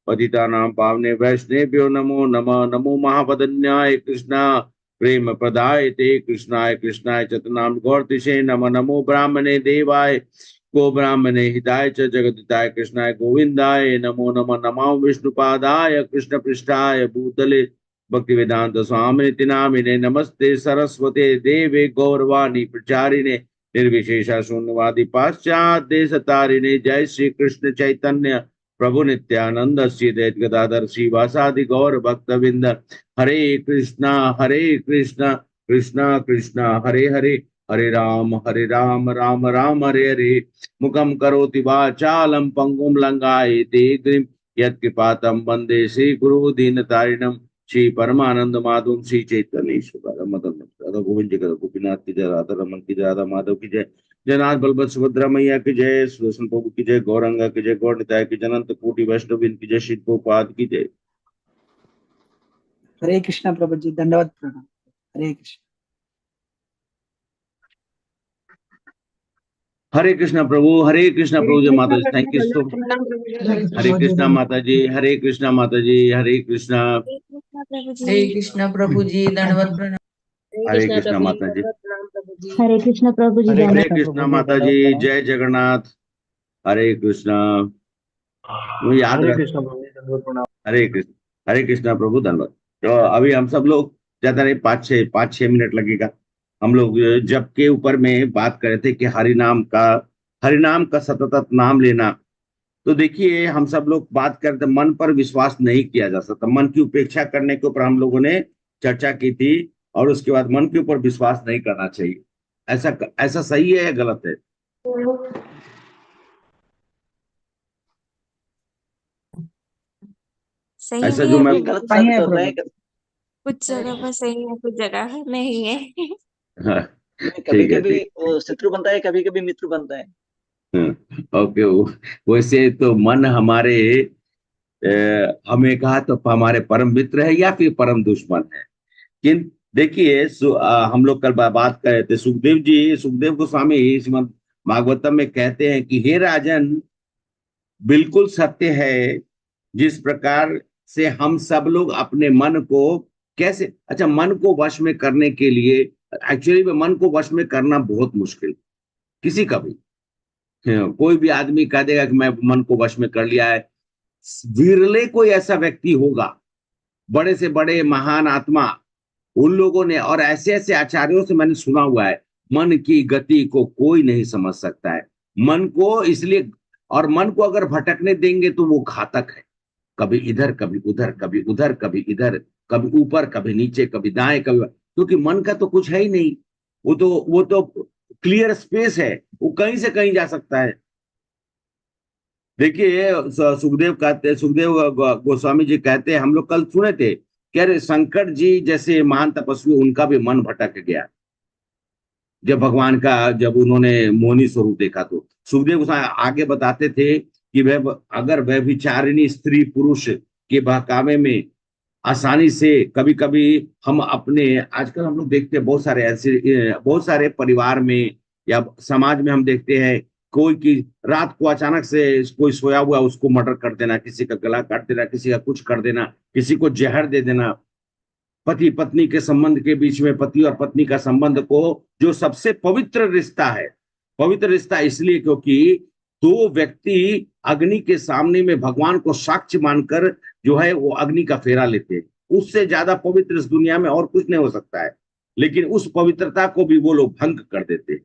पतितानां पावने वैष्णवेभ्यो नमो नमः। नमो महावदन्याय कृष्णा प्रेम प्रदाय ते कृष्णाय कृष्णाय चतुर्नाम गौरतिशे नमः। नमो ब्राह्मणे देवाय गो ब्राह्मणे हिताय च जगदिताय कृष्णाय गोविंदाय नमो नमः। नमो विष्णुपादाय कृष्ण पृष्ठाय भूतले भक्ति वेदांत स्वामिनिति नामिने नमस्ते सरस्वते देवे गौरवाणी प्रचारिणे निर्विशेषा शून्यवादी पाश्चात देश तारिणे। जय श्री कृष्ण चैतन्य प्रभु नित्यानंद श्री अद्वैत गदाधर श्रीवासादि गौर भक्तविंद। हरे कृष्णा कृष्णा कृष्णा हरे हरे, हरे राम राम राम हरे हरे। मुखम करोति वाचालं पंगुम लंघयते गिरिं यत्कृपातं वंदे श्री गुरु दीनतारिणं। श्री परमानंद माधव श्री चैतन्य ईश्वर मदन गोविंद जी गोपीनाथ की जय, राधा रमन की जय, राधा माधव की जय, जयनाथ बलभद्र सुभद्रा मैया की जय, सुदर्शन प्रभु की जय, गौरंगा की जय, गौर निताय की, अनंत कोटि वैष्णव की जय, श्री प्रभुपाद की जय। हरे कृष्णा प्रभु जी, दंडवत प्रणाम। हरे कृष्ण। हरे कृष्णा प्रभु जी माता जी, थैंक यू सो मच। हरे कृष्णा माता जी, हरे कृष्णा माता जी, हरे कृष्णा। हरे कृष्णा प्रभु जी, दंडवत प्रणाम। हरे कृष्णा माता जी, हरे कृष्णा प्रभु जी, हरे कृष्णा माता जी, जय जगन्नाथ। हरे कृष्णा। याद रख, हरे कृष्णा प्रभु धन्यवाद। तो अभी हम सब लोग ज्यादा नहीं, 5-6 मिनट लगेगा। हम लोग जप के ऊपर में बात कर रहे थे कि हरिनाम का सतत नाम लेना। तो देखिए, हम सब लोग बात करते, मन पर विश्वास नहीं किया जा सकता। मन की उपेक्षा करने के ऊपर हम लोगों ने चर्चा की थी, और उसके बाद मन के ऊपर विश्वास नहीं करना चाहिए। ऐसा सही है या गलत है? सही ऐसा भी जो है, मैं गलत साबित होता है। कुछ जगह पर सही है, कुछ जगह नहीं है। हाँ, कभी ठीक है, कभी ठीक। शत्रु बनता है, कभी कभी मित्र बनता है। ओके। वैसे तो मन हमारे हमें कहा तो हमारे परम मित्र है या फिर परम दुश्मन है। किन देखिए, हम लोग कल बात कर रहे थे, सुखदेव गोस्वामी श्रीमद् भागवतम में कहते हैं कि हे राजन, बिल्कुल सत्य है। जिस प्रकार से हम सब लोग अपने मन को कैसे, अच्छा, मन को वश में करने के लिए, एक्चुअली में मन को वश में करना बहुत मुश्किल, किसी का भी। कोई भी आदमी कह देगा कि मैं मन को वश में कर लिया है। विरले कोई ऐसा व्यक्ति होगा, बड़े से बड़े महान आत्मा, उन लोगों ने, और ऐसे ऐसे आचार्यों से मैंने सुना हुआ है, मन की गति को कोई नहीं समझ सकता है। मन को इसलिए, और मन को अगर भटकने देंगे तो वो घातक है। कभी इधर कभी उधर, कभी उधर कभी इधर, कभी ऊपर कभी नीचे, कभी दाएं कभी, क्योंकि मन का तो कुछ है ही नहीं। वो तो क्लियर स्पेस है, वो कहीं से कहीं जा सकता है। देखिए, सुखदेव गोस्वामी जी कहते हैं, हम लोग कल सुने थे, कह रहे शंकर जी जैसे महान तपस्वी, उनका भी मन भटक गया जब उन्होंने मोहिनी स्वरूप देखा। तो सुखदेव गोस्वामी आगे बताते थे कि वह, अगर व्यभिचारिणी स्त्री पुरुष के बहकावे में आसानी से, कभी कभी हम अपने, आजकल हम लोग देखते हैं बहुत सारे ऐसे, बहुत सारे परिवार में या समाज में हम देखते हैं, कोई की रात को अचानक से कोई सोया हुआ उसको मर्डर कर देना, किसी का गला काट देना, किसी का कुछ कर देना, किसी को जहर दे देना। पति पत्नी के संबंध के बीच में, पति और पत्नी का संबंध को, जो सबसे पवित्र रिश्ता है, पवित्र रिश्ता इसलिए क्योंकि दो व्यक्ति अग्नि के सामने में भगवान को साक्ष्य मानकर जो है वो अग्नि का फेरा लेते हैं। उससे ज्यादा पवित्र इस दुनिया में और कुछ नहीं हो सकता है, लेकिन उस पवित्रता को भी वो लोग भंग कर देते हैं।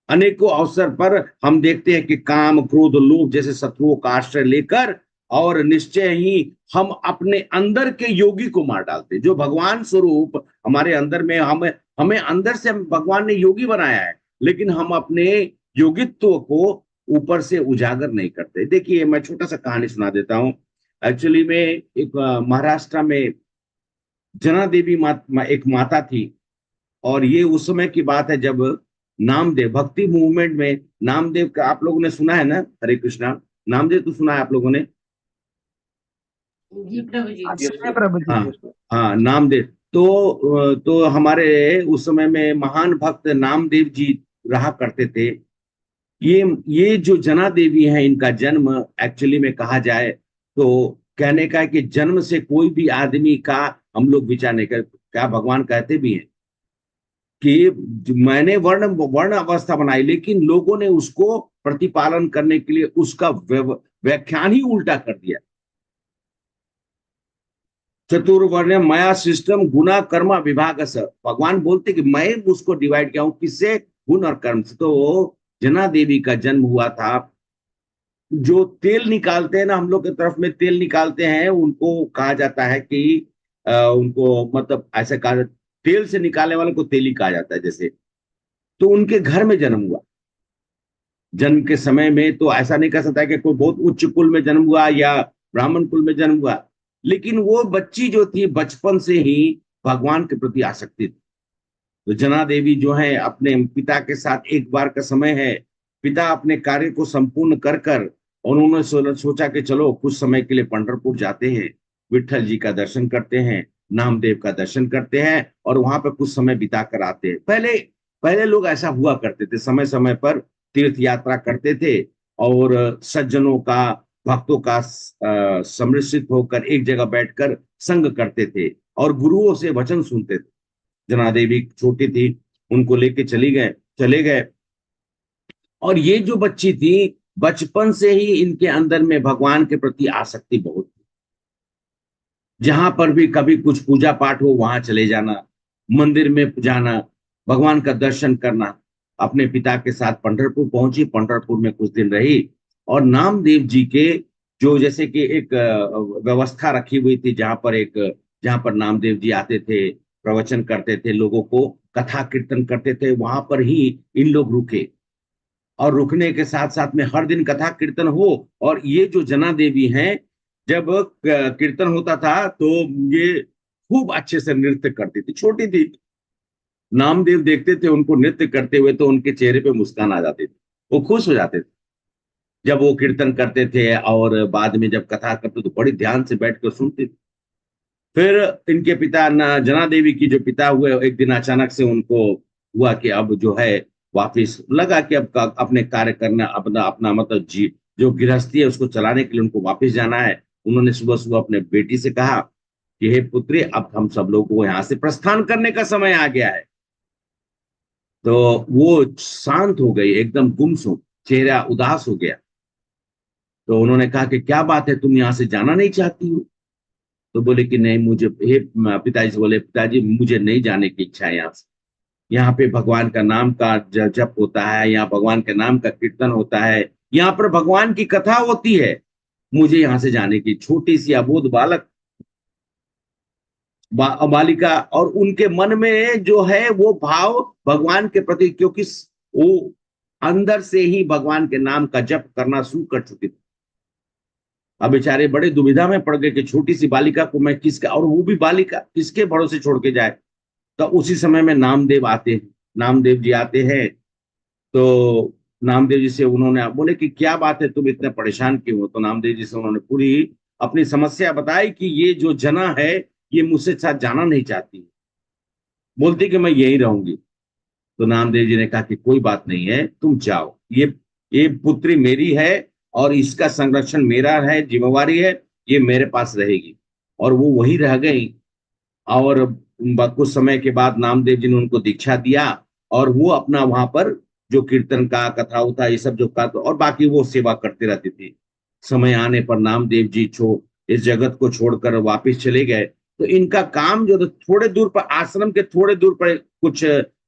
अनेकों अवसर पर हम देखते हैं कि काम क्रोध लोभ जैसे शत्रुओं का आश्रय लेकर, और निश्चय ही हम अपने अंदर के योगी को मार डालते हैं। जो भगवान स्वरूप हमारे अंदर में, हमें अंदर से भगवान ने योगी बनाया है, लेकिन हम अपने योगित्व को ऊपर से उजागर नहीं करते। देखिए, मैं छोटा सा कहानी सुना देता हूँ। एक्चुअली में एक महाराष्ट्र में जना देवी एक माता थी, और ये उस समय की बात है जब नामदेव, भक्ति मूवमेंट में नामदेव का आप लोगों ने सुना है ना, हरे कृष्णा, नामदेव तो सुना है आप लोगों ने? हाँ, हाँ, नामदेव। तो हमारे उस समय में महान भक्त नामदेव जी रहा करते थे। ये जो जना देवी है, इनका जन्म एक्चुअली में कहा जाए तो कहने का है कि जन्म से कोई भी आदमी का हम लोग विचार नहीं कर, क्या भगवान कहते भी हैं कि मैंने वर्ण वर्ण अवस्था बनाई, लेकिन लोगों ने उसको प्रतिपालन करने के लिए उसका व्याख्यान ही उल्टा कर दिया। चतुर्वर्ण मया सिस्टम गुना कर्मा विभाग से, भगवान बोलते कि मैं उसको डिवाइड किया हूं, किससे? गुण और कर्म से। तो जना देवी का जन्म हुआ था। जो तेल निकालते हैं ना, हम लोग की तरफ में तेल निकालते हैं, उनको कहा जाता है कि उनको मतलब ऐसे कहा जाता, तेल से निकालने वाले को तेली कहा जाता है जैसे। तो उनके घर में जन्म हुआ। जन्म के समय में तो ऐसा नहीं कह सकता कि कोई बहुत उच्च कुल में जन्म हुआ या ब्राह्मण कुल में जन्म हुआ, लेकिन वो बच्ची जो थी बचपन से ही भगवान के प्रति आसक्ति थी। तो जना देवी जो है अपने पिता के साथ, एक बार का समय है, पिता अपने कार्य को संपूर्ण कर कर और उन्होंने सोचा कि चलो कुछ समय के लिए पंढरपुर जाते हैं, विट्ठल जी का दर्शन करते हैं, नामदेव का दर्शन करते हैं और वहां पर कुछ समय बिता कर आते हैं। पहले पहले लोग ऐसा हुआ करते थे, समय समय पर तीर्थ यात्रा करते थे और सज्जनों का, भक्तों का सम्मिश्रित होकर एक जगह बैठकर संग करते थे और गुरुओं से वचन सुनते थे। जना देवी छोटी थी, उनको लेके चले गए। और ये जो बच्ची थी, बचपन से ही इनके अंदर में भगवान के प्रति आसक्ति बहुत थी। जहां पर भी कभी कुछ पूजा पाठ हो वहां चले जाना, मंदिर में जाना, भगवान का दर्शन करना। अपने पिता के साथ पंढरपुर पहुंची, पंढरपुर में कुछ दिन रही और नामदेव जी के जो जैसे कि एक व्यवस्था रखी हुई थी, जहां पर नामदेव जी आते थे, प्रवचन करते थे, लोगों को कथा कीर्तन करते थे, वहां पर ही इन लोग रुके। और रुकने के साथ साथ में हर दिन कथा कीर्तन हो। और ये जो जना देवी हैं, जब कीर्तन होता था तो ये खूब अच्छे से नृत्य करती थी। छोटी थी, नामदेव देखते थे उनको नृत्य करते हुए तो उनके चेहरे पे मुस्कान आ जाती थी, वो खुश हो जाते थे जब वो कीर्तन करते थे। और बाद में जब कथा करते तो बड़ी ध्यान से बैठ कर सुनते थे। फिर इनके पिता जना देवी की जो पिता हुए, एक दिन अचानक से उनको हुआ कि अब जो है वापिस लगा कि अब अपने कार्य करना, अपना अपना मतलब जी जो गृहस्थी है उसको चलाने के लिए उनको वापिस जाना है। उन्होंने सुबह सुबह अपने बेटी से कहा कि हे पुत्री, अब हम सब लोग को यहाँ से प्रस्थान करने का समय आ गया है। तो वो शांत हो गई, एकदम गुमसुम, चेहरा उदास हो गया। तो उन्होंने कहा कि क्या बात है, तुम यहाँ से जाना नहीं चाहती हो? तो बोले कि नहीं, मुझे, हे पिताजी से बोले, पिताजी मुझे नहीं जाने की इच्छा है यहाँ से। यहाँ पे भगवान का नाम का जप होता है, यहाँ भगवान के नाम का कीर्तन होता है, यहाँ पर भगवान की कथा होती है, मुझे यहाँ से जाने की। छोटी सी अबोध बालक बालिका, और उनके मन में जो है वो भाव भगवान के प्रति, क्योंकि वो अंदर से ही भगवान के नाम का जप करना शुरू कर चुकी थी। अब बेचारे बड़े दुविधा में पड़ गए कि छोटी सी बालिका को मैं किसका, और वो भी बालिका, किसके भरोसे छोड़ के जाए। तो उसी समय में नामदेव आते हैं, नामदेव जी आते हैं। तो नामदेव जी से उन्होंने बोले कि क्या बात है, तुम इतने परेशान क्यों हो? तो नामदेव जी से उन्होंने पूरी अपनी समस्या बताई कि ये जो जना है ये मुझसे साथ जाना नहीं चाहती, बोलती कि मैं यहीं रहूंगी। तो नामदेव जी ने कहा कि कोई बात नहीं है, तुम जाओ, ये पुत्री मेरी है और इसका संरक्षण मेरा है, जिम्मेवारी है, ये मेरे पास रहेगी। और वो वही रह गई। और कुछ समय के बाद नामदेव जी ने उनको दीक्षा दिया और वो अपना वहां पर जो कीर्तन का, कथा उथा, ये सब जो का, और बाकी वो सेवा करते रहती थी। समय आने पर नामदेव जी इस जगत को छोड़कर वापिस चले गए। तो इनका काम जो थोड़े दूर पर, आश्रम के थोड़े दूर पर कुछ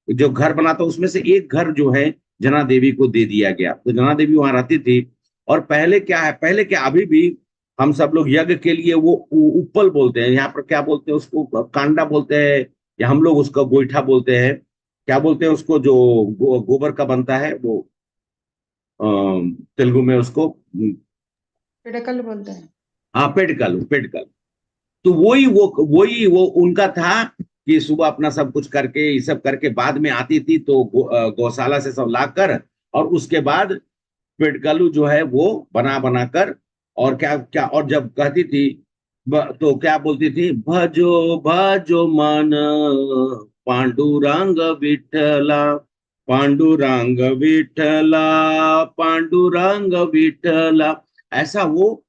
जो घर बना था, उसमें से एक घर जो है जना देवी को दे दिया गया। तो जना देवी वहां रहती थी। और पहले क्या है, पहले क्या, अभी भी हम सब लोग यज्ञ के लिए वो उपल बोलते हैं, यहाँ पर क्या बोलते हैं उसको, कांडा बोलते हैं, या हम लोग उसको गोईठा बोलते हैं, क्या बोलते हैं उसको, जो गोबर का बनता है वो, तेलुगु में उसको पिडकल बोलते हैं। हाँ, पेडकल, पेडकल। तो वही वो उनका था कि सुबह अपना सब कुछ करके, ये सब करके बाद में आती थी तो गौशाला से सब लाकर, और उसके बाद पेटकलू जो है वो बना बनाकर, और क्या क्या, और जब कहती थी तो क्या बोलती थी, भजो भजो मन पांडुरंग विठला, पांडुरंग विठला, पांडुरंग विठला। ऐसा वो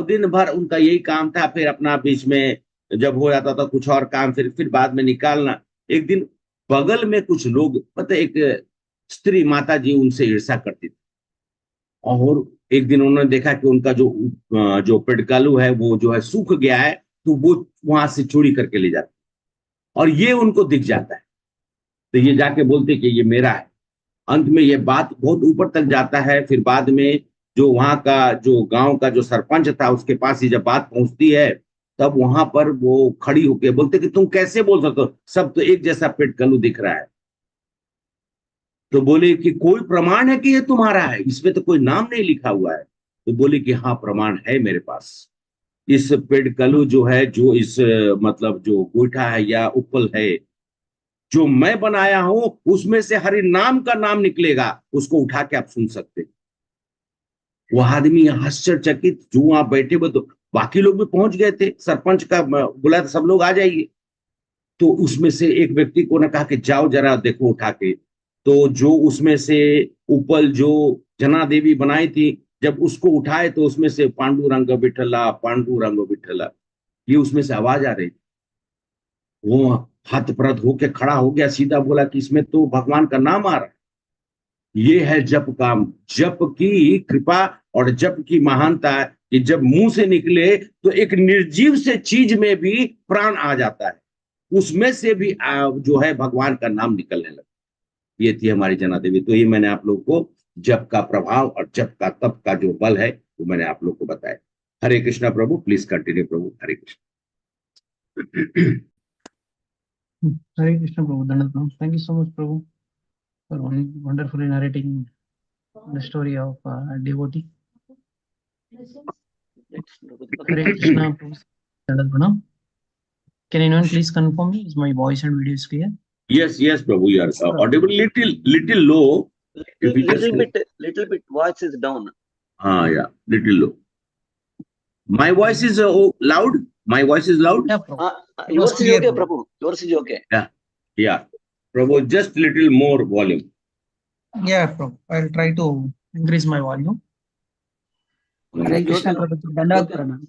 दिन भर उनका यही काम था। फिर अपना बीच में जब हो जाता था कुछ और काम, फिर बाद में निकालना। एक दिन बगल में कुछ लोग, पता है, एक स्त्री माता जी उनसे ईर्ष्या करती थी। और एक दिन उन्होंने देखा कि उनका जो पेडकालू है वो जो है सूख गया है, तो वो वहां से चोरी करके ले जाते, और ये उनको दिख जाता है। तो ये जाके बोलते कि ये मेरा है। अंत में ये बात बहुत ऊपर तक जाता है। फिर बाद में जो वहां का जो गांव का जो सरपंच था उसके पास ही जब बात पहुंचती है, तब वहां पर वो खड़ी होकर बोलते कि तुम कैसे बोल सकते हो, सब तो एक जैसा पेटकलू दिख रहा है। तो बोले कि कोई प्रमाण है कि ये तुम्हारा है, इसमें तो कोई नाम नहीं लिखा हुआ है। तो बोले कि हाँ, प्रमाण है मेरे पास। इस पेडकलू जो है, जो इस मतलब जो गोईठा है या उपल है, जो मैं बनाया हूं, उसमें से हरि नाम का नाम निकलेगा, उसको उठा के आप सुन सकते हैं। वो आदमी आश्चर्यचकित, जो वहां बैठे हुए, तो बाकी लोग भी पहुंच गए थे। सरपंच का बोला था सब लोग आ जाइए। तो उसमें से एक व्यक्ति को ने कहा कि जाओ जरा देखो उठा के। तो जो उसमें से उपल जो जना देवी बनाई थी, जब उसको उठाए तो उसमें से पांडुरंग विठला, पांडुरंग विठला, ये उसमें से आवाज आ रही। वो हतप्रत होके खड़ा हो गया, सीधा बोला कि इसमें तो भगवान का नाम आ रहा है। ये है जप का, जप की कृपा और जप की महानता है कि जब मुंह से निकले तो एक निर्जीव से चीज में भी प्राण आ जाता है, उसमें से भी जो है भगवान का नाम निकलने लगा। ये थी हमारी जना देवी। तो ये मैंने आप लोग को जप का प्रभाव और जप का तप का जो बल है वो मैंने आप लोग को बताया। हरे कृष्णा प्रभु, प्लीज कंटिन्यू प्रभु। Hare Krishna. Hare Krishna Prabhu, Dandavat Pranam. Thank you so much, Prabhu, for wonderfully narrating the story of devotee. Hare Krishna Prabhu, Dandavat Pranam. Can anyone please confirm me? Is my voice and video is clear? Yes, Prabhu, you are audible, little low. Little bit voice is down. Yeah, little low. My voice is loud. My voice is loud. Yeah, Prabhu. Yours is clear, okay, Prabhu. Prabhu. Yours is okay. Yeah. Prabhu, just little more volume. Yeah, Prabhu. I'll try to increase my volume. Hare Krishna Prabhu, Dandavat Pranam.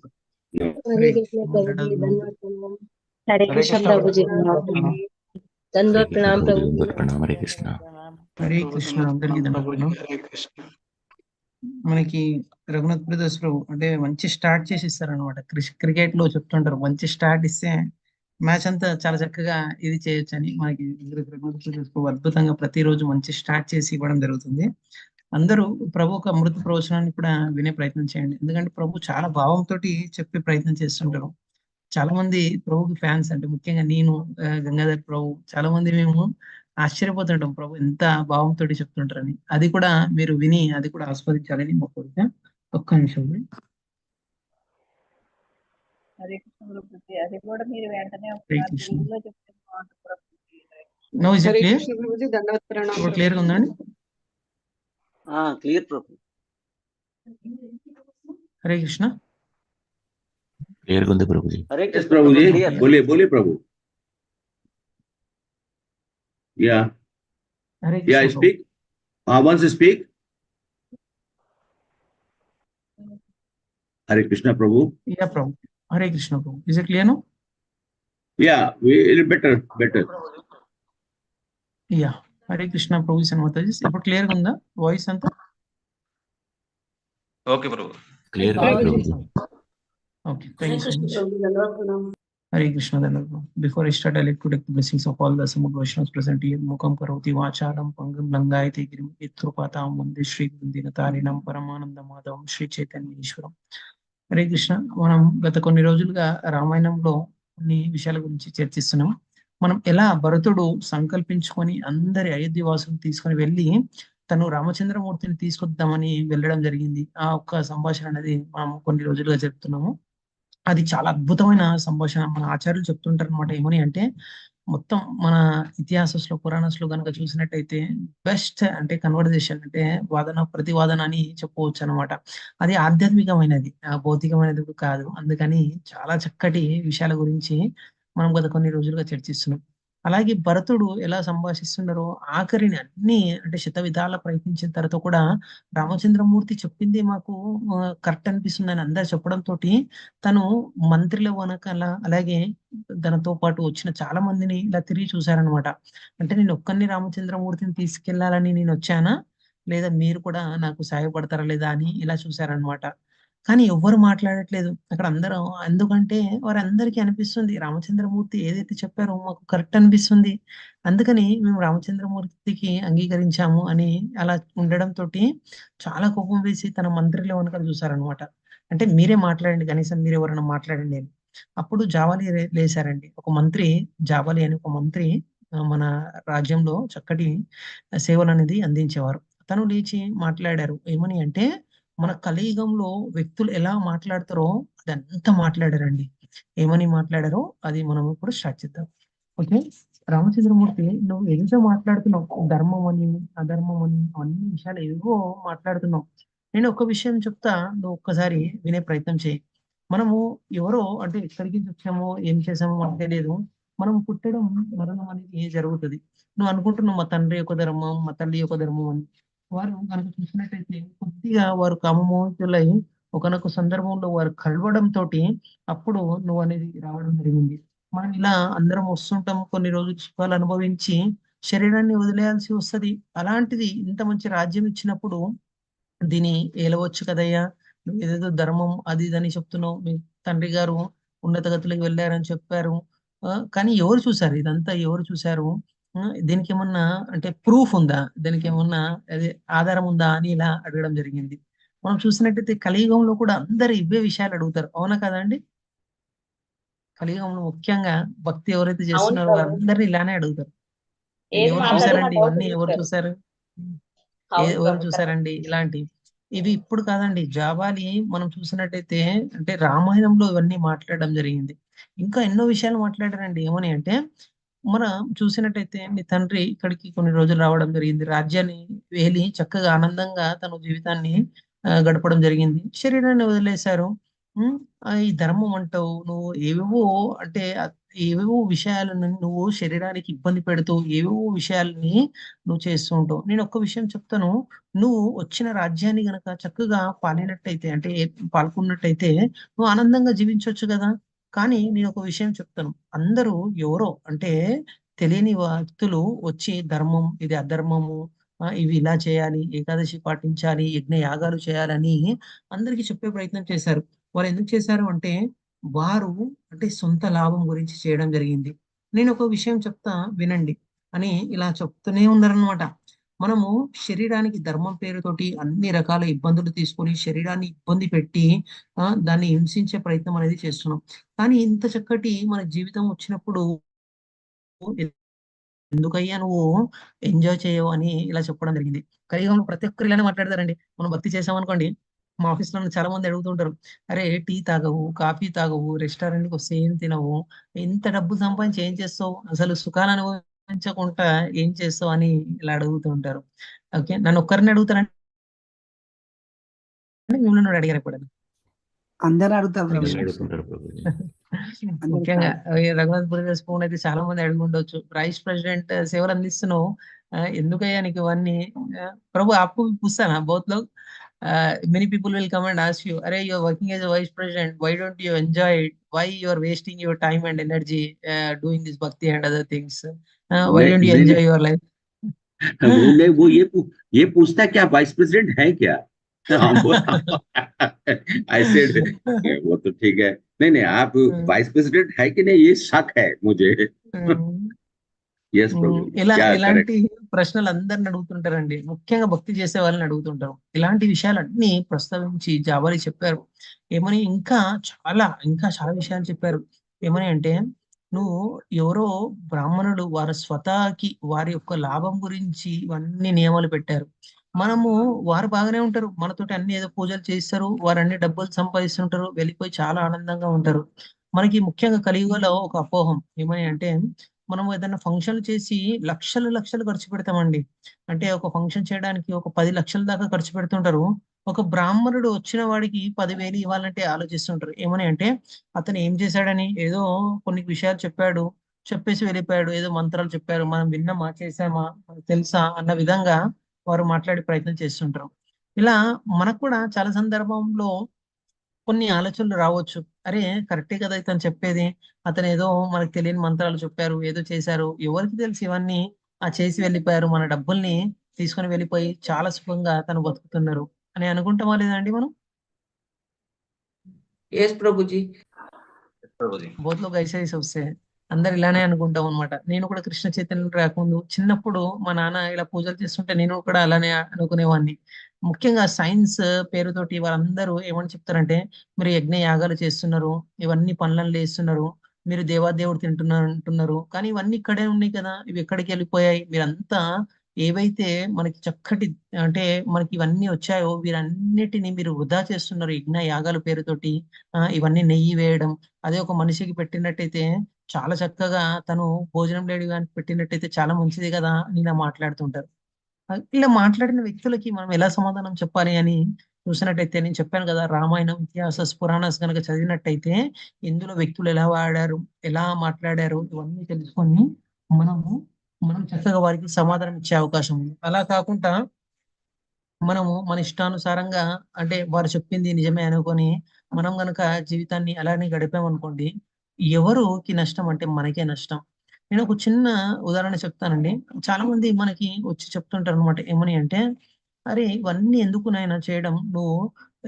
हरे कृष्ण प्रभु जी, धन्यवाद प्रणाम। हरे कृष्ण प्रभु जी, धन्यवाद प्रणाम प्रभु जी। प्रणाम। हरे कृष्ण। हरे कृष्ణ అందరికీ దండవత్ప్రణామం. మనకి Raghunath brothers ప్రభు అంటే మంచి start చేసి ఇస్తారనమాట. క్రికెట్ లో చెప్తుంటారు, మంచి స్టార్ట్ ఇస్తే మ్యాచ్ అంతా చాలా చక్కగా ఇది చేయొచ్చు అని. మనకి రఘునాథ్ బ్రదర్స్ ప్రభు అద్భుతంగా ప్రతిరోజు మంచి స్టార్ట్ చేసి ఇవ్వడం జరుగుతుంది. అందరూ ప్రభు ఒక అమృత ప్రవచనాన్ని కూడా వినే ప్రయత్నం చేయండి, ఎందుకంటే ప్రభు చాలా భావంతో చెప్పే ప్రయత్నం చేస్తుంటారు. చాలా మంది ప్రభుకి ఫ్యాన్స్, అంటే ముఖ్యంగా నేను, గంగాధర్ ప్రభు, చాలా మంది మేము ఆశ్చర్యపోతుంటాం ప్రభు ఎంత భావంతో చెప్తుంటారని. అది కూడా మీరు విని అది కూడా ఆస్వాదించాలని మా కోరిక. ఒక్క నిమిషం. హరే కృష్ణ ప్రభుజీ, అది కూడా మీరు వెంటనే హరే ఒకసారి కృష్ణ. తెలుగులో చెప్తే బాగుంటుంది Prabhuji. No is it Hare clear? Krishna Prabhuji, దండవత్ ప్రణామం. ఇప్పుడు క్లియర్ గా ఉందండి? Clear, Prabhu. Hare Krishna. Clear कर दे प्रभु जी। Hare Yes, Krishna Prabhu Prabhu, ji. clear. बोलिए प्रभु। Yeah. హరే కృష్ణ ప్రభు. Speak. Once speak. Hare Krishna Prabhu. Yeah ప్రభు. హరే కృష్ణ ప్రభు. Is it clear no? Yeah, better. యా. హరే కృష్ణ ప్రభు సన్మతాజీ. ఇప్పుడు క్లియర్ గా ఉందా వాయిస్ అంతా? ओके प्रभु। क्लियर హరే प्रभु కృష్ణ. जी। Okay, thank you so much. దండవత్ ప్రణామం. Hare Krishna Dandavat. Before I start, I like to take the blessings of all the Samud Vaishnavas present here. Mukam karoti vacharam pangam langayate girim yatrupatam vande Shri Gurundinatarinam Paramananda Madhavam Shri Chaitanya Ishwaram. Hare Krishna. మనం గత కొన్ని రోజులుగా రామాయణంలో కొన్ని విషయాల గురించి చర్చిస్తున్నాం. మనం ఎలా భరతుడు సంకల్పించుకొని అందరి అయోధ్య వాసులను తీసుకొని వెళ్ళి తను రామచంద్రమూర్తిని తీసుకొద్దామని వెళ్ళడం జరిగింది. ఆ ఒక్క సంభాషణ అనేది మనం కొన్ని రోజులుగా జరుపుతున్నాము. అది చాలా అద్భుతమైన సంభాషణ. మన ఆచార్యులు చెప్తుంటారు అనమాట. ఏమని అంటే, మొత్తం మన ఇతిహాసంలో పురాణంలో కనుక చూసినట్టయితే బెస్ట్ అంటే కన్వర్జేషన్, అంటే వాదన ప్రతివాదన అని చెప్పవచ్చు అనమాట. అది ఆధ్యాత్మికమైనది, భౌతికమైనది కాదు. అందుకని చాలా చక్కటి విషయాల గురించి మనం గత కొన్ని రోజులుగా చర్చిస్తున్నాం. అలాగే భరతుడు ఎలా సంభాషిస్తున్నారో ఆఖరిని అన్ని అంటే శత విధాల ప్రయత్నించిన తర్వాత కూడా రామచంద్రమూర్తి చెప్పింది మాకు కరెక్ట్ అనిపిస్తుంది అని అందరు చెప్పడంతో తను మంత్రుల వెనకాల అలాగే తనతో పాటు వచ్చిన చాలా మందిని ఇలా తిరిగి చూశారనమాట. అంటే నేను ఒక్కరిని రామచంద్రమూర్తిని తీసుకెళ్లాలని నేను వచ్చానా, లేదా మీరు కూడా నాకు సహాయపడతారా లేదా అని ఇలా చూశారనమాట. కానీ ఎవ్వరు మాట్లాడట్లేదు అక్కడ అందరూ. ఎందుకంటే వారందరికీ అనిపిస్తుంది రామచంద్రమూర్తి ఏదైతే చెప్పారో మాకు కరెక్ట్ అనిపిస్తుంది. అందుకని మేము రామచంద్రమూర్తికి అంగీకరించాము అని అలా ఉండడంతో చాలా కోపం వేసి తన మంత్రిలో వెనక చూసారనమాట. అంటే మీరే మాట్లాడండి, కనీసం మీరు ఎవరైనా మాట్లాడండి అని. అప్పుడు జావాలి లేసారండి. ఒక మంత్రి, జావాలి అని ఒక మంత్రి మన రాజ్యంలో చక్కటి సేవలు అనేది అందించేవారు. తను లేచి మాట్లాడారు. ఏమని అంటే మన కలియుగంలో వ్యక్తులు ఎలా మాట్లాడతారో అదంతా మాట్లాడారండి. ఏమని మాట్లాడారో అది మనం ఇప్పుడు స్టార్ట్ చేద్దాం. ఓకే, రామచంద్రమూర్తి నువ్వు ఎంత మాట్లాడుతున్నావు, ధర్మం అని అధర్మం అని అన్ని విషయాలు ఏవో మాట్లాడుతున్నావు. నేను ఒక విషయం చెప్తా, నువ్వు ఒక్కసారి వినే ప్రయత్నం చేయి. మనము ఎవరో అంటే ఎక్కడికి నుంచి వచ్చామో ఏం చేసామో మనకు తెలియదు. మనం పుట్టడం మరణం అనేది జరుగుతుంది. నువ్వు అనుకుంటున్నావు మా తండ్రి యొక్క ధర్మం, మా తల్లి యొక్క ధర్మం అని. వారు కనుక చూసినట్టయితే కొద్దిగా వారు కామమోహితులై ఒకనొక సందర్భంలో వారు కలవడం తోటి అప్పుడు నువ్వు అనేది రావడం జరిగింది. మనం ఇలా అందరం వస్తుంటాం, కొన్ని రోజులు సుఖాలు అనుభవించి శరీరాన్ని వదిలేయాల్సి వస్తది. అలాంటిది ఇంత మంచి రాజ్యం ఇచ్చినప్పుడు దీన్ని ఏలవచ్చు కదయ్యా, నువ్వు ఏదేదో ధర్మం అది ఇది అని చెప్తున్నావు. మీ తండ్రి గారు ఉన్నత గతులకు వెళ్ళారని చెప్పారు. కానీ ఎవరు చూశారు ఇదంతా, ఎవరు చూశారు? దీనికి ఏమన్నా అంటే ప్రూఫ్ ఉందా, దీనికి ఏమన్నా అదే ఆధారం ఉందా అని ఇలా అడగడం జరిగింది. మనం చూసినట్టయితే కలియుగంలో కూడా అందరు ఇవే విషయాలు అడుగుతారు, అవునా కదండి? కలియుగంలో ముఖ్యంగా భక్తి ఎవరైతే అవును చేస్తున్నారో ప్రభు. వారందరినీ ఇలానే అడుగుతారు. ఏది ఎవరు మాట్లాడినా చూసారండి డౌట్ ఇవన్నీ, ఎవరు అడుగుతారు. చూసారు, అవును ఎవరు ప్రభు, కరెక్ట్. చూసారండి ఇలాంటి. ఇవి ఇప్పుడు కాదండి, జాబాలి మనం చూసినట్టయితే అంటే రామాయణంలో ఇవన్నీ మాట్లాడడం జరిగింది. ఇంకా ఎన్నో విషయాలు మాట్లాడారండి. ఏమని అంటే మనం చూసినట్టయితే మీ తండ్రి ఇక్కడికి కొన్ని రోజులు రావడం జరిగింది, రాజ్యాన్ని వేలి చక్కగా ఆనందంగా తన జీవితాన్ని గడపడం జరిగింది, శరీరాన్ని వదిలేశారు. ఈ ధర్మం అంటావు నువ్వు, ఏవేవో అంటే ఏవేవో విషయాలను నువ్వు శరీరానికి ఇబ్బంది పెడుతూ ఏవేవో విషయాల్ని నువ్వు చేస్తూ ఉంటావు. నేను ఒక్క విషయం చెప్తాను, నువ్వు వచ్చిన రాజ్యాన్ని గనక చక్కగా పాలినట్టయితే అంటే పాల్గొన్నట్టయితే నువ్వు ఆనందంగా జీవించవచ్చు కదా. కానీ నేను ఒక విషయం చెప్తాను, అందరూ ఎవరో అంటే తెలియని వ్యక్తులు వచ్చి ధర్మం ఇది అధర్మము, ఇవి ఇలా చేయాలి, ఏకాదశి పాటించాలి, యజ్ఞ యాగాలు చేయాలని అందరికీ చెప్పే ప్రయత్నం చేశారు. వారు ఎందుకు చేశారు అంటే వారు అంటే సొంత లాభం గురించి చేయడం జరిగింది. నేను ఒక విషయం చెప్తా వినండి అని ఇలా చెప్తూనే ఉన్నారనమాట. మనము శరీరానికి ధర్మం పేరుతోటి అన్ని రకాల ఇబ్బందులు తీసుకొని శరీరాన్ని ఇబ్బంది పెట్టి దాన్ని హింసించే ప్రయత్నం అనేది చేస్తున్నాం. కానీ ఇంత చక్కటి మన జీవితం వచ్చినప్పుడు ఎందుకయ్యా నువ్వు ఎంజాయ్ చేయవు అని ఇలా చెప్పడం జరిగింది. కలియుగంలో ప్రతి ఒక్కరు ఇలానే మాట్లాడతారండి. మనం భక్తి చేసామనుకోండి, మా ఆఫీస్ లో చాలా మంది అడుగుతుంటారు, అరే టీ తాగవు, కాఫీ తాగవు, రెస్టారెంట్కి వస్తే ఏం తినవు, ఇంత డబ్బు సంపాదించి ఏం చేస్తావు, అసలు సుఖాలు అనుభవించకుండా ఏం చేస్తావు అని ఇలా అడుగుతూ ఉంటారు. ఓకే, నన్ను ఒక్కరిని అడుగుతారంటే మిమ్మల్ని అడిగారు ఎప్పుడైనా? అందరూ అడుగుతారు అందరూ ప్రభు. అడుగుతుంటారు ప్రభుజీ. ముఖ్యంగా రఘునాథ్ బ్రదర్స్ ఫోన్ అయితే చాలా మంది అడుగుండొచ్చు, వైస్ ప్రెసిడెంట్ సేవలు అందిస్తున్నావు, ఎందుకయ్యా నీకు ఇవన్నీ? ప్రభు आपको भी पूछता ना बहुत लोग, many people will come and ask you, अरे you are working as a vice president, why don't you enjoy it, why you are wasting your time and energy doing this bhakti and other things, why नहीं don't you नहीं enjoy नहीं your life? वो नहीं, वो ये पूछता क्या vice president है क्या? हम आई सेड वो तो ठीक है। नहीं नहीं, आप वाइस प्रेसिडेंट है कि नहीं, ये शक है मुझे। यस प्रभु, ఇలా क्या ఇలాంటి करेक्ट। ప్రశ్నలు అందరిని అడుగుతుంటారండి, ముఖ్యంగా భక్తి చేసే వాళ్ళని అడుగుతుంటారు. ఇలాంటి విషయాలన్నీ ప్రస్తావించి జాబాలి చెప్పారు. ఏమని ఇంకా చాలా విషయాలు చెప్పారు. ఏమని అంటే నువ్వు ఎవరో బ్రాహ్మణులు వారి స్వతహాకి వారి యొక్క లాభం గురించి ఇవన్నీ నియమాలు పెట్టారు. మనము వారు బాగానే ఉంటారు, మనతోటి అన్ని ఏదో పూజలు చేస్తారు, వారు అన్ని డబ్బులు సంపాదిస్తుంటారు, వెళ్ళిపోయి చాలా ఆనందంగా ఉంటారు. మనకి ముఖ్యంగా కలియుగంలో ఒక అపోహం ఏమని అంటే మనం ఏదైనా ఫంక్షన్లు చేసి లక్షలు ఖర్చు పెడతామండి. అంటే ఒక ఫంక్షన్ చేయడానికి ఒక 10 లక్షల దాకా ఖర్చు పెడుతుంటారు. ఒక బ్రాహ్మణుడు వచ్చిన వాడికి 10,000 ఇవ్వాలంటే ఆలోచిస్తుంటారు. ఏమని అంటే అతను ఏం చేశాడని, ఏదో కొన్ని విషయాలు చెప్పాడు, చెప్పేసి వెళ్ళిపోయాడు, ఏదో మంత్రాలు చెప్పారు, మనం విన్నామా చేసామా మనకు తెలుసా అన్న విధంగా వారు మాట్లాడే ప్రయత్నం చేస్తుంటారు. ఇలా మనకు కూడా చాలా సందర్భంలో కొన్ని ఆలోచనలు రావచ్చు. అరే కరెక్టే కదా ఇతను చెప్పేది, అతను ఏదో మనకు తెలియని మంత్రాలు చెప్పారు, ఏదో చేశారు, ఎవరికి తెలుసు ఇవన్నీ, ఆ చేసి వెళ్ళిపోయారు, మన డబ్బుల్ని తీసుకొని వెళ్ళిపోయి చాలా సుఖంగా తను బతుకుతున్నారు అని అనుకుంటామా లేదండి మనం? यस प्रभु जी। బోత్ లోగ్ ఐసే హీ సబ్సే అందరు ఇలానే అనుకుంటాం అనమాట. నేను కూడా కృష్ణ చైతన్యం రాకముందు చిన్నప్పుడు మా నాన్న ఇలా పూజలు చేస్తుంటే నేను కూడా అలానే అనుకునేవాడిని. ముఖ్యంగా సైన్స్ పేరుతోటి వాళ్ళందరూ ఏమని చెప్తారంటే, మీరు యజ్ఞ యాగాలు చేస్తున్నారు, ఇవన్నీ పనులను చేస్తున్నారు, మీరు దేవాదేవుడు తింటున్నారు అంటున్నారు, కానీ ఇవన్నీ ఇక్కడే ఉన్నాయి కదా, ఇవి ఎక్కడికి వెళ్ళిపోయాయి, మీరంతా ఏవైతే మనకి చక్కటి అంటే మనకి ఇవన్నీ వచ్చాయో వీరన్నిటిని మీరు వృధా చేస్తున్నారు యజ్ఞ యాగాల పేరుతోటి. ఇవన్నీ నెయ్యి వేయడం, అదే ఒక మనిషికి పెట్టినట్టయితే చాలా చక్కగా తను భోజనం లేడి కానీ పెట్టినట్టయితే చాలా మంచిది కదా అని ఇలా మాట్లాడుతుంటారు. ఇలా మాట్లాడిన వ్యక్తులకి మనం ఎలా సమాధానం చెప్పాలి అని చూసినట్టయితే, నేను చెప్పాను కదా, రామాయణం ఇతిహాస పురాణాస్ కనుక చదివినట్టయితే ఇందులో వ్యక్తులు ఎలా వాడారు, ఎలా మాట్లాడారు, ఇవన్నీ తెలుసుకొని మనము మనం చక్కగా వారికి సమాధానం ఇచ్చే అవకాశం ఉంది. అలా కాకుండా మనము మన ఇష్టానుసారంగా అంటే వారు చెప్పింది నిజమే అనుకొని మనం గనక జీవితాన్ని అలానే గడిపామనుకోండి, ఎవరుకి నష్టం అంటే మనకే నష్టం. నేను ఒక చిన్న ఉదాహరణ చెప్తానండి. చాలా మంది మనకి వచ్చి చెప్తుంటారు అనమాట. ఏమని అంటే, అరే ఇవన్నీ ఎందుకు నాయనా చేయడం, నువ్వు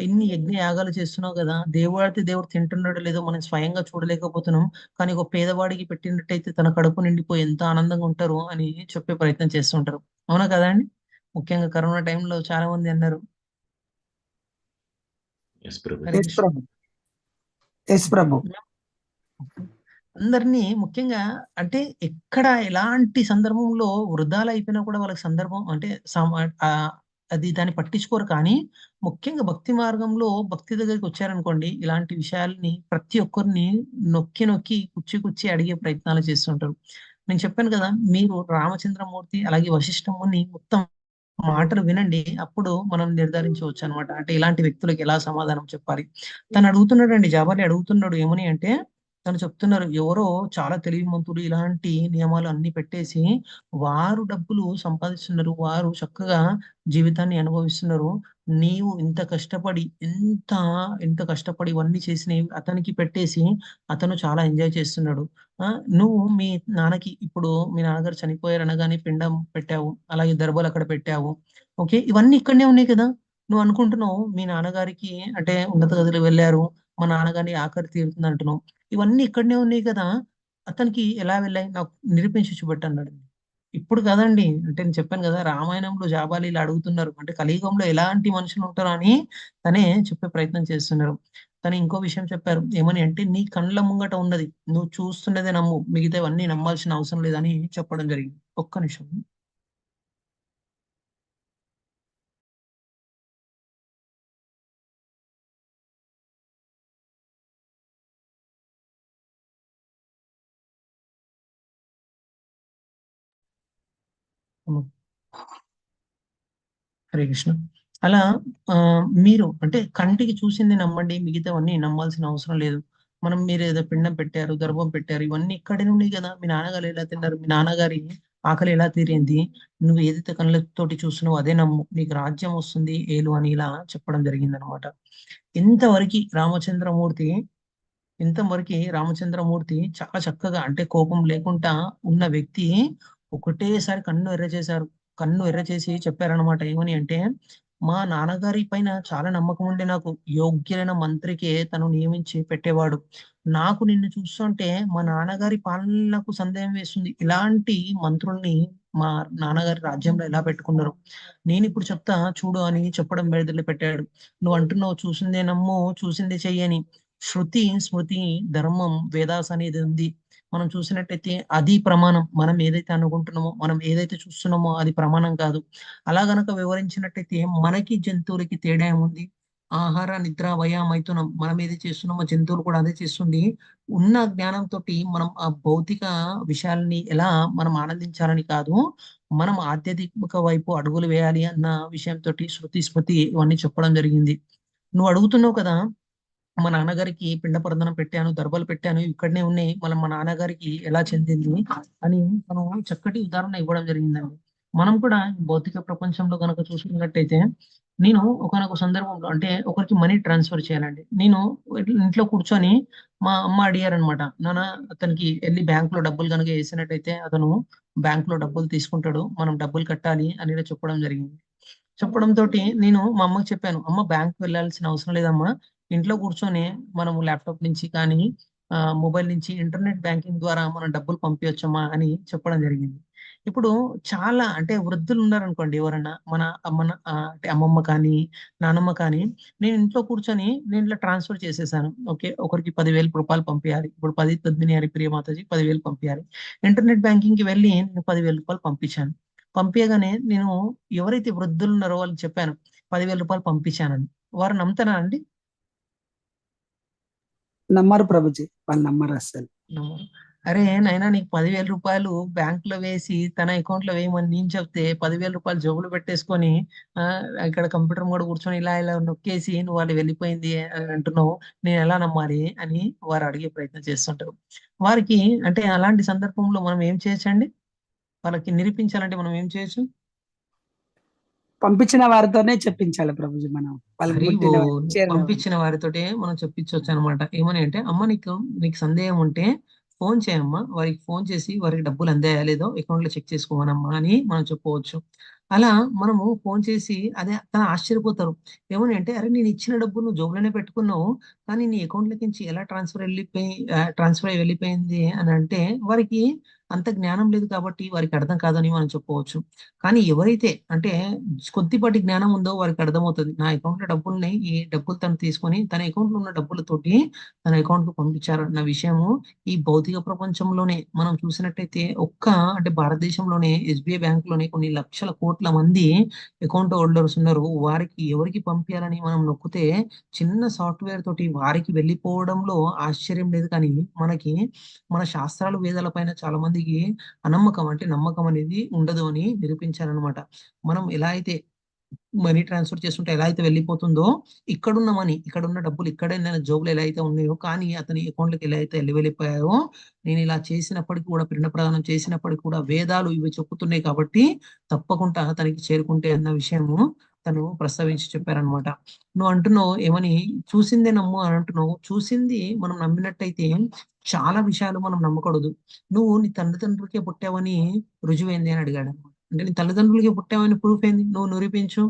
ఇన్ని యజ్ఞ యాగాలు చేస్తున్నావు కదా, దేవుడు దేవుడు తింటున్నాడో లేదో మనం స్వయంగా చూడలేకపోతున్నాం, కానీ ఒక పేదవాడికి పెట్టినట్టయితే తన కడుపు నిండిపోయి ఎంత ఆనందంగా ఉంటారు అని చెప్పే ప్రయత్నం చేస్తుంటారు. అవునా కదా అండి? ముఖ్యంగా కరోనా టైంలో చాలా మంది అన్నారు. ఎస్ ప్రభు హరే ఎస్ కృష్ణ. ప్రభు. ఎస్ ప్రభు. అందరినీ ముఖ్యంగా అంటే ఎక్కడ ఎలాంటి సందర్భంలో వృధాలు అయిపోయినా కూడా వాళ్ళకి సందర్భం అంటే అది దాన్ని పట్టించుకోరు. కానీ ముఖ్యంగా భక్తి మార్గంలో భక్తి దగ్గరికి వచ్చారనుకోండి, ఇలాంటి విషయాల్ని ప్రతి ఒక్కరిని నొక్కి నొక్కి కుచ్చి కుచ్చి అడిగే ప్రయత్నాలు చేస్తుంటారు. నేను చెప్పాను కదా, మీరు రామచంద్రమూర్తి అలాగే వశిష్ఠముని మొత్తం మాటలు వినండి, అప్పుడు మనం నిర్ధారించవచ్చు అనమాట. అంటే ఇలాంటి వ్యక్తులకు ఎలా సమాధానం చెప్పాలి. తను అడుగుతున్నాడండి, జాబాలి అడుగుతున్నాడు ఏమని అంటే, తను చెప్తున్నారు ఎవరో చాలా తెలివిమంతులు ఇలాంటి నియమాలు అన్ని పెట్టేసి వారు డబ్బులు సంపాదిస్తున్నారు, వారు చక్కగా జీవితాన్ని అనుభవిస్తున్నారు, నీవు ఇంత కష్టపడి ఎంత కష్టపడి ఇవన్నీ చేసినవి అతనికి పెట్టేసి అతను చాలా ఎంజాయ్ చేస్తున్నాడు. ఆ నువ్వు మీ నాన్నకి ఇప్పుడు మీ నాన్నగారు చనిపోయారు అనగానే పిండం పెట్టావు, అలాగే దర్బలు అక్కడ పెట్టావు, ఓకే, ఇవన్నీ ఇక్కడనే ఉన్నాయి కదా. నువ్వు అనుకుంటున్నావు మీ నాన్నగారికి అంటే ఉన్నత గదిలో వెళ్ళారు, మా నాన్నగారిని ఆఖరి తీరుతుంది అంటున్నావు, ఇవన్నీ ఇక్కడనే ఉన్నాయి కదా, అతనికి ఎలా వెళ్ళాయి నాకు నిరూపించి చూపెట్టు అన్నాడు. ఇప్పుడు కదండి, అంటే నేను చెప్పాను కదా, రామాయణంలో జాబాలి ఇలా అడుగుతున్నారు అంటే కలియుగంలో ఎలాంటి మనుషులు ఉంటారో అని తనే చెప్పే ప్రయత్నం చేస్తున్నారు. తను ఇంకో విషయం చెప్పారు ఏమని అంటే, నీ కళ్ళ ముంగట ఉన్నది నువ్వు చూస్తున్నదే నమ్ము, మిగతావన్నీ నమ్మాల్సిన అవసరం లేదని చెప్పడం జరిగింది. ఒక్క నిమిషం. హరే కృష్ణ. అలా ఆ మీరు అంటే కంటికి చూసింది నమ్మండి, మిగతావన్నీ నమ్మాల్సిన అవసరం లేదు. మీరు ఏదో పిండం పెట్టారు, గర్భం పెట్టారు, ఇవన్నీ ఇక్కడే ఉన్నాయి కదా, మీ నాన్నగారు ఎలా తిన్నారు, మీ నాన్నగారి ఆకలి ఎలా తీరింది, నువ్వు ఏదైతే కళ్ళతోటి చూస్తున్నావో అదే నమ్ము, నీకు రాజ్యం వస్తుంది ఏలు అని ఇలా చెప్పడం జరిగింది అనమాట. ఇంతవరకు రామచంద్రమూర్తి ఇంతవరకు రామచంద్రమూర్తి చాలా చక్కగా అంటే కోపం లేకుండా ఉన్న వ్యక్తి ఒకటేసారి కన్ను ఎర్ర చేశారు. కన్ను ఎర్ర చేసి చెప్పారనమాట ఏమని అంటే, మా నాన్నగారి పైన చాలా నమ్మకం ఉండే నాకు, యోగ్యులైన మంత్రికే తను నియమించి పెట్టేవాడు, నాకు నిన్ను చూస్తుంటే మా నాన్నగారి పాలనకు సందేహం వేస్తుంది, ఇలాంటి మంత్రుల్ని మా నాన్నగారి రాజ్యంలో ఎలా పెట్టుకున్నారు, నేను ఇప్పుడు చెప్తా చూడు అని చెప్పడం మొదలు పెట్టాడు. నువ్వు అంటున్నావు చూసిందే నమ్ము చూసిందే చెయ్యని, శృతి స్మృతి ధర్మం వేదాస్ అనేది ఉంది. మనం చూసినట్టయితే అది ప్రమాణం, మనం ఏదైతే అనుకుంటున్నామో మనం ఏదైతే చూస్తున్నామో అది ప్రమాణం కాదు. అలా గనక వివరించినట్టయితే మనకి జంతువులకి తేడా ఏముంది, ఆహార నిద్ర వయ మైథునం మనం ఏది చేస్తున్నామో జంతువులు కూడా అదే చేస్తుంది. ఉన్న జ్ఞానంతో మనం ఆ భౌతిక విషయాల్ని ఎలా మనం ఆనందించాలని కాదు, మనం ఆధ్యాత్మిక వైపు అడుగులు వేయాలి అన్న విషయంతో శృతి స్మృతి ఇవన్నీ చెప్పడం జరిగింది. నువ్వు అడుగుతున్నావు కదా, మా నాన్నగారికి పిండ ప్రదానం పెట్టాను, దర్బలు పెట్టాను, ఇక్కడనే ఉన్నాయి, మళ్ళీ మా నాన్నగారికి ఎలా చెందింది అని మనం చక్కటి ఉదాహరణ ఇవ్వడం జరిగిందండి. మనం కూడా భౌతిక ప్రపంచంలో కనుక చూసుకున్నట్టయితే, నేను ఒకనొక సందర్భంలో అంటే ఒకరికి మనీ ట్రాన్స్ఫర్ చేయాలండి. నేను ఇంట్లో కూర్చొని మా అమ్మ అడిగారనమాట, నాన్న అతనికి వెళ్ళి బ్యాంక్ లో డబ్బులు కనుక వేసినట్టయితే అతను బ్యాంక్ లో డబ్బులు తీసుకుంటాడు, మనం డబ్బులు కట్టాలి అని చెప్పడం జరిగింది. చెప్పడంతో నేను మా అమ్మకి చెప్పాను, అమ్మ బ్యాంక్ వెళ్ళాల్సిన అవసరం లేదమ్మా, ఇంట్లో కూర్చొని మనము ల్యాప్టాప్ నుంచి కానీ మొబైల్ నుంచి ఇంటర్నెట్ బ్యాంకింగ్ ద్వారా మనం డబ్బులు పంపించమ్మా అని చెప్పడం జరిగింది. ఇప్పుడు చాలా అంటే వృద్ధులు ఉన్నారనుకోండి, ఎవరన్నా అంటే అమ్మమ్మ కానీ నానమ్మ కానీ, నేను ఇంట్లో కూర్చొని నేను ఇట్లా ట్రాన్స్ఫర్ చేసేసాను. ఓకే, ఒకరికి 10,000 రూపాయలు పంపించాలి, ఇప్పుడు 10 పద్మిని హరి ప్రియ మాతాజీ 10,000 పంపించాలి. ఇంటర్నెట్ బ్యాంకింగ్ కి వెళ్ళి నేను 10,000 రూపాయలు పంపించాను. పంపించగానే నేను ఎవరైతే వృద్ధులు ఉన్నారో వాళ్ళకి చెప్పాను 10,000 రూపాయలు పంపించానని. వారు నమ్ముతారా అండి? నమ్మరు ప్రభుజీ, వాళ్ళు నమ్మరు అసలు. నమ్మరు. అరే నైనా నీకు 10,000 రూపాయలు బ్యాంక్ లో వేసి తన అకౌంట్ లో వేయమని నేను చెప్తే 10,000 రూపాయలు జోబులు పెట్టేసుకొని ఆ ఇక్కడ కంప్యూటర్ కూడా కూర్చొని ఇలా ఇలా నొక్కేసి నువ్వు వాళ్ళు వెళ్ళిపోయింది అని అంటున్నావు, నేను ఎలా నమ్మాలి అని వారు అడిగే ప్రయత్నం చేస్తుంటారు. వారికి అంటే అలాంటి సందర్భంలో మనం ఏం చేయొచ్చండి? వాళ్ళకి నిరూపించాలంటే మనం ఏం చేయొచ్చు? పంపించిన వారితోనే చెప్పించాలి ప్రభుజీ, మనం వాళ్ళకి హరి పుట్టిన ఓ వారికి, చేరిన వారికి. పంపించిన వారితోటే మనం చెప్పించవచ్చు అనమాట. ఏమని అంటే, అమ్మ నీకు సందేహం ఉంటే ఫోన్ చేయమ్మా, వారికి ఫోన్ చేసి వారికి డబ్బులు అందాయా లేదో అకౌంట్ లో చెక్ చేసుకోమనమ్మా అని మనం చెప్పవచ్చు. అలా మనము ఫోన్ చేసి అదే తను ఆశ్చర్యపోతారు. ఏమని అంటే, అరే నేను ఇచ్చిన డబ్బు నువ్వు జోబులోనే పెట్టుకున్నావు, కానీ నీ అకౌంట్ లోకి నుంచి ఎలా ట్రాన్స్ఫర్ అయ్యి వెళ్ళిపోయింది అని అంటే, వారికి అంత జ్ఞానం లేదు కాబట్టి వారికి అర్థం కాదని మనం చెప్పవచ్చు. కానీ ఎవరైతే అంటే కొద్దిపాటి జ్ఞానం ఉందో వారికి అర్థమవుతుంది, నా అకౌంట్ లో డబ్బులు ఉన్నాయి, ఈ డబ్బులు తను తీసుకొని తన అకౌంట్ లో ఉన్న డబ్బులతోటి తన అకౌంట్ కు పంపించారు అన్న విషయము ఈ భౌతిక ప్రపంచంలోనే మనం చూసినట్టయితే అంటే భారతదేశంలోనే ఎస్బీఐ బ్యాంక్ లోనే కొన్ని లక్షల కోట్ల మంది అకౌంట్ హోల్డర్స్ ఉన్నారు. వారికి ఎవరికి పంపించాలని మనం నొక్కితే చిన్న సాఫ్ట్వేర్ తోటి వారికి వెళ్ళిపోవడంలో ఆశ్చర్యం లేదు. కానీ మన శాస్త్రాలు వేదాల పైన చాలా మందికి అనమ్మకం అంటే నమ్మకం అనేది ఉండదు అని నిరూపించారనమాట. మనం ఎలా అయితే మనీ ట్రాన్స్ఫర్ చేస్తుంటే ఎలా అయితే వెళ్ళిపోతుందో, ఇక్కడున్న డబ్బులు ఇక్కడే జోబులు ఎలా అయితే ఉన్నాయో, కానీ అతని అకౌంట్ లోకి ఎలా అయితే వెళ్ళిపోయాయో, నేను ఇలా చేసినప్పటికీ కూడా పిండ ప్రదానం చేసినప్పటికీ కూడా వేదాలు ఇవి చెప్పుతున్నాయి కాబట్టి తప్పకుండా తనకి చేరుకుంటే అన్న విషయము తను ప్రస్తావించి చెప్పారనమాట. నువ్వు అంటున్నావు ఏమని, చూసిందే నమ్ము అని అంటున్నావు. చూసింది మనం నమ్మినట్టయితే చాలా విషయాలు మనం నమ్మకూడదు. నువ్వు నీ తల్లిదండ్రులకే పుట్టావని రుజువైంది అని అడిగాడు అనమాట. అంటే నీ తల్లిదండ్రులకి పుట్టావని ప్రూఫ్ ఏంది, నువ్వు నిరూపించు.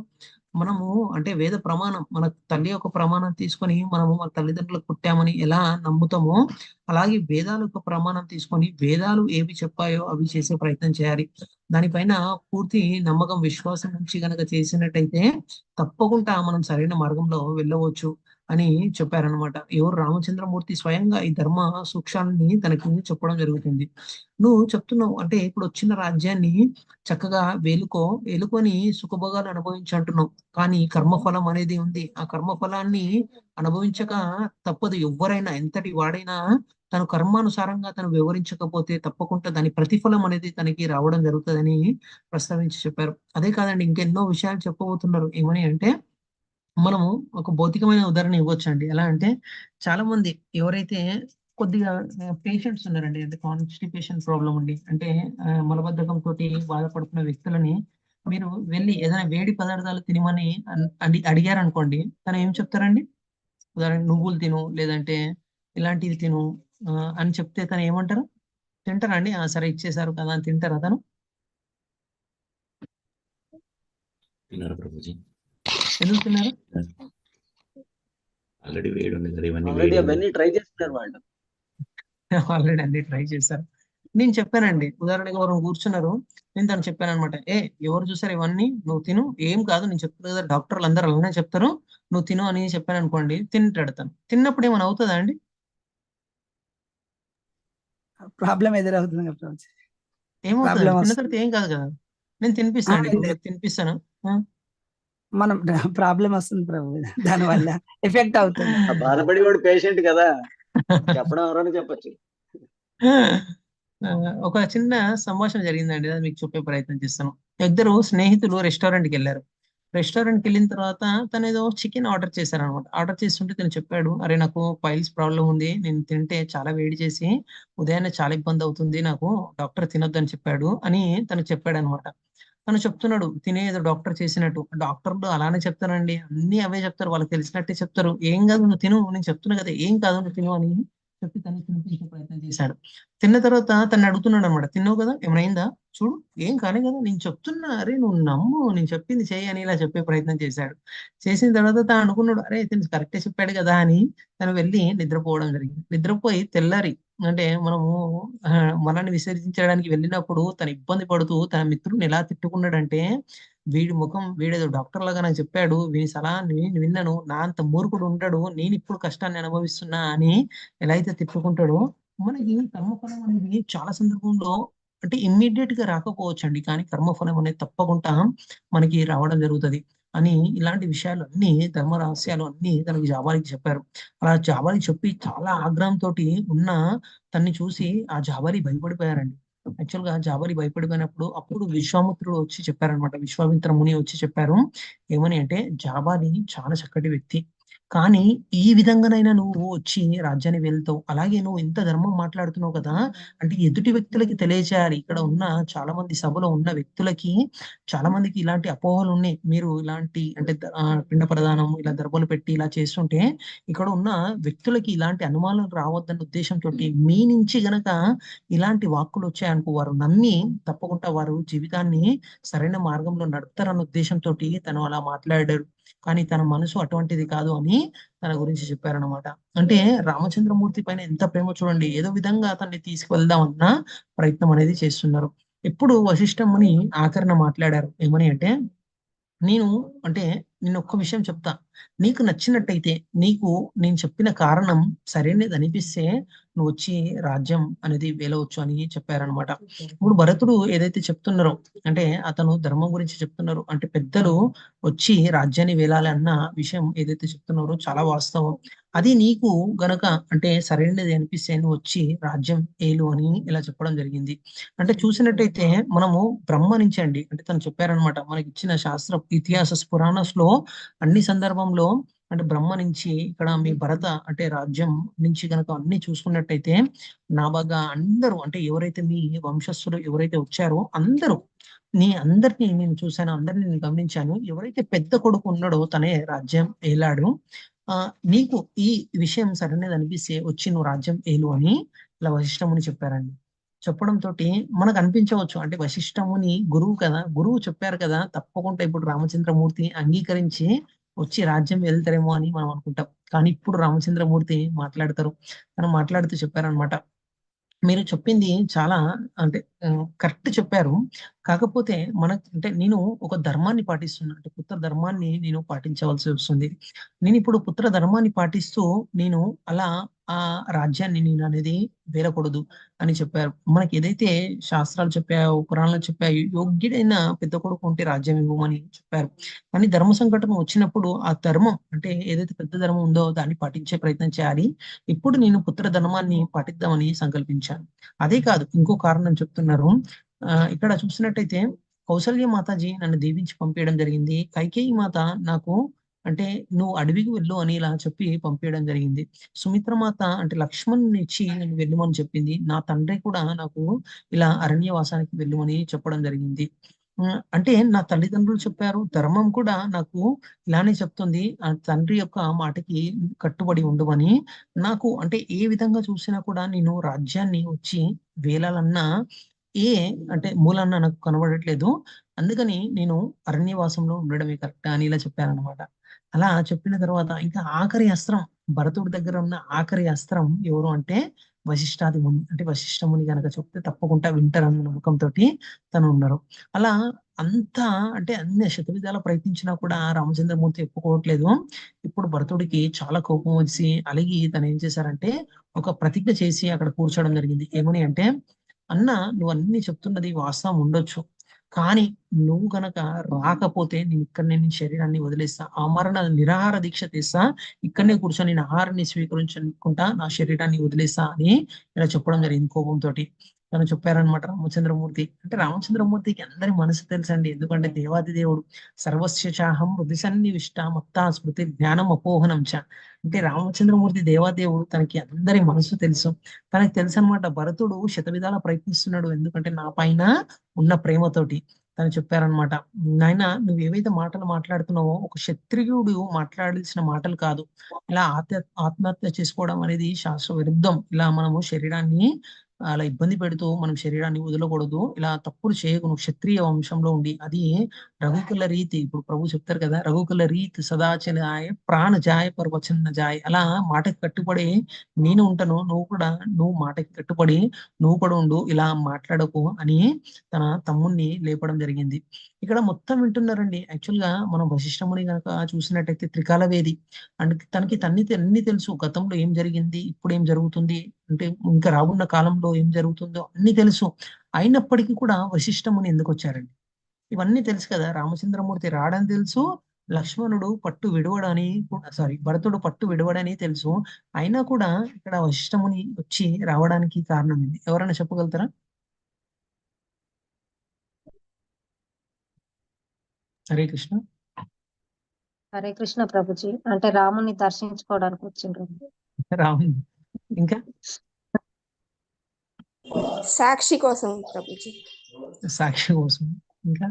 మనము అంటే వేద ప్రమాణం, మన తల్లి యొక్క ప్రమాణం తీసుకొని మనము మన తల్లిదండ్రులకు పుట్టామని ఎలా నమ్ముతామో, అలాగే వేదాల యొక్క ప్రమాణం తీసుకొని వేదాలు ఏవి చెప్పాయో అవి చేసే ప్రయత్నం చేయాలి. దానిపైన పూర్తి నమ్మకం విశ్వాసం నుంచి గనక చేసినట్టయితే తప్పకుండా మనం సరైన మార్గంలో వెళ్ళవచ్చు అని చెప్పారనమాట. ఎవరు? రామచంద్రమూర్తి స్వయంగా ఈ ధర్మ సూక్ష్మాన్ని తనకి చెప్పడం జరుగుతుంది. నువ్వు చెప్తున్నావు అంటే ఇప్పుడు వచ్చిన రాజ్యాన్ని చక్కగా ఏలుకొని సుఖభోగాలు అనుభవించి అంటున్నావు. కానీ కర్మఫలం అనేది ఉంది. ఆ కర్మఫలాన్ని అనుభవించక తప్పదు. ఎవరైనా ఎంతటి వాడైనా తన కర్మానుసారంగా తను వివరించకపోతే తప్పకుండా దాని ప్రతిఫలం అనేది తనకి రావడం జరుగుతుందని ప్రస్తావించి చెప్పారు. అదే కాదండి, ఇంకెన్నో విషయాలు చెప్పబోతున్నారు. ఏమని అంటే, మనము ఒక భౌతికమైన ఉదాహరణ ఇవ్వచ్చండి. ఎలా అంటే, చాలా మంది ఎవరైతే కొద్దిగా పేషెంట్స్ ఉన్నారండి, అంటే కాన్స్టిపేషన్ ప్రాబ్లం ఉండి అంటే మలబద్ధకం తోటి బాధపడుతున్న వ్యక్తులని మీరు వెళ్ళి ఏదైనా వేడి పదార్థాలు తినమని అడిగారనుకోండి, తను ఏం చెప్తారండి? ఉదాహరణ నువ్వులు తిను, లేదంటే ఇలాంటివి తిను అని చెప్తే తను ఏమంటారు? తింటారా అండి? సరే ఇచ్చేసారు కదా అని తింటారా తను? తిన్నారు ప్రభుజీ. ఎందుకు తిన్నారు? ఆల్రెడీ వేడి ఉంది కదా, ఇవన్నీ ఆల్రెడీ అవన్నీ ట్రై చేస్తున్నారు వాళ్ళు. ఆల్రెడీ అన్ని ట్రై చేశారు. నేను చెప్పానండి, ఉదాహరణగా ఎవరు కూర్చున్నారు, నేను తను చెప్పాను అనమాట, ఎవరు చూసారు ఇవన్నీ, నువ్వు తిను, ఏం కాదు, నేను చెప్తాను కదా, డాక్టర్లు అందరూ అలానే చెప్తారు, నువ్వు తిను అని చెప్పాను అనుకోండి, తింటాడు తను. తిన్నప్పుడు ఏమైనా అవుతుందా అండి? ప్రాబ్లం ఎదురవుతుంది కదా ప్రభుజీ. ఏమవుతుంది? ప్రాబ్లం తిన్న తర్వాత ఏం కాదు కదా, నేను తినిపిస్తాను, ఇప్పుడు మీకు తినిపిస్తాను. మనం ప్రాబ్లం వస్తుంది ప్రభు, దాని వల్ల ఎఫెక్ట్ అవుతుంది. బాధపడి వాడు పేషెంట్ కదా, చెప్పడం ఎవరైనా చెప్పచ్చు. ఒక చిన్న సంభాషణ జరిగిందండి, అది మీకు చెప్పే ప్రయత్నం చేస్తాను. ఇద్దరు స్నేహితులు రెస్టారెంట్కి వెళ్ళారు. రెస్టారెంట్కి వెళ్ళిన తర్వాత తను ఏదో చికెన్ ఆర్డర్ చేశారనమాట. ఆర్డర్ చేస్తుంటే తను చెప్పాడు, అరే నాకు పైల్స్ ప్రాబ్లం ఉంది, నేను తింటే చాలా వేడి చేసి ఉదయాన్నే చాలా ఇబ్బంది అవుతుంది నాకు, డాక్టర్ తినొద్దని చెప్పాడు అని తను చెప్పాడు అనమాట. తను చెప్తున్నాడు తినే ఏదో డాక్టర్ చేసినట్టు. డాక్టర్లు అలానే చెప్తారండి, అన్ని అవే చెప్తారు, వాళ్ళకి తెలిసినట్టే చెప్తారు. ఏం కాదు నువ్వు తిను, నేను చెప్తున్నా కదా ఏం కాదు నువ్వు తిను అని చెప్పి తను తినిపించే ప్రయత్నం చేశాడు. తిన్న తర్వాత తను అడుగుతున్నాడు అనమాట, తిన్నావు కదా ఏమైనా అయిందా, చూడు ఏం కాలే కదా, నేను చెప్తున్నా, అరే నువ్వు నమ్ము, నేను చెప్పింది చెయ్యి అని ఇలా చెప్పే ప్రయత్నం చేశాడు. చేసిన తర్వాత తను అనుకున్నాడు, అరే తిను కరెక్టే చెప్పాడు కదా అని తను వెళ్ళి నిద్రపోవడం జరిగింది. నిద్రపోయి తెల్లారి అంటే మనము మనల్ని విసర్జించడానికి వెళ్ళినప్పుడు తను ఇబ్బంది పడుతూ తన మిత్రుడిని ఎలా తిట్టుకున్నాడంటే, వీడి ముఖం వీడేదో డాక్టర్ లాగా నాకు చెప్పాడు, వీని సలహా విన్నను, నా అంత మూర్ఖుడు ఉండడు, నేను ఇప్పుడు కష్టాన్ని అనుభవిస్తున్నా అని ఎలా అయితే తిట్టుకుంటాడో, మనకి కర్మఫలం అనేది చాలా సందర్భంలో అంటే ఇమ్మీడియట్ గా రాకపోవచ్చు అండి, కానీ కర్మఫలం అనేది తప్పకుండా మనకి రావడం జరుగుతుంది అని ఇలాంటి విషయాలు అన్ని ధర్మ రహస్యాలు అన్ని తనకి జాబాలికి చెప్పారు. అలా జాబాలికి చెప్పి చాలా ఆగ్రహంతో ఉన్న తన్ని చూసి ఆ జాబాలి భయపడిపోయారండి. యాక్చువల్ గా జాబాలి భయపడిపోయినప్పుడు అప్పుడు విశ్వామిత్రుడు వచ్చి చెప్పారనమాట. విశ్వామిత్ర ముని వచ్చి చెప్పారు ఏమని అంటే, జాబాలి చాలా చక్కటి వ్యక్తి, కానీ ఈ విధంగానైనా నువ్వు వచ్చి రాజ్యాన్ని వెళ్తావు, అలాగే నువ్వు ఇంత ధర్మం మాట్లాడుతున్నావు కదా, అంటే ఎదుటి వ్యక్తులకి తెలియచేయాలి. ఇక్కడ ఉన్న చాలా మంది సభలో ఉన్న వ్యక్తులకి చాలా మందికి ఇలాంటి అపోహలు ఉన్నాయి, మీరు ఇలాంటి అంటే పిండ ప్రదానం ఇలా దర్భలు పెట్టి ఇలా చేస్తుంటే ఇక్కడ ఉన్న వ్యక్తులకి ఇలాంటి అనుమానాలు రావద్దన్న ఉద్దేశంతో మీ నుంచి గనక ఇలాంటి వాక్కులు వచ్చాయనుకో, వారు నమ్మి తప్పకుండా వారు జీవితాన్ని సరైన మార్గంలో నడుపుతారన్న ఉద్దేశంతో తను అలా మాట్లాడారు. కానీ తన మనసు అటువంటిది కాదు అని తన గురించి చెప్పారనమాట. అంటే రామచంద్రమూర్తి పైన ఎంత ప్రేమ చూడండి, ఏదో విధంగా అతన్ని తీసుకువెళ్దామన్న ప్రయత్నం అనేది చేస్తున్నారు. ఎప్పుడు వశిష్ఠముని ఆఖరణ మాట్లాడారు ఏమని అంటే, నేను అంటే నేను ఒక్క విషయం చెప్తా, నీకు నచ్చినట్టయితే నీకు నేను చెప్పిన కారణం సరైనది అనిపిస్తే నువ్వు వచ్చి రాజ్యం అనేది వేలవచ్చు అని చెప్పారనమాట. ఇప్పుడు భరతుడు ఏదైతే చెప్తున్నారో అంటే అతను ధర్మం గురించి చెప్తున్నారు, అంటే పెద్దలు వచ్చి రాజ్యాన్ని వేలాలి అన్న విషయం ఏదైతే చెప్తున్నారో చాలా వాస్తవం. అది నీకు గనక అంటే సరైనది అనిపిస్తే నువ్వు వచ్చి రాజ్యం ఏలు అని ఇలా చెప్పడం జరిగింది. అంటే చూసినట్టయితే మనము బ్రహ్మ నుంచి అండి, అంటే తను చెప్పారనమాట, మనకి ఇచ్చిన శాస్త్ర ఇతిహాస పురాణస్ లో అన్ని సందర్భంలో అంటే బ్రహ్మ నుంచి ఇక్కడ మీ భరత అంటే రాజ్యం నుంచి కనుక అన్ని చూసుకున్నట్టయితే నాబాగా అందరూ అంటే ఎవరైతే మీ వంశస్థులు ఎవరైతే వచ్చారో అందరూ అందరినీ నేను చూశాను, అందరినీ నేను గమనించాను, ఎవరైతే పెద్ద కొడుకు ఉన్నాడో తనే రాజ్యం ఏలాడు. నీకు ఈ విషయం సరైనది అనిపిస్తే వచ్చి నువ్వు రాజ్యం ఏలు అని ఇలా వశిష్ఠముని చెప్పారండి. చెప్పడంతో మనకు అనిపించవచ్చు అంటే వశిష్ఠముని గురువు కదా, గురువు చెప్పారు కదా, తప్పకుండా ఇప్పుడు రామచంద్రమూర్తి అంగీకరించి వచ్చి రాజ్యం వెళ్తారేమో అని మనం అనుకుంటాం. కానీ ఇప్పుడు రామచంద్రమూర్తి మాట్లాడతారు, తను మాట్లాడుతూ చెప్పారనమాట, మీరు చెప్పింది చాలా అంటే కరెక్ట్ చెప్పారు. కాకపోతే అంటే నేను ఒక ధర్మాన్ని పాటిస్తున్నా, అంటే పుత్ర ధర్మాన్ని నేను పాటించవలసి వస్తుంది. నేను ఇప్పుడు పుత్ర ధర్మాన్ని పాటిస్తూ నేను అలా ఆ రాజ్యాన్ని నేను అనేది వేలకూడదు అని చెప్పారు. మనకి ఏదైతే శాస్త్రాలు చెప్పాయో పురాణాలు చెప్పాయో యోగ్యుడైన పెద్ద కొడుకు ఉంటే రాజ్యం ఇవ్వమని చెప్పారు. కానీ ధర్మ సంకటం వచ్చినప్పుడు ఆ ధర్మం అంటే ఏదైతే పెద్ద ధర్మం ఉందో దాన్ని పాటించే ప్రయత్నం చేయాలి. ఇప్పుడు నేను పుత్ర ధర్మాన్ని పాటిద్దామని సంకల్పించాను. అదే కాదు ఇంకో కారణం చెప్తున్నారు. ఇక్కడ చూసినట్టయితే కౌసల్య మాతాజీ నన్ను దీవించి పంపించడం జరిగింది. కైకేయి మాత నాకు అంటే నువ్వు అడవికి వెళ్ళు అని ఇలా చెప్పి పంపించడం జరిగింది. సుమిత్ర మాత అంటే లక్ష్మణ్ ఇచ్చి నేను వెళ్ళమని చెప్పింది. నా తండ్రి కూడా నాకు ఇలా అరణ్యవాసానికి వెళ్ళమని చెప్పడం జరిగింది. అంటే నా తల్లిదండ్రులు చెప్పారు, ధర్మం కూడా నాకు ఇలానే చెప్తుంది, ఆ తండ్రి యొక్క మాటకి కట్టుబడి ఉండమని. నాకు అంటే ఏ విధంగా చూసినా కూడా నేను రాజ్యాన్ని వచ్చి వేలాలన్నా ఏ అంటే మూలన్న నాకు కనబడట్లేదు, అందుకని నేను అరణ్యవాసంలో ఉండడమే కరెక్ట్ అని ఇలా చెప్పారనమాట. అలా చెప్పిన తర్వాత ఇంకా ఆఖరి అస్త్రం, భరతుడి దగ్గర ఉన్న ఆఖరి అస్త్రం ఎవరు అంటే వశిష్ఠాది ముని, అంటే వశిష్ఠ ముని కనుక చెప్తే తప్పకుండా వింటారన్న నమ్మకంతో తను ఉన్నారు. అలా అంతా అంటే అన్ని శతవిధాల ప్రయత్నించినా కూడా రామచంద్రమూర్తి ఒప్పుకోవట్లేదు. ఇప్పుడు భరతుడికి చాలా కోపం వచ్చి అలిగి తను ఏం చేశారంటే ఒక ప్రతిజ్ఞ చేసి అక్కడ కూర్చోవడం జరిగింది. ఏమని అంటే, అన్న నువ్వు అన్ని చెప్తున్నది వాస్తవం ఉండొచ్చు, కానీ నువ్వు గనక రాకపోతే నేను ఇక్కడనే నీ శరీరాన్ని వదిలేస్తా, ఆమరణ నిరాహార దీక్ష తీస్తా, ఇక్కడనే కూర్చొని నేను ఆహారాన్ని స్వీకరించుకుంటా, నా శరీరాన్ని వదిలేస్తా అని ఇలా చెప్పడం జరిగింది కోపంతో. తను చెప్పారనమాట రామచంద్రమూర్తి. అంటే రామచంద్రమూర్తికి అందరి మనసు తెలుసండి, ఎందుకంటే దేవాది దేవుడు. సర్వస్య చాహం హృది సన్నివిష్ట మత్తా స్మృతి జ్ఞానం అపోహనం చ. అంటే రామచంద్రమూర్తి దేవాదేవుడు, తనకి అందరి మనసు తెలుసు. తనకి తెలుసు అనమాట, భరతుడు శతవిధాల ప్రయత్నిస్తున్నాడు ఎందుకంటే నా పైన ఉన్న ప్రేమతోటి. తను చెప్పారనమాట, నాయన నువ్వు ఏవైతే మాటలు మాట్లాడుతున్నావో ఒక క్షత్రియుడు మాట్లాడాల్సిన మాటలు కాదు. ఇలా ఆత్మహత్య చేసుకోవడం అనేది శాస్త్ర విరుద్ధం. ఇలా మనము శరీరాన్ని అలా ఇబ్బంది పెడుతూ మనం శరీరాన్ని వదలకూడదు. ఇలా తప్పులు చేయకు, నువ్వు క్షత్రియ వంశంలో ఉండి. అది రఘుకుల రీతి. ఇప్పుడు ప్రభు చెప్తారు కదా, రఘుకుల రీతి సదాచలాయ ప్రాణ జాయ పర్వచన్న జాయ్. అలా మాటకి కట్టుబడి నేను ఉంటాను, నువ్వు మాటకి కట్టుబడి నువ్వు కూడా ఉండు, ఇలా మాట్లాడకు అని తన తమ్ముణ్ణి లేపడం జరిగింది. ఇక్కడ మొత్తం వింటున్నారండి. యాక్చువల్ గా మనం వశిష్ఠముని కనుక చూసినట్టయితే త్రికాల వేది. అండ్ తనకి అన్ని తెలుసు, గతంలో ఏం జరిగింది, ఇప్పుడు ఏం జరుగుతుంది, అంటే ఇంకా రానున్న కాలంలో ఏం జరుగుతుందో అన్ని తెలుసు. అయినప్పటికీ కూడా వశిష్ఠముని ఎందుకు వచ్చారండి? ఇవన్నీ తెలుసు కదా, రామచంద్రమూర్తి రావడం తెలుసు, లక్ష్మణుడు పట్టు విడవడని, భరతుడు పట్టు విడవడని తెలుసు. అయినా కూడా ఇక్కడ వశిష్ఠముని వచ్చి రావడానికి కారణం ఏంటి? ఎవరైనా చెప్పగలుగుతారా? హరే కృష్ణ. హరే కృష్ణ ప్రభుజీ. అంటే రాముని దర్శించుకోవడానికి వచ్చిండ్రు. రాముని. ఇంకా సాక్షి కోసం ప్రభుజీ. సాక్షి కోసం. ఇంకా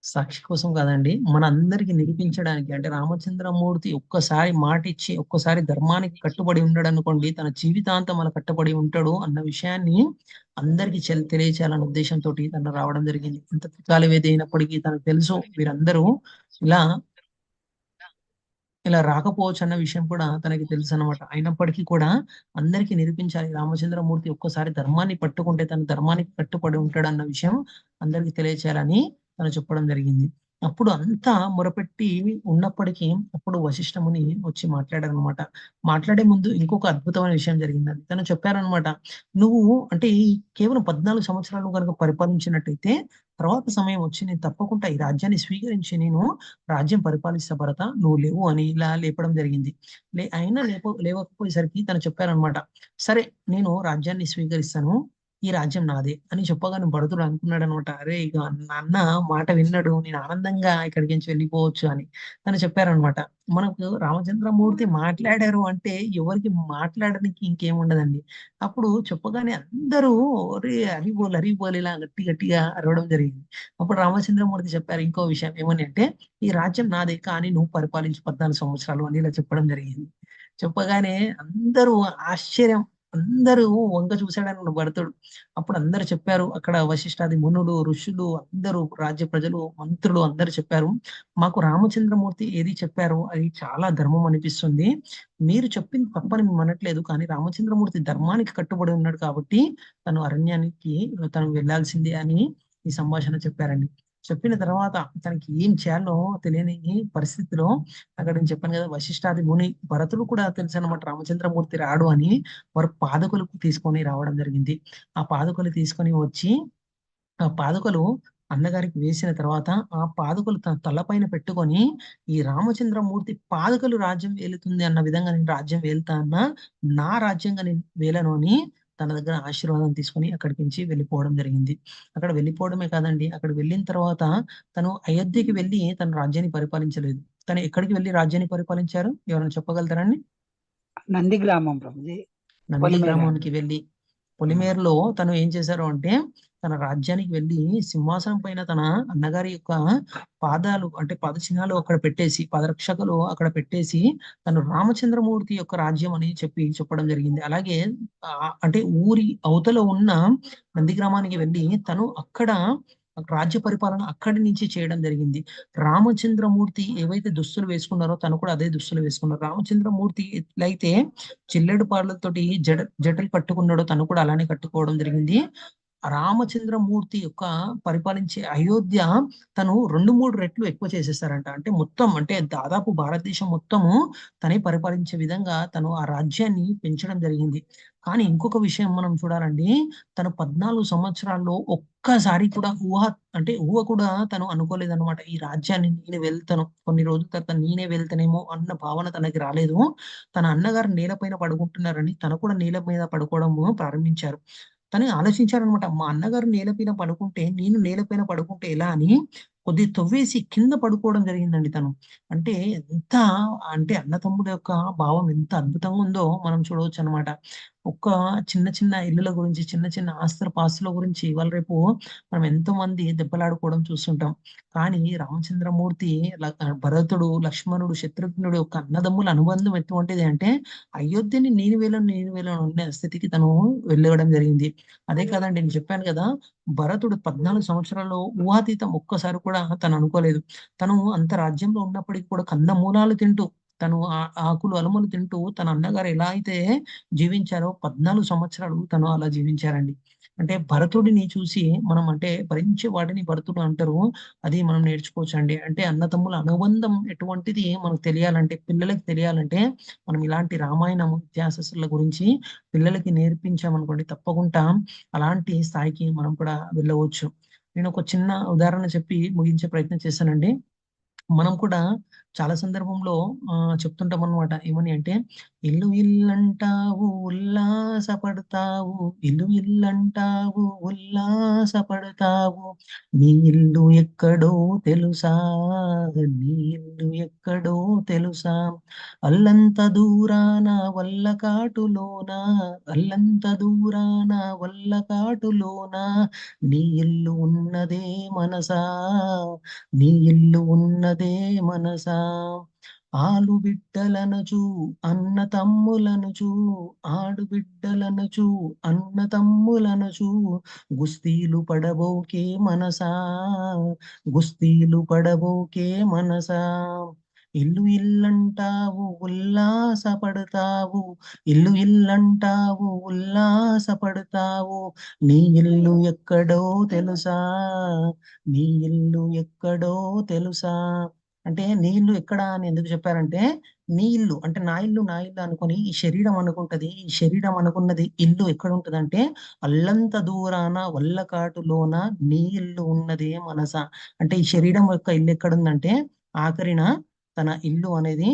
సాక్షి కోసం కాదండి, మన అందరికి నిరూపించడానికి. అంటే రామచంద్రమూర్తి ఒక్కసారి మాట ఇచ్చి ఒక్కసారి ధర్మానికి కట్టుబడి ఉన్నాడు అనుకోండి, తన జీవితాంతం అలా కట్టుబడి ఉంటాడు అన్న విషయాన్ని అందరికి తెలియచేయాలన్న ఉద్దేశంతో తను రావడం జరిగింది. ఇంత త్రికాలవేది అయినప్పటికీ తనకు తెలుసు వీరందరూ ఇలా ఇలా రాకపోవచ్చు అన్న విషయం కూడా తనకి తెలుసు అనమాట. అయినప్పటికీ కూడా అందరికీ నిరూపించాలి, రామచంద్రమూర్తి ఒక్కసారి ధర్మాన్ని పట్టుకుంటే తన ధర్మానికి కట్టుబడి ఉంటాడు అన్న విషయం అందరికి తెలియచేయాలని తను చెప్పడం జరిగింది. అప్పుడు అంతా మొరపెట్టి ఉన్నప్పటికీ అప్పుడు వశిష్ఠముని వచ్చి మాట్లాడారనమాట. మాట్లాడే ముందు ఇంకొక అద్భుతమైన విషయం జరిగిందండి. తను చెప్పారనమాట, నువ్వు అంటే కేవలం 14 సంవత్సరాలు కనుక పరిపాలించినట్టయితే తర్వాత సమయం వచ్చి నేను తప్పకుండా ఈ రాజ్యాన్ని స్వీకరించి నేను రాజ్యం పరిపాలిస్తా భరత, నువ్వు లేవు అని ఇలా లేపడం జరిగింది. అయినా లేవకపోయేసరికి తను చెప్పారనమాట, సరే నేను రాజ్యాన్ని స్వీకరిస్తాను, ఈ రాజ్యం నాదే అని చెప్పగానే భరతుడు అనుకున్నాడు అనమాట, అరే ఇక నాన్న మాట విన్నాడు, నేను ఆనందంగా ఇక్కడికి నుంచి వెళ్ళిపోవచ్చు అని తను చెప్పారనమాట. మనకు రామచంద్రమూర్తి మాట్లాడారు అంటే ఎవరికి మాట్లాడడానికి ఇంకేముండదండి. అప్పుడు చెప్పగానే అందరూ ఒరే హరిబోల్ ఇలా గట్టిగా అరవడం జరిగింది. అప్పుడు రామచంద్రమూర్తి చెప్పారు ఇంకో విషయం, ఏమని అంటే ఈ రాజ్యం నాదే కానీ నువ్వు పరిపాలించి 14 సంవత్సరాలు అని ఇలా చెప్పడం జరిగింది. చెప్పగానే అందరూ వంక చూశాడని భరతుడు. అప్పుడు అందరు చెప్పారు, అక్కడ వశిష్ఠాది మునులు ఋషులు అందరూ రాజ్య ప్రజలు మంత్రులు అందరు చెప్పారు, మాకు రామచంద్రమూర్తి ఏది చెప్పారో అది చాలా ధర్మం అనిపిస్తుంది, మీరు చెప్పింది తప్పని మేము అనట్లేదు, కానీ రామచంద్రమూర్తి ధర్మానికి కట్టుబడి ఉన్నాడు కాబట్టి తను అరణ్యానికి తను వెళ్లాల్సిందే అని ఈ సంభాషణ చెప్పారండి. చెప్పిన తర్వాత తనకి ఏం చేయాలో తెలియని పరిస్థితిలో అక్కడ నేను చెప్పాను కదా, వశిష్ఠాది ముని భరతుడు కూడా తెలుసు అనమాట రామచంద్రమూర్తి రాడు అని. వారు పాదుకలు తీసుకొని రావడం జరిగింది. ఆ పాదుకలు తీసుకొని వచ్చి ఆ పాదుకలు అన్నగారికి వేసిన తర్వాత ఆ పాదుకలు తన తలపైన పెట్టుకొని ఈ రామచంద్రమూర్తి పాదుకలు రాజ్యం వేలుతుంది అన్న విధంగా నేను రాజ్యం వేలుతా అన్నా, నా రాజ్యంగా నేను వేలను అని తన దగ్గర ఆశీర్వాదం తీసుకొని అక్కడికి నుంచి వెళ్ళిపోవడం జరిగింది. అక్కడ వెళ్ళిపోవడమే కాదండి, అక్కడ వెళ్ళిన తర్వాత తను అయోధ్యకి వెళ్ళి తన రాజ్యాన్ని పరిపాలించలేదు. తను ఎక్కడికి వెళ్ళి రాజ్యాన్ని పరిపాలించారు ఎవరైనా చెప్పగలుగుతారండి? నంది గ్రామం ప్రభుజీ. నంది గ్రామానికి వెళ్ళి పొలిమేరలో తను ఏం చేశారు అంటే తన రాజ్యానికి వెళ్ళి సింహాసనం పైన తన అన్నగారి యొక్క పాదాలు అంటే పాదచిహ్నాలు అక్కడ పెట్టేసి పాదరక్షకులు అక్కడ పెట్టేసి తను రామచంద్రమూర్తి యొక్క రాజ్యం అని చెప్పడం జరిగింది. అలాగే అంటే ఊరి అవతల ఉన్న నంది గ్రామానికి వెళ్ళి తను అక్కడ రాజ్య పరిపాలన అక్కడి నుంచి చేయడం జరిగింది. రామచంద్రమూర్తి ఏవైతే దుస్తులు వేసుకున్నారో తను కూడా అదే దుస్తులు వేసుకున్నారు. రామచంద్రమూర్తి ఎట్లయితే చిల్లెడు పాటలతోటి జటలు కట్టుకున్నాడో తను కూడా అలానే కట్టుకోవడం జరిగింది. రామచంద్రమూర్తి యొక్క పరిపాలించే అయోధ్య తను 2-3 రెట్లు ఎక్కువ చేసేస్తారంట. అంటే మొత్తం అంటే దాదాపు భారతదేశం మొత్తము తనే పరిపాలించే విధంగా తను ఆ రాజ్యాన్ని పెంచడం జరిగింది. కానీ ఇంకొక విషయం మనం చూడాలండి, తను 14 సంవత్సరాల్లో ఒక్కసారి కూడా ఊహ కూడా తను అనుకోలేదన్నమాట. ఈ రాజ్యాన్ని నేను వెళ్తాను, కొన్ని రోజుల తర్వాత నేనే వెళ్తానేమో అన్న భావన తనకి రాలేదు. తన అన్నగారు నేలపైన పడుకుంటున్నారని తను కూడా నేల మీద పడుకోవడము ప్రారంభించారు. తను ఆలోచించారనమాట, మా అన్నగారు నేలపైన పడుకుంటే నేను నేలపైన పడుకుంటే ఎలా అని కొద్దిగా తవ్వేసి కింద పడుకోవడం జరిగిందండి తను. అంటే ఎంత అంటే అన్నతమ్ముల యొక్క భావం ఎంత అద్భుతంగా ఉందో మనం చూడవచ్చు అనమాట. ఒక్క చిన్న చిన్న ఇల్లుల గురించి, చిన్న చిన్న ఆస్తుల పాస్తుల గురించి ఇవాళ రేపు మనం ఎంతో మంది దెబ్బలాడుకోవడం చూస్తుంటాం. కానీ రామచంద్రమూర్తి భరతుడు, లక్ష్మణుడు, శత్రుఘ్నుడు యొక్క అన్నదమ్ముల అనుబంధం ఎటువంటిది అంటే అయోధ్యని నేను వేలను అనే స్థితికి తను వెళ్ళడం జరిగింది. అదే కాదండి, నేను చెప్పాను కదా, భరతుడు 14 సంవత్సరాల్లో ఊహాతీతం ఒక్కసారి కూడా తను అనుకోలేదు. తను అంత రాజ్యంలో ఉన్నప్పటికీ కూడా కందమూలాలు తింటూ, తను ఆకులు అలములు తింటూ తన అన్నగారు ఎలా అయితే జీవించారో 14 సంవత్సరాలు తను అలా జీవించారండి. అంటే భరతుడిని చూసి మనం అంటే భరించే వాడిని భరతుడు అంటారు. అది మనం నేర్చుకోవచ్చు అండి. అంటే అన్నతమ్ముల అనుబంధం ఎటువంటిది మనకు తెలియాలంటే, పిల్లలకి తెలియాలంటే మనం ఇలాంటి రామాయణం ఇతిహాసాల గురించి పిల్లలకి నేర్పించామనుకోండి, తప్పకుండా అలాంటి స్థాయికి మనం కూడా వెళ్ళవచ్చు. నేను ఒక చిన్న ఉదాహరణ చెప్పి ముగించే ప్రయత్నం చేశానండి. మనం కూడా చాలా సందర్భంలో చెప్తుంటాం అనమాట. ఏమని అంటే, ఇల్లు ఇల్లంటావు ఉల్లాసపడతావు, ఇల్లు ఇల్లంటావు ఉల్లాసపడతావు, నీ ఇల్లు ఎక్కడో తెలుసా, నీ ఇల్లు ఎక్కడో తెలుసా, అల్లంత దూరాన వల్లకాటులోన, అల్లంత దూరాన వల్లకాటులోన, నీ ఇల్లు ఉన్నదే మనసా, నీ ఇల్లు ఉన్నదే మనసా, ఆలు బిడ్డలనుచు అన్న తమ్ములనుచు, ఆడు బిడ్డలనుచు అన్న తమ్ములనుచు, గుస్తీలు పడబోకే మనసా, గుస్తీలు పడబోకే మనసా, ఇల్లు ఇల్లంటావు ఉల్లాసపడతావు, ఇల్లు ఇల్లంటావు ఉల్లాసపడతావు, నీ ఇల్లు ఎక్కడో తెలుసా, నీ ఇల్లు ఎక్కడో తెలుసా. అంటే నీ ఇల్లు ఎక్కడ అని ఎందుకు చెప్పారంటే, నీ ఇల్లు అంటే నా ఇల్లు అనుకొని ఈ శరీరం అనుకుంటది. ఈ శరీరం అనుకున్నది ఇల్లు ఎక్కడ ఉంటదంటే అల్లంత దూరాన వల్లకాటులోన నీ ఇల్లు ఉన్నదే మనస. అంటే ఈ శరీరం యొక్క ఇల్లు ఎక్కడుందంటే ఆఖరిన తన ఇల్లు అనేది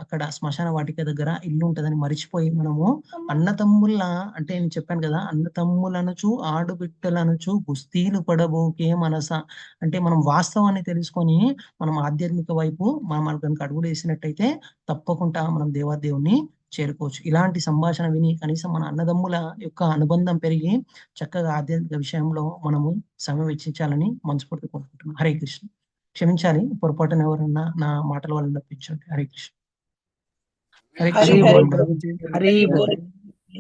అక్కడ శ్మశాన వాటిక దగ్గర ఇల్లు ఉంటదని మరిచిపోయి మనము అన్నతమ్ముల అంటే నేను చెప్పాను కదా, అన్నతమ్ములనుచు ఆడుబిడ్డలనుచు గుస్తీలు పడబోకే మనస. అంటే మనం వాస్తవాన్ని తెలుసుకొని మనం ఆధ్యాత్మిక వైపు మనం కనుక అడుగులు వేసినట్టయితే తప్పకుండా మనం దేవాదేవుని చేరుకోవచ్చు. ఇలాంటి సంభాషణ విని కనీసం మన అన్నదమ్ముల యొక్క అనుబంధం పెరిగి చక్కగా ఆధ్యాత్మిక విషయంలో మనము సమయం వెచ్చించాలని మనస్ఫూర్తి కోరుకుంటున్నాను. హరే కృష్ణ. క్షమించాలి, పొరపాటున ఎవరన్నా నా మాటల వల్ల నప్పించండి. హరే కృష్ణ. హరే హరి కృష్ణ. బోల్ ప్రభుజీ, హరి బోల్.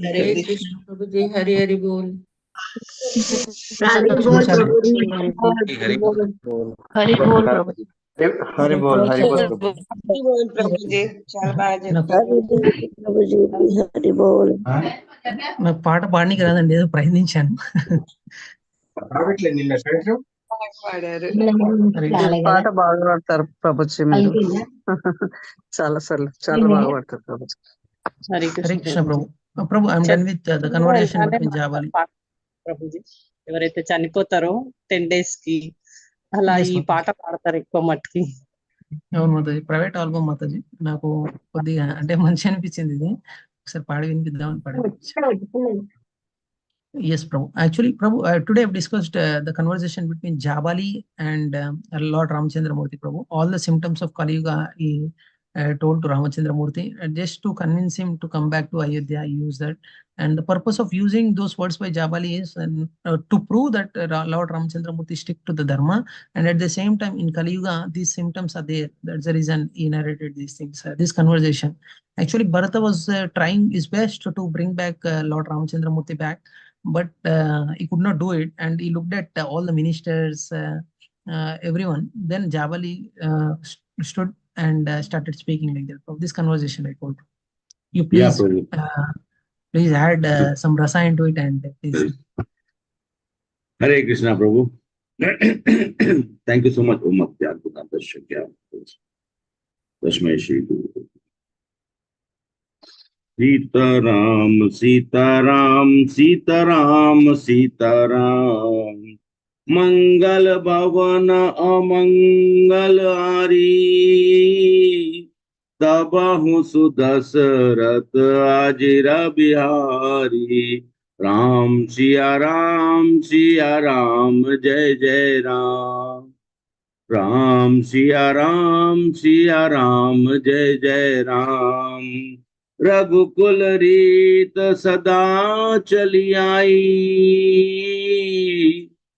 హరే కృష్ణ ప్రభుజీ, హరి హరి బోల్. హరి బోల్ క్షమించాలి. ప్రభుజీ, హరి హరి బోల్ ప్రభుజీ. హరి బోల్ ప్రభు. హరి బోల్ ప్రభుజీ, చాలా బాగా నాకు చెప్పారు. హరి బోల్ ప్రభుజీ, హరి బోల్. నాకు పాట పాడడానికి రాదండి, ఏదో ప్రయత్నించాను. పాడారు. హరే ఈ పాట బాగా పాడతారు ప్రభుజీ మీరు. చాలా సార్లు చాలా బాగా పాడతారు ప్రభుజీ. హరే కృష్ణ ప్రభు. ప్రభు I'm done with the conversation between Jabali. ప్రభుజీ ఎవరైతే చనిపోతారో 10 days కి అలా Yes, ఈ మాతాజీ. పాట పాడతారు ఎక్కువ మట్టుకి. అవును మాతాజీ, ప్రైవేట్ ఆల్బమ్ మాతాజీ. నాకు కొద్దిగా అంటే మంచి అనిపించింది ఇది, ఒకసారి పాడి వినిపిద్దామని పాడి. Yes, Prabhu. Actually, Prabhu, today I've discussed the conversation between Jabali and Lord Ramachandra Murthy, Prabhu. All the symptoms of Kali Yuga he told to Ramachandra Murthy, just to convince him to come back to Ayodhya. He used that. And the purpose of using those words by Jabali is to prove that Lord Ramachandra Murthy stick to the Dharma. And at the same time, in Kali Yuga, these symptoms are there. That's the reason he narrated these things, this conversation. Actually, Bharata was trying his best to bring back Lord Ramachandra Murthy back, but he could not do it, and he looked at all the ministers, everyone. Then Jabali stood and started speaking like that. Of this conversation I told you, please, Prabhu. please add some rasa into it, and please. Hare Krishna प्रभु। Thank you so much ओम अज्ञान दर्शन तस्मै श्री गुरु। सीताराम सीताराम सीताराम सीताराम, मंगल भवन अमंगल हारी, तबहु सुदशरथ अजिर बिहारी। राम सिया राम जय जय राम। राम सिया राम जय जय राम। रघुकुल रीत सदा चली आई,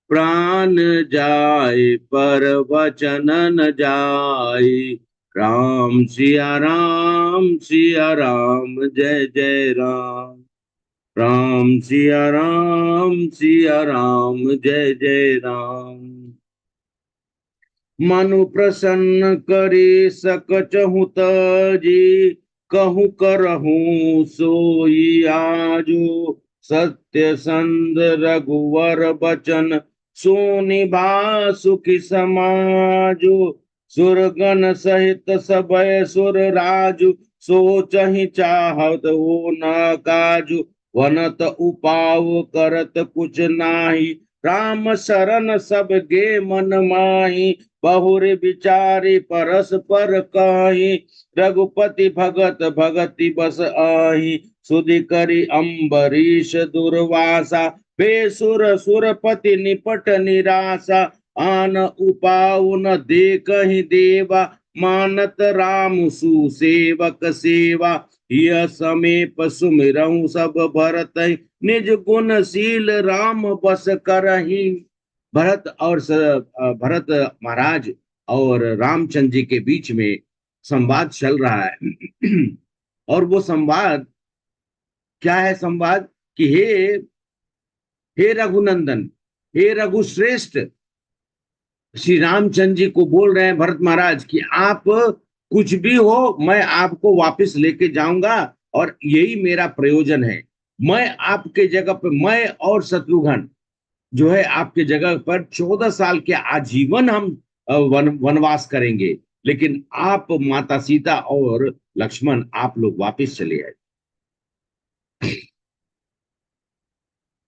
प्राण जाए पर वचन न जाए। राम सिया राम जय जय राम। राम सिया राम जय जय राम। मनु प्रसन्न करे सकचहु तजी, कहूँ करहूँ सोई आजो। सत्य संद रघुवर बचन, सोनिभा सुखी समाजो। सुरगण सहित सबय सुर राजु, सोचहि चाहत हो न काजु। वनत उपाव करत कुछ नाही, राम शरण सब गे मन माही। बहुरे विचारे परस्पर काहि, रघुपति भगत भगति बस आही। सुधि करी अम्बरीश दुर्वासा, बेसुर सुरपति निपट निरासा। आन उपाउ न देखहि देवा, मानत राम सुसेवक सेवा। यह समीप सुमिरहु सब भरतहि, निज गुणशील राम बस करहि। भरत महाराज और रामचंद्र जी के बीच में संवाद चल रहा है। और वो संवाद क्या है? संवाद कि हे रघुनंदन, हे रघुश्रेष्ठ, श्री रामचंद्र जी को बोल रहे हैं भरत महाराज कि आप कुछ भी हो, मैं आपको वापस लेके जाऊंगा और यही मेरा प्रयोजन है। मैं आपके जगह पर, मैं और शत्रुघ्न जो है आपके जगह पर 14 साल के आजीवन हम वनवास करेंगे, लेकिन आप माता सीता और लक्ष्मण आप लोग वापस चले आए।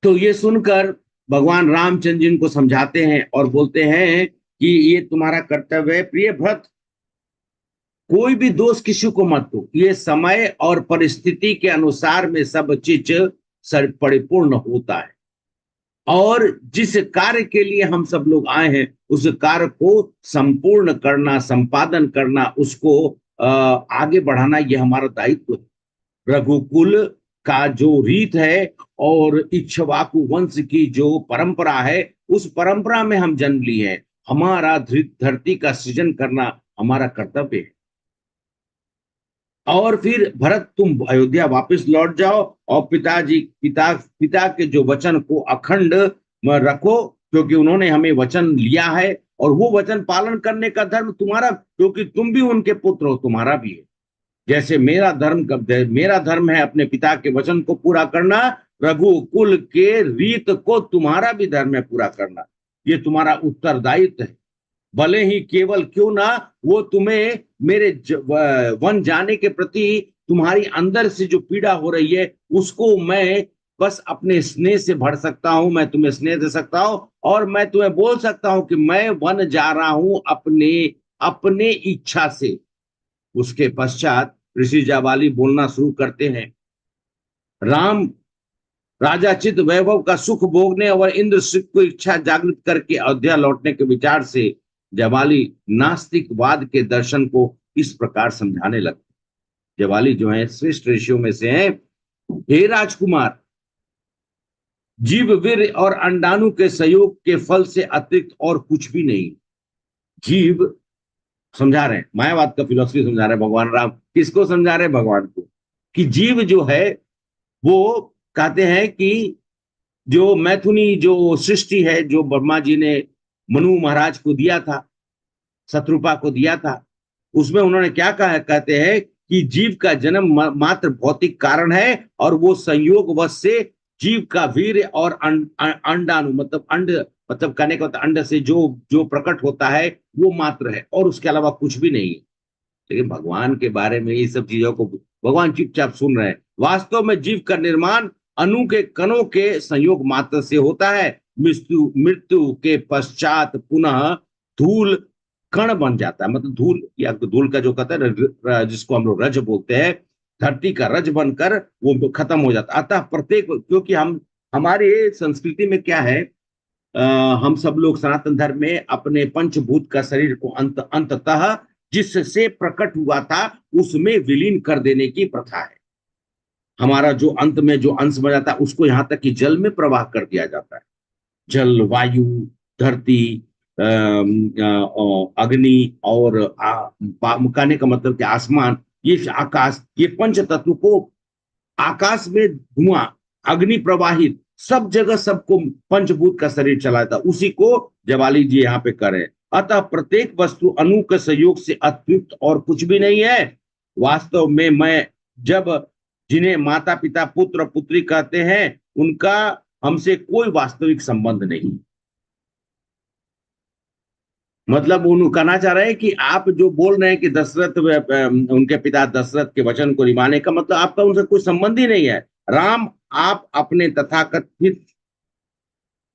तो ये सुनकर भगवान रामचंद्र जी को समझाते हैं और बोलते हैं कि ये तुम्हारा कर्तव्य है प्रिय भरत, कोई भी दोष किसी को मत दो। ये समय और परिस्थिति के अनुसार में सब चीज परिपूर्ण होता है, और जिस कार्य के लिए हम सब लोग आए हैं उस कार्य को संपूर्ण करना, संपादन करना, उसको आगे बढ़ाना, यह हमारा दायित्व है। रघुकुल का जो रीत है और इक्ष्वाकु वंश की जो परंपरा है, उस परंपरा में हम जन्म लिए हैं। हमारा धरती का सृजन करना हमारा कर्तव्य है। और फिर भरत तुम अयोध्या वापस लौट जाओ और पिता के जो वचन को अखंड रखो, क्योंकि उन्होंने हमें वचन लिया है और वो वचन पालन करने का धर्म तुम्हारा, क्योंकि तुम भी उनके पुत्र हो, तुम्हारा भी है। जैसे मेरा धर्म है अपने पिता के वचन को पूरा करना, रघुकुल के रीत को तुम्हारा भी धर्म है पूरा करना। ये तुम्हारा उत्तरदायित्व है। भले ही केवल क्यों ना वो तुम्हें मेरे वन जाने के प्रति तुम्हारी अंदर से जो पीड़ा हो रही है, उसको मैं बस अपने स्नेह से भर सकता हूं, मैं तुम्हें स्नेह दे सकता हूं और मैं तुम्हें बोल सकता हूं कि मैं वन जा रहा हूं अपने इच्छा से। उसके पश्चात ऋषि जाबाली बोलना शुरू करते हैं। राम राजा चित वैभव का सुख भोगने और इंद्र सुख को इच्छा जागृत करके अयोध्या लौटने के विचार से जवाली नास्तिकवाद के दर्शन को इस प्रकार समझाने लगते। जवाली जो है श्रेष्ठ ऋषियों में से हैं। हे राजकुमार, जीव वीर और अंडाणु के सहयोग के फल से अतिरिक्त और कुछ भी नहीं। जीव समझा रहे हैं, मायावाद का फिलॉसफी समझा रहे हैं भगवान राम। किसको समझा रहे हैं? भगवान को। कि जीव जो है वो कहते हैं कि जो मैथुनी जो सृष्टि है, जो ब्रह्मा जी ने मनु महाराज को दिया था, शत्रुपा को दिया था, उसमें उन्होंने क्या कहा? कहते हैं कि जीव का जन्म मात्र भौतिक कारण है और वो संयोग वश से जीव का वीर और अंडाणु मतलब अंड, मतलब कहने का मतलब अंड से जो जो प्रकट होता है वो मात्र है और उसके अलावा कुछ भी नहीं है। लेकिन भगवान के बारे में ये सब चीजों को भगवान चुपचाप सुन रहे हैं। वास्तव में जीव का निर्माण अणु के कणों के संयोग मात्र से होता है। मृत्यु मृत्यु के पश्चात पुनः धूल कण बन जाता है, मतलब धूल या धूल का जो कहते हैं जिसको हम लोग रज बोलते हैं, धरती का रज बनकर वो खत्म हो जाता है। अतः प्रत्येक, क्योंकि हम हमारे संस्कृति में क्या है, हम सब लोग सनातन धर्म में अपने पंचभूत का शरीर को अंततः जिससे प्रकट हुआ था उसमें विलीन कर देने की प्रथा है। हमारा जो अंत में जो अंश बन जाता है उसको यहाँ तक कि जल में प्रवाह कर दिया जाता है। जल, वायु, धरती, अग्नि और कहने का मतलब कि आसमान, ये आकाश, ये पंच तत्व को आकाश में धुआं, अग्नि प्रवाहित, सब जगह सबको पंचभूत का शरीर चलाता, उसी को जवाली जी यहाँ पे करें। अतः प्रत्येक वस्तु अणु के सहयोग से अतिरिक्त और कुछ भी नहीं है। वास्तव में मैं जब जिन्हें माता पिता पुत्र पुत्री कहते हैं उनका हमसे कोई वास्तविक संबंध नहीं। मतलब उन्होंने कहना चाह रहे हैं कि आप जो बोल रहे हैं कि दशरथ, उनके पिता दशरथ के वचन को निभाने का मतलब आपका उनसे कोई संबंध ही नहीं है। राम, आप अपने तथाकथित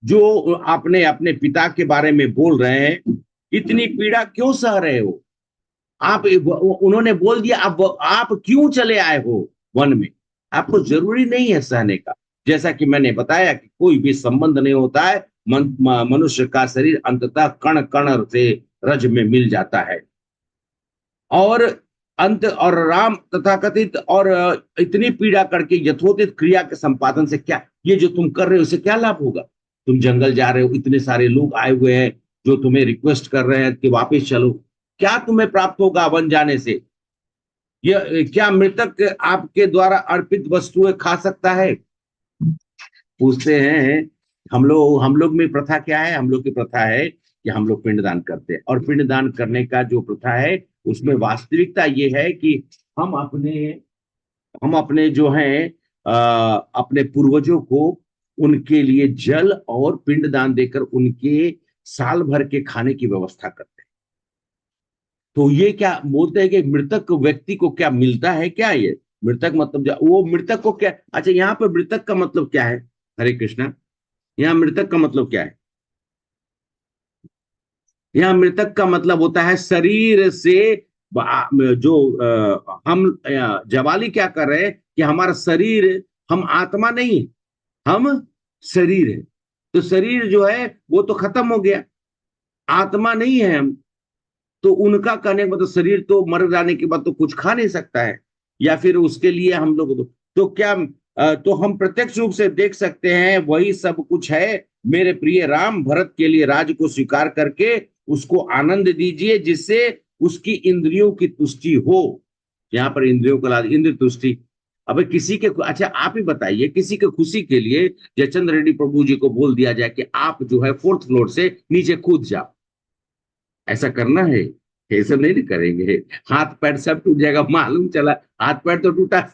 जो आपने अपने पिता के बारे में बोल रहे हैं, इतनी पीड़ा क्यों सह रहे हो आप? उन्होंने बोल दिया, आप क्यों चले आए हो वन में? आपको जरूरी नहीं है सहने का। जैसा कि मैंने बताया कि कोई भी संबंध नहीं होता है। मनुष्य का शरीर अंततः कण कण से रज में मिल जाता है और अंत और राम तथाकथित और इतनी पीड़ा करके यथोचित क्रिया के संपादन से क्या, ये जो तुम कर रहे हो इससे क्या लाभ होगा? तुम जंगल जा रहे हो, इतने सारे लोग आए हुए हैं जो तुम्हें रिक्वेस्ट कर रहे हैं कि वापस चलो, क्या तुम्हें प्राप्त होगा वन जाने से? ये क्या मृतक आपके द्वारा अर्पित वस्तुएं खा सकता है? पूछते हैं। हम लोग में प्रथा क्या है? हम लोग की प्रथा है कि हम लोग पिंडदान करते हैं, और पिंडदान करने का जो प्रथा है उसमें वास्तविकता ये है कि हम अपने जो हैं अपने पूर्वजों को उनके लिए जल और पिंडदान देकर उनके साल भर के खाने की व्यवस्था करते हैं। तो ये क्या बोलते हैं कि मृतक व्यक्ति को क्या मिलता है? क्या ये मृतक मतलब वो मृतक को क्या? अच्छा, यहाँ पे मृतक का मतलब क्या है? हरे कृष्णा, यहाँ मृतक का मतलब क्या है? यहाँ मृतक का मतलब होता है शरीर से जो हम जवाली क्या कर रहे हैं कि हमारा शरीर, हम आत्मा नहीं, हम शरीर है। तो शरीर जो है वो तो खत्म हो गया, आत्मा नहीं है हम। तो उनका कहने का मतलब शरीर तो मर जाने के बाद तो कुछ खा नहीं सकता है, या फिर उसके लिए हम लोग तो क्या तो हम प्रत्यक्ष रूप से देख सकते हैं वही सब कुछ है। मेरे प्रिय राम, भरत के लिए राज को स्वीकार करके उसको आनंद दीजिए जिससे उसकी इंद्रियों की तुष्टि हो। यहाँ पर इंद्रियों का इंद्र तुष्टि। अब किसी के, अच्छा आप ही बताइए, किसी के खुशी के लिए जयचंद्र रेड्डी प्रभु जी को बोल दिया जाए कि आप जो है 4th फ्लोर से नीचे कूद जाओ, ऐसा करना है? ऐसा नहीं करेंगे, हाथ पैर सब टूट जाएगा। मालूम चला हाथ पैर तो टूटा,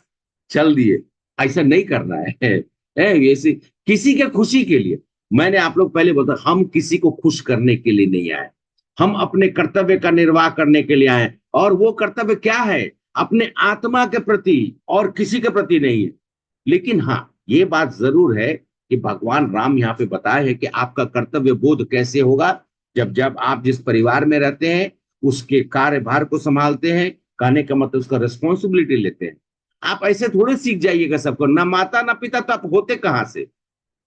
चल दिए, ऐसा नहीं करना है। ऐसे किसी के खुशी के लिए, मैंने आप लोग पहले बोला हम किसी को खुश करने के लिए नहीं आए, हम अपने कर्तव्य का निर्वाह करने के लिए आए। और वो कर्तव्य क्या है? अपने आत्मा के प्रति और किसी के प्रति नहीं है। लेकिन हाँ, ये बात जरूर है कि भगवान राम यहाँ पे बताए हैं कि आपका कर्तव्य बोध कैसे होगा जब आप जिस परिवार में रहते हैं उसके कार्यभार को संभालते हैं, कहने का मतलब उसका रिस्पॉन्सिबिलिटी लेते हैं। आप ऐसे थोड़े सीख जाइएगा सबको, ना माता ना पिता, तो आप होते कहाँ से?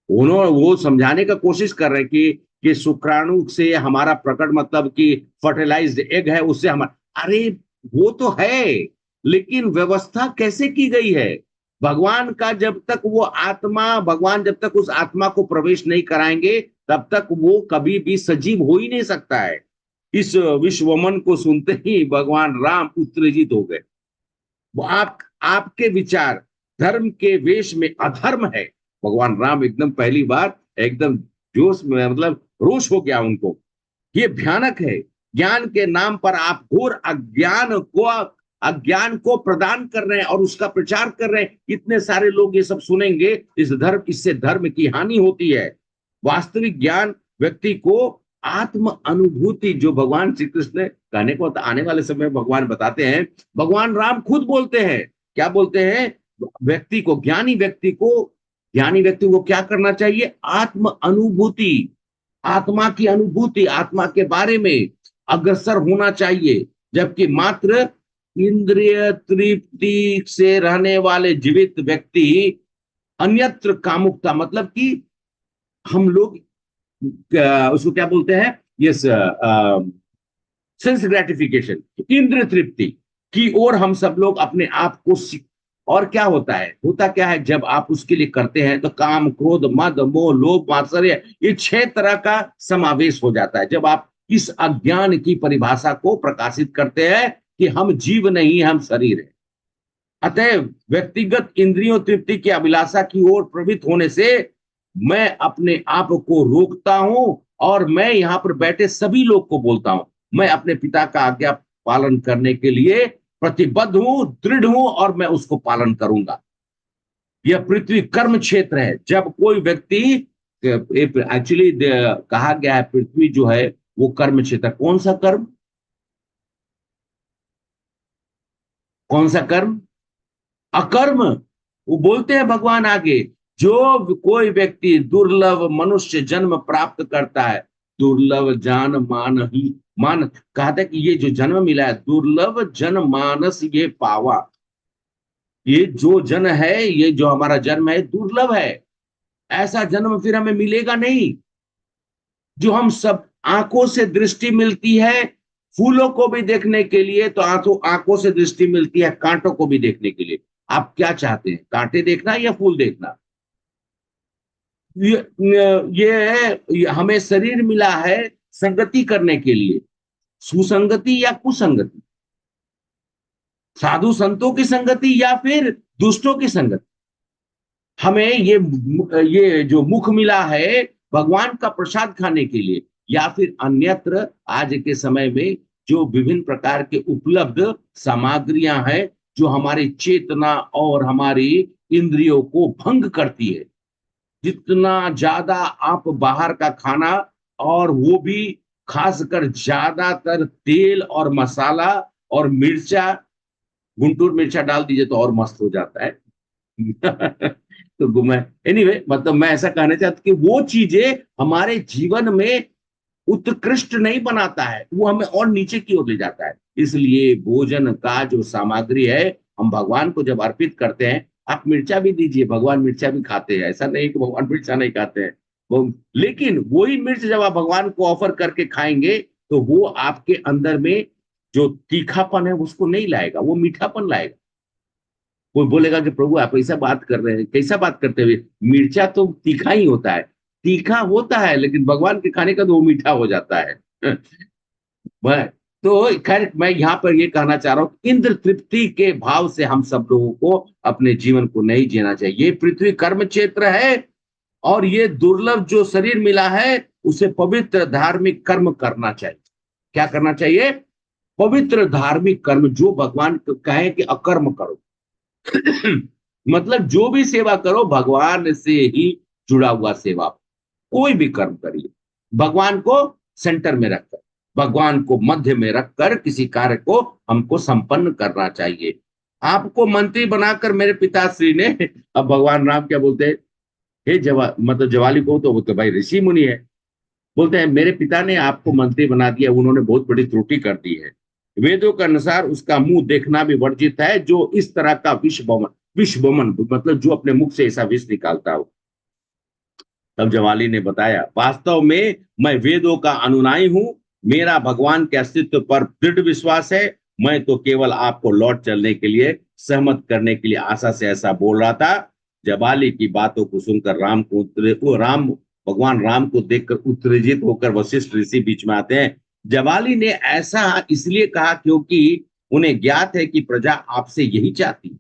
उन्होंने वो समझाने का कोशिश कर रहे कि शुक्राणु से हमारा प्रकट मतलब कि फर्टिलाइज्ड एग है, उससे हमारा, अरे वो तो है, लेकिन व्यवस्था कैसे की गई है? भगवान का जब तक वो आत्मा, भगवान जब तक उस आत्मा को प्रवेश नहीं कराएंगे तब तक वो कभी भी सजीव हो ही नहीं सकता है। इस विश्वमन को सुनते ही भगवान राम उत्तेजित हो गए। वो आपके विचार धर्म के वेश में अधर्म है। भगवान राम एकदम पहली बार एकदम जोश में, मतलब रोष हो गया उनको। ये भयानक है। ज्ञान के नाम पर आप घोर अज्ञान को अज्ञान को प्रदान कर रहे हैं और उसका प्रचार कर रहे हैं। इतने सारे लोग ये सब सुनेंगे, इससे धर्म की हानि होती है। वास्तविक ज्ञान व्यक्ति को आत्म अनुभूति, जो भगवान श्री कृष्ण कहने को आने वाले समय में भगवान बताते हैं, भगवान राम खुद बोलते हैं, क्या बोलते हैं, व्यक्ति को, ज्ञानी व्यक्ति को क्या करना चाहिए, आत्म अनुभूति, आत्मा की अनुभूति, आत्मा के बारे में अग्रसर होना चाहिए। जबकि मात्र इंद्रिय तृप्ति से रहने वाले जीवित व्यक्ति अन्यत्र कामुकता, मतलब कि हम लोग उसको क्या बोलते हैं, ये सेंस ग्रेटिफिकेशन, इंद्रिय तृप्ति की ओर हम सब लोग अपने आप को और क्या होता क्या है, जब आप उसके लिए करते हैं तो काम, क्रोध, मद, मोह, लोभ, मात्सर्य, ये 6 तरह का समावेश हो जाता है। जब आप इस अज्ञान की परिभाषा को प्रकाशित करते हैं कि हम जीव नहीं, हम शरीर है। अतः व्यक्तिगत इंद्रियों तृप्ति की अभिलाषा की ओर प्रवृत्त होने से मैं अपने आप को रोकता हूं और मैं यहाँ पर बैठे सभी लोग को बोलता हूं, मैं अपने पिता का आज्ञा पालन करने के लिए प्रतिबद्ध हूं, दृढ़ हूं और मैं उसको पालन करूंगा। यह पृथ्वी कर्म क्षेत्र है। जब कोई व्यक्ति, एक्चुअली कहा गया है पृथ्वी जो है वो कर्म क्षेत्र। कौन सा कर्म, कौन सा कर्म, अकर्म। वो बोलते हैं भगवान आगे, जो कोई व्यक्ति दुर्लभ मनुष्य जन्म प्राप्त करता है, दुर्लभ जान मान ही मान, कहा था कि ये जो जन्म मिला है, दुर्लभ जन मानस ये पावा, ये जो जन्म है, ये जो हमारा जन्म है दुर्लभ है, ऐसा जन्म फिर हमें मिलेगा नहीं। जो हम सब आंखों से दृष्टि मिलती है फूलों को भी देखने के लिए, तो आंखों से दृष्टि मिलती है कांटों को भी देखने के लिए। आप क्या चाहते हैं, कांटे देखना या फूल देखना? ये हमें शरीर मिला है संगति करने के लिए, सुसंगति या कुसंगति, साधु संतों की संगति या फिर दुष्टों की संगति। हमें ये जो मुख मिला है भगवान का प्रसाद खाने के लिए, या फिर अन्यत्र आज के समय में जो विभिन्न प्रकार के उपलब्ध सामग्रियां हैं जो हमारी चेतना और हमारी इंद्रियों को भंग करती है। जितना ज्यादा आप बाहर का खाना, और वो भी खासकर ज्यादातर तेल और मसाला और मिर्चा, गुंटूर मिर्चा डाल दीजिए तो और मस्त हो जाता है। तो मैं एनीवे मतलब मैं ऐसा कहना चाहता कि वो चीजें हमारे जीवन में उत्कृष्ट नहीं बनाता है, वो हमें और नीचे की ओर ले जाता है। इसलिए भोजन का जो सामग्री है हम भगवान को जब अर्पित करते हैं, आप मिर्चा भी दीजिए, भगवान मिर्चा भी खाते हैं, ऐसा नहीं कि भगवान मिर्चा नहीं खाते हैं लेकिन वही मिर्च जब आप भगवान को ऑफर करके खाएंगे तो वो आपके अंदर में जो तीखापन है उसको नहीं लाएगा, वो मीठापन लाएगा। कोई बोलेगा कि प्रभु आप ऐसा बात कर रहे हैं, कैसा बात करते हुए, मिर्चा तो तीखा ही होता है, तीखा होता है लेकिन भगवान के खाने का तो वो मीठा हो जाता है। तो खैर मैं यहाँ पर ये कहना चाह रहा हूँ, इंद्र तृप्ति के भाव से हम सब लोगों को अपने जीवन को नहीं जीना चाहिए। ये पृथ्वी कर्म क्षेत्र है और ये दुर्लभ जो शरीर मिला है उसे पवित्र धार्मिक कर्म करना चाहिए। क्या करना चाहिए? पवित्र धार्मिक कर्म, जो भगवान कहे कि अकर्म करो। मतलब जो भी सेवा करो भगवान से ही जुड़ा हुआ सेवा, कोई भी कर्म करिए भगवान को सेंटर में रखकर, भगवान को मध्य में रखकर किसी कार्य को हमको संपन्न करना चाहिए। आपको मंत्री बनाकर मेरे पिताश्री ने, अब भगवान राम क्या बोलते हैं, हे मतलब जवाली को तो वो तो भाई ऋषि मुनि है, बोलते हैं मेरे पिता ने आपको मंत्री बना दिया, उन्होंने बहुत बड़ी त्रुटि कर दी है। वेदों के अनुसार उसका मुंह देखना भी वर्जित है, जो इस तरह का विष बमन मतलब जो अपने मुख से ऐसा विष निकालता हो। तब जवाली ने बताया, वास्तव में मैं वेदों का अनुयायी हूं, मेरा भगवान के अस्तित्व पर दृढ़ विश्वास है, मैं तो केवल आपको लौट चलने के लिए सहमत करने के लिए आशा से ऐसा बोल रहा था। जवाली की बातों को सुनकर भगवान राम को देखकर उत्तेजित होकर वशिष्ठ ऋषि बीच में आते हैं। जवाली ने ऐसा इसलिए कहा क्योंकि उन्हें ज्ञात है कि प्रजा आपसे यही चाहती,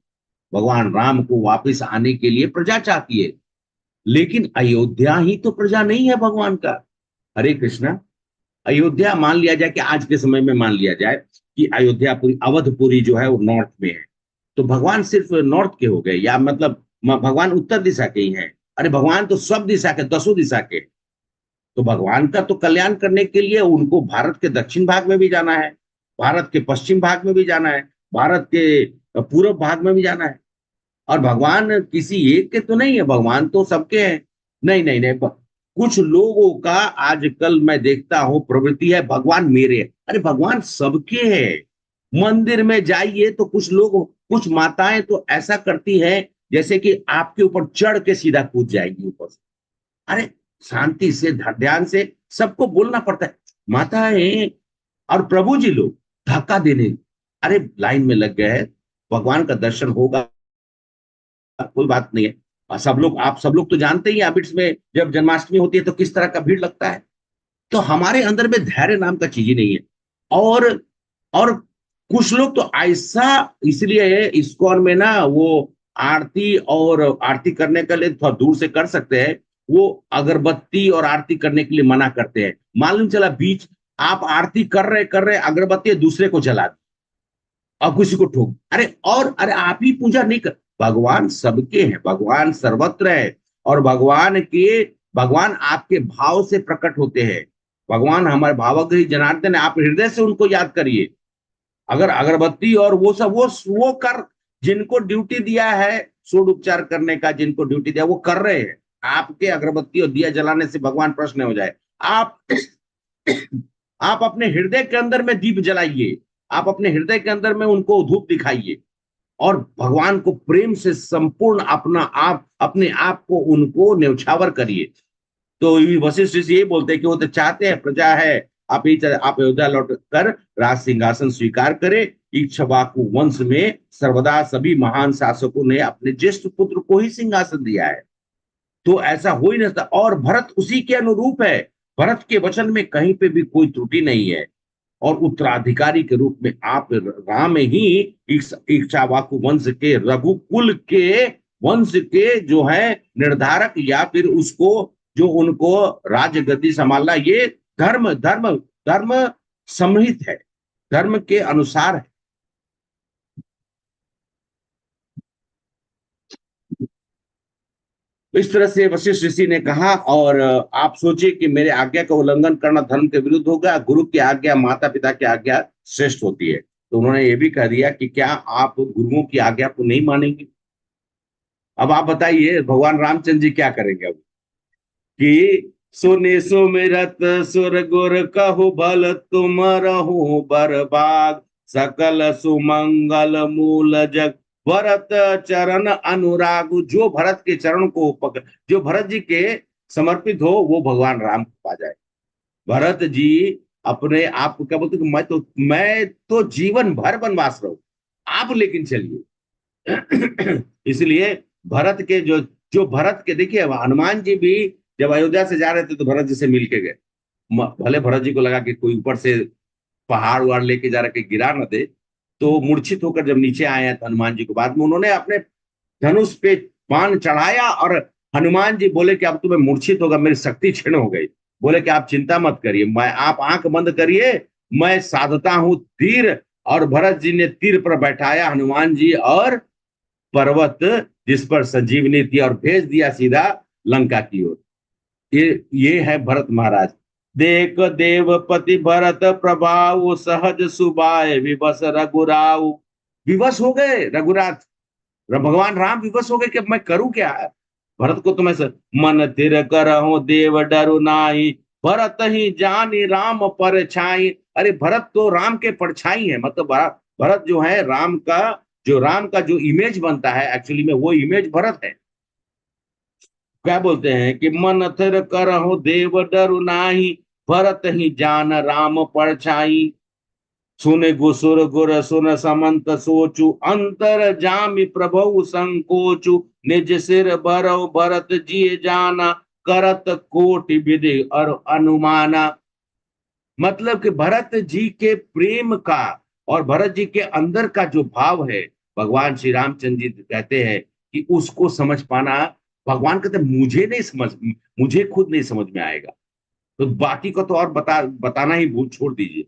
भगवान राम को वापस आने के लिए प्रजा चाहती है, लेकिन अयोध्या ही तो प्रजा नहीं है भगवान का। हरे कृष्णा, अयोध्या मान लिया जाए कि आज के समय में मान लिया जाए कि अयोध्यापुरी अवधपुरी जो है वो नॉर्थ में है, तो भगवान सिर्फ नॉर्थ के हो गए, या मतलब भगवान उत्तर दिशा के ही हैं? अरे भगवान तो सब दिशा के, 10 दिशा के। तो भगवान का तो कल्याण करने के लिए उनको भारत के दक्षिण भाग में भी जाना है, भारत के पश्चिम भाग में भी जाना है, भारत के पूर्व भाग में भी जाना है। और भगवान किसी एक के तो नहीं है, भगवान तो सबके हैं। नहीं नहीं नहीं, कुछ लोगों का आजकल मैं देखता हूं प्रवृत्ति है भगवान मेरे। अरे भगवान सबके हैं। मंदिर में जाइए तो कुछ लोग, कुछ माताएं तो ऐसा करती हैं जैसे कि आपके ऊपर चढ़ के सीधा कूद जाएगी ऊपर से। अरे शांति से, ध्यान से, सबको बोलना पड़ता है माताएं और प्रभु जी लोग धक्का देने, अरे लाइन में लग गए हैं, भगवान का दर्शन होगा, कोई बात नहीं है। और सब लोग, आप सब लोग तो जानते ही हैबिट्स में जब जन्माष्टमी होती है तो किस तरह का भीड़ लगता है। तो हमारे अंदर में धैर्य नाम का चीज ही नहीं है। और कुछ लोग तो ऐसा, इसलिए इस्कॉन में ना वो आरती और आरती करने के लिए थोड़ा दूर से कर सकते हैं, वो अगरबत्ती और आरती करने के लिए मना करते हैं। मालूम चला बीच आप आरती कर रहे अगरबत्ती दूसरे को जला दी और किसी को ठोक, अरे आप ही पूजा नहीं कर। भगवान सबके हैं, भगवान सर्वत्र है। और भगवान आपके भाव से प्रकट होते हैं। भगवान हमारे भावग्रही जनार्दन है, आप हृदय से उनको याद करिए। अगर अगरबत्ती और वो सब वो कर, जिनको ड्यूटी दिया है षोडोपचार करने का, जिनको ड्यूटी दिया वो कर रहे हैं। आपके अगरबत्ती और दिया जलाने से भगवान प्रश्न हो जाए। आप आप अपने हृदय के अंदर में दीप जलाइए, आप अपने हृदय के अंदर में उनको धूप दिखाइए और भगवान को प्रेम से संपूर्ण अपने आप को उनको न्यौछावर करिए। तो वशिष्ठ ऋषि ये बोलते हैं कि वो तो चाहते हैं प्रजा है, आप अयोध्या लौट कर राज सिंहासन स्वीकार करें। इक्ष्वाकु वंश में सर्वदा सभी महान शासकों ने अपने ज्येष्ठ पुत्र को ही सिंहासन दिया है, तो ऐसा हो ही नहीं सकता। और भरत उसी के अनुरूप है, भरत के वचन में कहीं पे भी कोई त्रुटि नहीं है। और उत्तराधिकारी के रूप में आप राम ही इक्ष्वाकु वंश के, रघुकुल के वंश के जो है निर्धारक, या फिर उसको जो उनको राज्य गद्दी संभालना, ये धर्म धर्म धर्म सम्मिलित है, धर्म के अनुसार है। इस तरह से वशिष्ठ ऋषि ने कहा। और आप सोचिए कि मेरे आज्ञा का उल्लंघन करना धर्म के विरुद्ध होगा, गुरु की आज्ञा माता पिता की आज्ञा श्रेष्ठ होती है। तो उन्होंने ये भी कह दिया कि क्या आप गुरुओं की आज्ञा को नहीं मानेंगे? अब आप बताइए भगवान रामचंद्र जी क्या करेंगे अब कि सुने सुमिरत सुर गुर कहु भल तुम रहु बरबाग, सकल सुमंगल मूल जग भरत चरण अनुराग। जो भरत के चरण को जो भरत जी के समर्पित हो वो भगवान राम को पा जाए। भरत जी अपने आप को क्या बोलते, मैं तो जीवन भर वनवास रहूं, आप लेकिन चलिए। इसलिए भरत के जो भरत के, देखिए हनुमान जी भी जब अयोध्या से जा रहे थे तो भरत जी से मिल के गए। भले भरत जी को लगा कि कोई ऊपर से पहाड़ उहाड़ लेके जा रहे गिरा न दे, तो मूर्छित होकर जब नीचे आए हैं हनुमान जी को, बाद में उन्होंने अपने धनुष पे बाण चढ़ाया और हनुमान जी बोले कि अब तुम्हें मूर्छित होगा, मेरी शक्ति क्षीण हो गई। बोले कि आप चिंता मत करिए, आप आंख बंद करिए, मैं साधता हूं तीर। और भरत जी ने तीर पर बैठाया हनुमान जी और पर्वत जिस पर संजीवनी थी और भेज दिया सीधा लंका की ओर। ये है भरत महाराज। देख देवपति भरत प्रभाव, सहज सुबाय विवश रघुराव। विवश हो गए रघुराज, भगवान राम विवश हो गए कि मैं करूं क्या। भरत को तो मैं मन तिर करहु देव डरु नाही, भरत ही जानी राम पर छाई। अरे भरत तो राम के परछाई है, मतलब भरत जो है राम का जो इमेज बनता है एक्चुअली में वो इमेज भरत है। क्या बोलते हैं कि मन थिर करहु देव डरु नाही, भरत ही जान राम परछाई। सुने गुसुर गुर सुन समंत सोचु, अंतर जामि प्रभु संकोचु। निज सिर भरौ भरत जी जाना, करत कोटि विधि और अनुमाना। मतलब कि भरत जी के प्रेम का और भरत जी के अंदर का जो भाव है, भगवान श्री रामचंद्र जी कहते हैं कि उसको समझ पाना, भगवान कहते मुझे खुद नहीं समझ में आएगा। तो बाकी को तो और बताना ही भूल छोड़ दीजिए।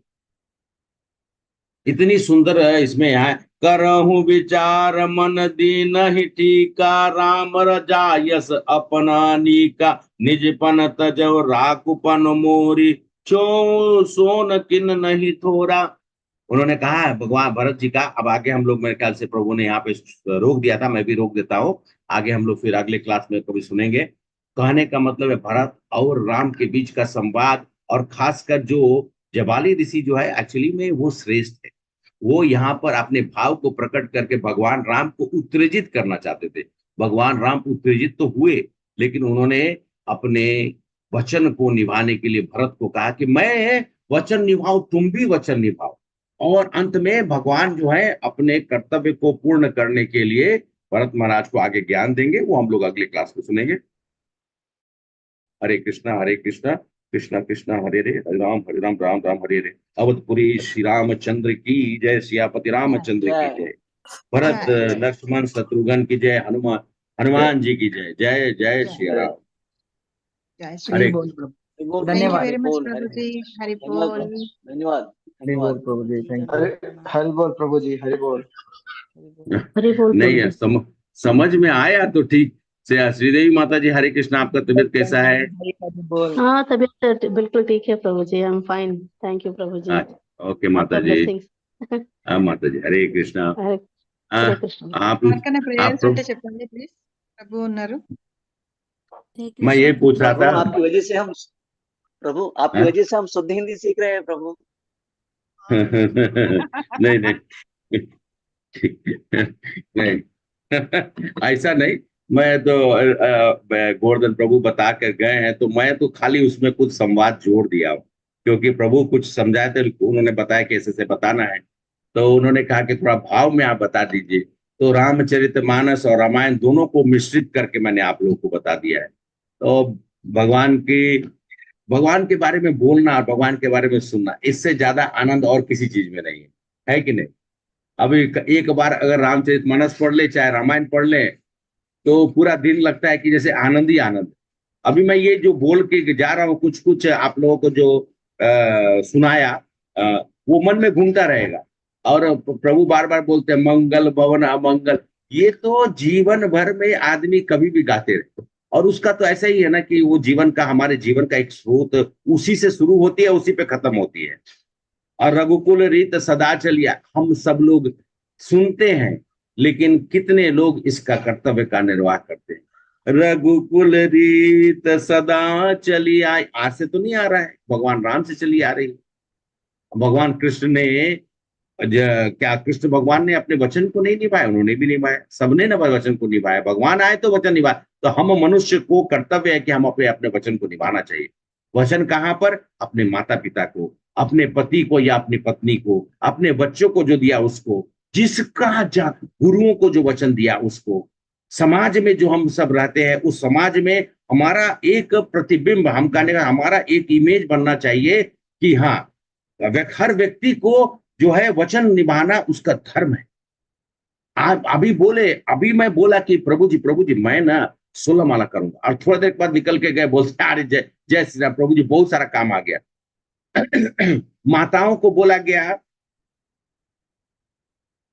इतनी सुंदर इसमें यहाँ करहु विचार मन दीन ही टीका राम रजायस अपना नीका निजपन तजो राकुपन मोरी चो सोन किन नहीं थोरा। उन्होंने कहा है भगवान भरत जी का। अब आगे हम लोग, मेरे ख्याल से प्रभु ने यहाँ पे रोक दिया था, मैं भी रोक देता हूँ। आगे हम लोग फिर अगले क्लास में कभी सुनेंगे। कहने का मतलब है भरत और राम के बीच का संवाद, और खासकर जो जबाली ऋषि जो है एक्चुअली में वो श्रेष्ठ है। वो यहाँ पर अपने भाव को प्रकट करके भगवान राम को उत्तेजित करना चाहते थे। भगवान राम उत्तेजित तो हुए, लेकिन उन्होंने अपने वचन को निभाने के लिए भरत को कहा कि मैं वचन निभाऊं, तुम भी वचन निभाओ। और अंत में भगवान जो है अपने कर्तव्य को पूर्ण करने के लिए भरत महाराज को आगे ज्ञान देंगे। वो हम लोग अगले क्लास में सुनेंगे। हरे कृष्णा कृष्णा कृष्णा हरे हरे राम राम राम हरे हरे। अवधपुरी श्री रामचंद्र की जय, सियापति रामचंद्र की जय, भरत लक्ष्मण शत्रुघ्न की जय, हनुमान जी की जय। जय जय श्री राम। जय श्री हरे बोल प्रभु। बोल थैंक यू धन्यवाद। वेरी मच बोल प्रभु जी। हरि धन्यवाद बोल। प्रभु, धन्यवाद हरि बोल धन्यवाद। प्रभु जी, थैंक यू। हरि बोल प्रभु जी, हरि बोल। हरि बोल नहीं प्रभु है, जी। समझ में आया तो ठीक से। श्रीदेवी माता जी हरे कृष्ण, आपका तबीयत कैसा है? हाँ, तबीयत बिल्कुल ठीक है प्रभु जी, I am fine, thank you प्रभु जी, अच्छा, ओके माता आपका जी। ब्लेसिंग्स। हाँ माता जी, हरे कृष्णा। हरे आ, हरे कृष्ण। आप ఎవరికైనా ప్రేయర్స్ प्रभु, ఉంటే చెప్పండి ప్లీజ్. ప్రభు ఉన్నారు. हरे मैं ये कृष्णा पूछ रहा प्रभु था। आपकी वजह से हम प्रभु आपकी हाँ? वजह से हम शुद्ध हिंदी सीख रहे हैं प्रभु। नहीं नहीं नहीं ऐसा नहीं। मैं तो गोवर्धन प्रभु बता कर गए हैं, तो मैं तो खाली उसमें कुछ संवाद जोड़ दिया हूँ, क्योंकि प्रभु कुछ समझाए थे, उन्होंने बताया कैसे से बताना है। तो उन्होंने कहा कि थोड़ा भाव में आप बता दीजिए। तो रामचरितमानस और रामायण दोनों को मिश्रित करके मैंने आप लोगों को बता दिया है। तो भगवान की भगवान के बारे में बोलना और भगवान के बारे में सुनना, इससे ज्यादा आनंद और किसी चीज में नहीं है कि नहीं? अभी एक बार अगर रामचरितमानस पढ़ ले, चाहे रामायण पढ़ ले, तो पूरा दिन लगता है कि जैसे आनंद ही आनंद। अभी मैं ये जो बोल के जा रहा हूँ, कुछ कुछ आप लोगों को जो सुनाया, अ, वो मन में घूमता रहेगा। और प्रभु बार बार बोलते हैं मंगल भवन अमंगल, ये तो जीवन भर में आदमी कभी भी गाते रहे। और उसका तो ऐसा ही है ना कि वो जीवन का, हमारे जीवन का एक स्रोत उसी से शुरू होती है, उसी पे खत्म होती है। और रघुकुल रीत सदा चलिया, हम सब लोग सुनते हैं, लेकिन कितने लोग इसका कर्तव्य का निर्वाह करते हैं? रघुकुल रीत सदा चली आई, आज से तो नहीं आ रहा है, भगवान राम से चली आ रही है। भगवान कृष्ण ने क्या कृष्ण भगवान ने अपने वचन को नहीं निभाया? उन्होंने भी निभाया, सबने न वचन को निभाया। भगवान आए तो वचन निभाया। तो हम मनुष्य को कर्तव्य है कि हम अपने अपने वचन को निभाना चाहिए। वचन कहाँ पर? अपने माता पिता को, अपने पति को या अपनी पत्नी को, अपने बच्चों को जो दिया उसको, जिसका गुरुओं को जो वचन दिया उसको, समाज में जो हम सब रहते हैं उस समाज में हमारा एक प्रतिबिंब, हम कहने का हमारा एक इमेज बनना चाहिए कि हाँ, हर व्यक्ति को जो है वचन निभाना उसका धर्म है। आप अभी मैं बोला कि प्रभु जी मैं ना 16 माला करूंगा, और थोड़ी देर बाद निकल के गए, बोलते अरे जय जय श्री राम प्रभु जी, बहुत सारा काम आ गया। माताओं को बोला गया,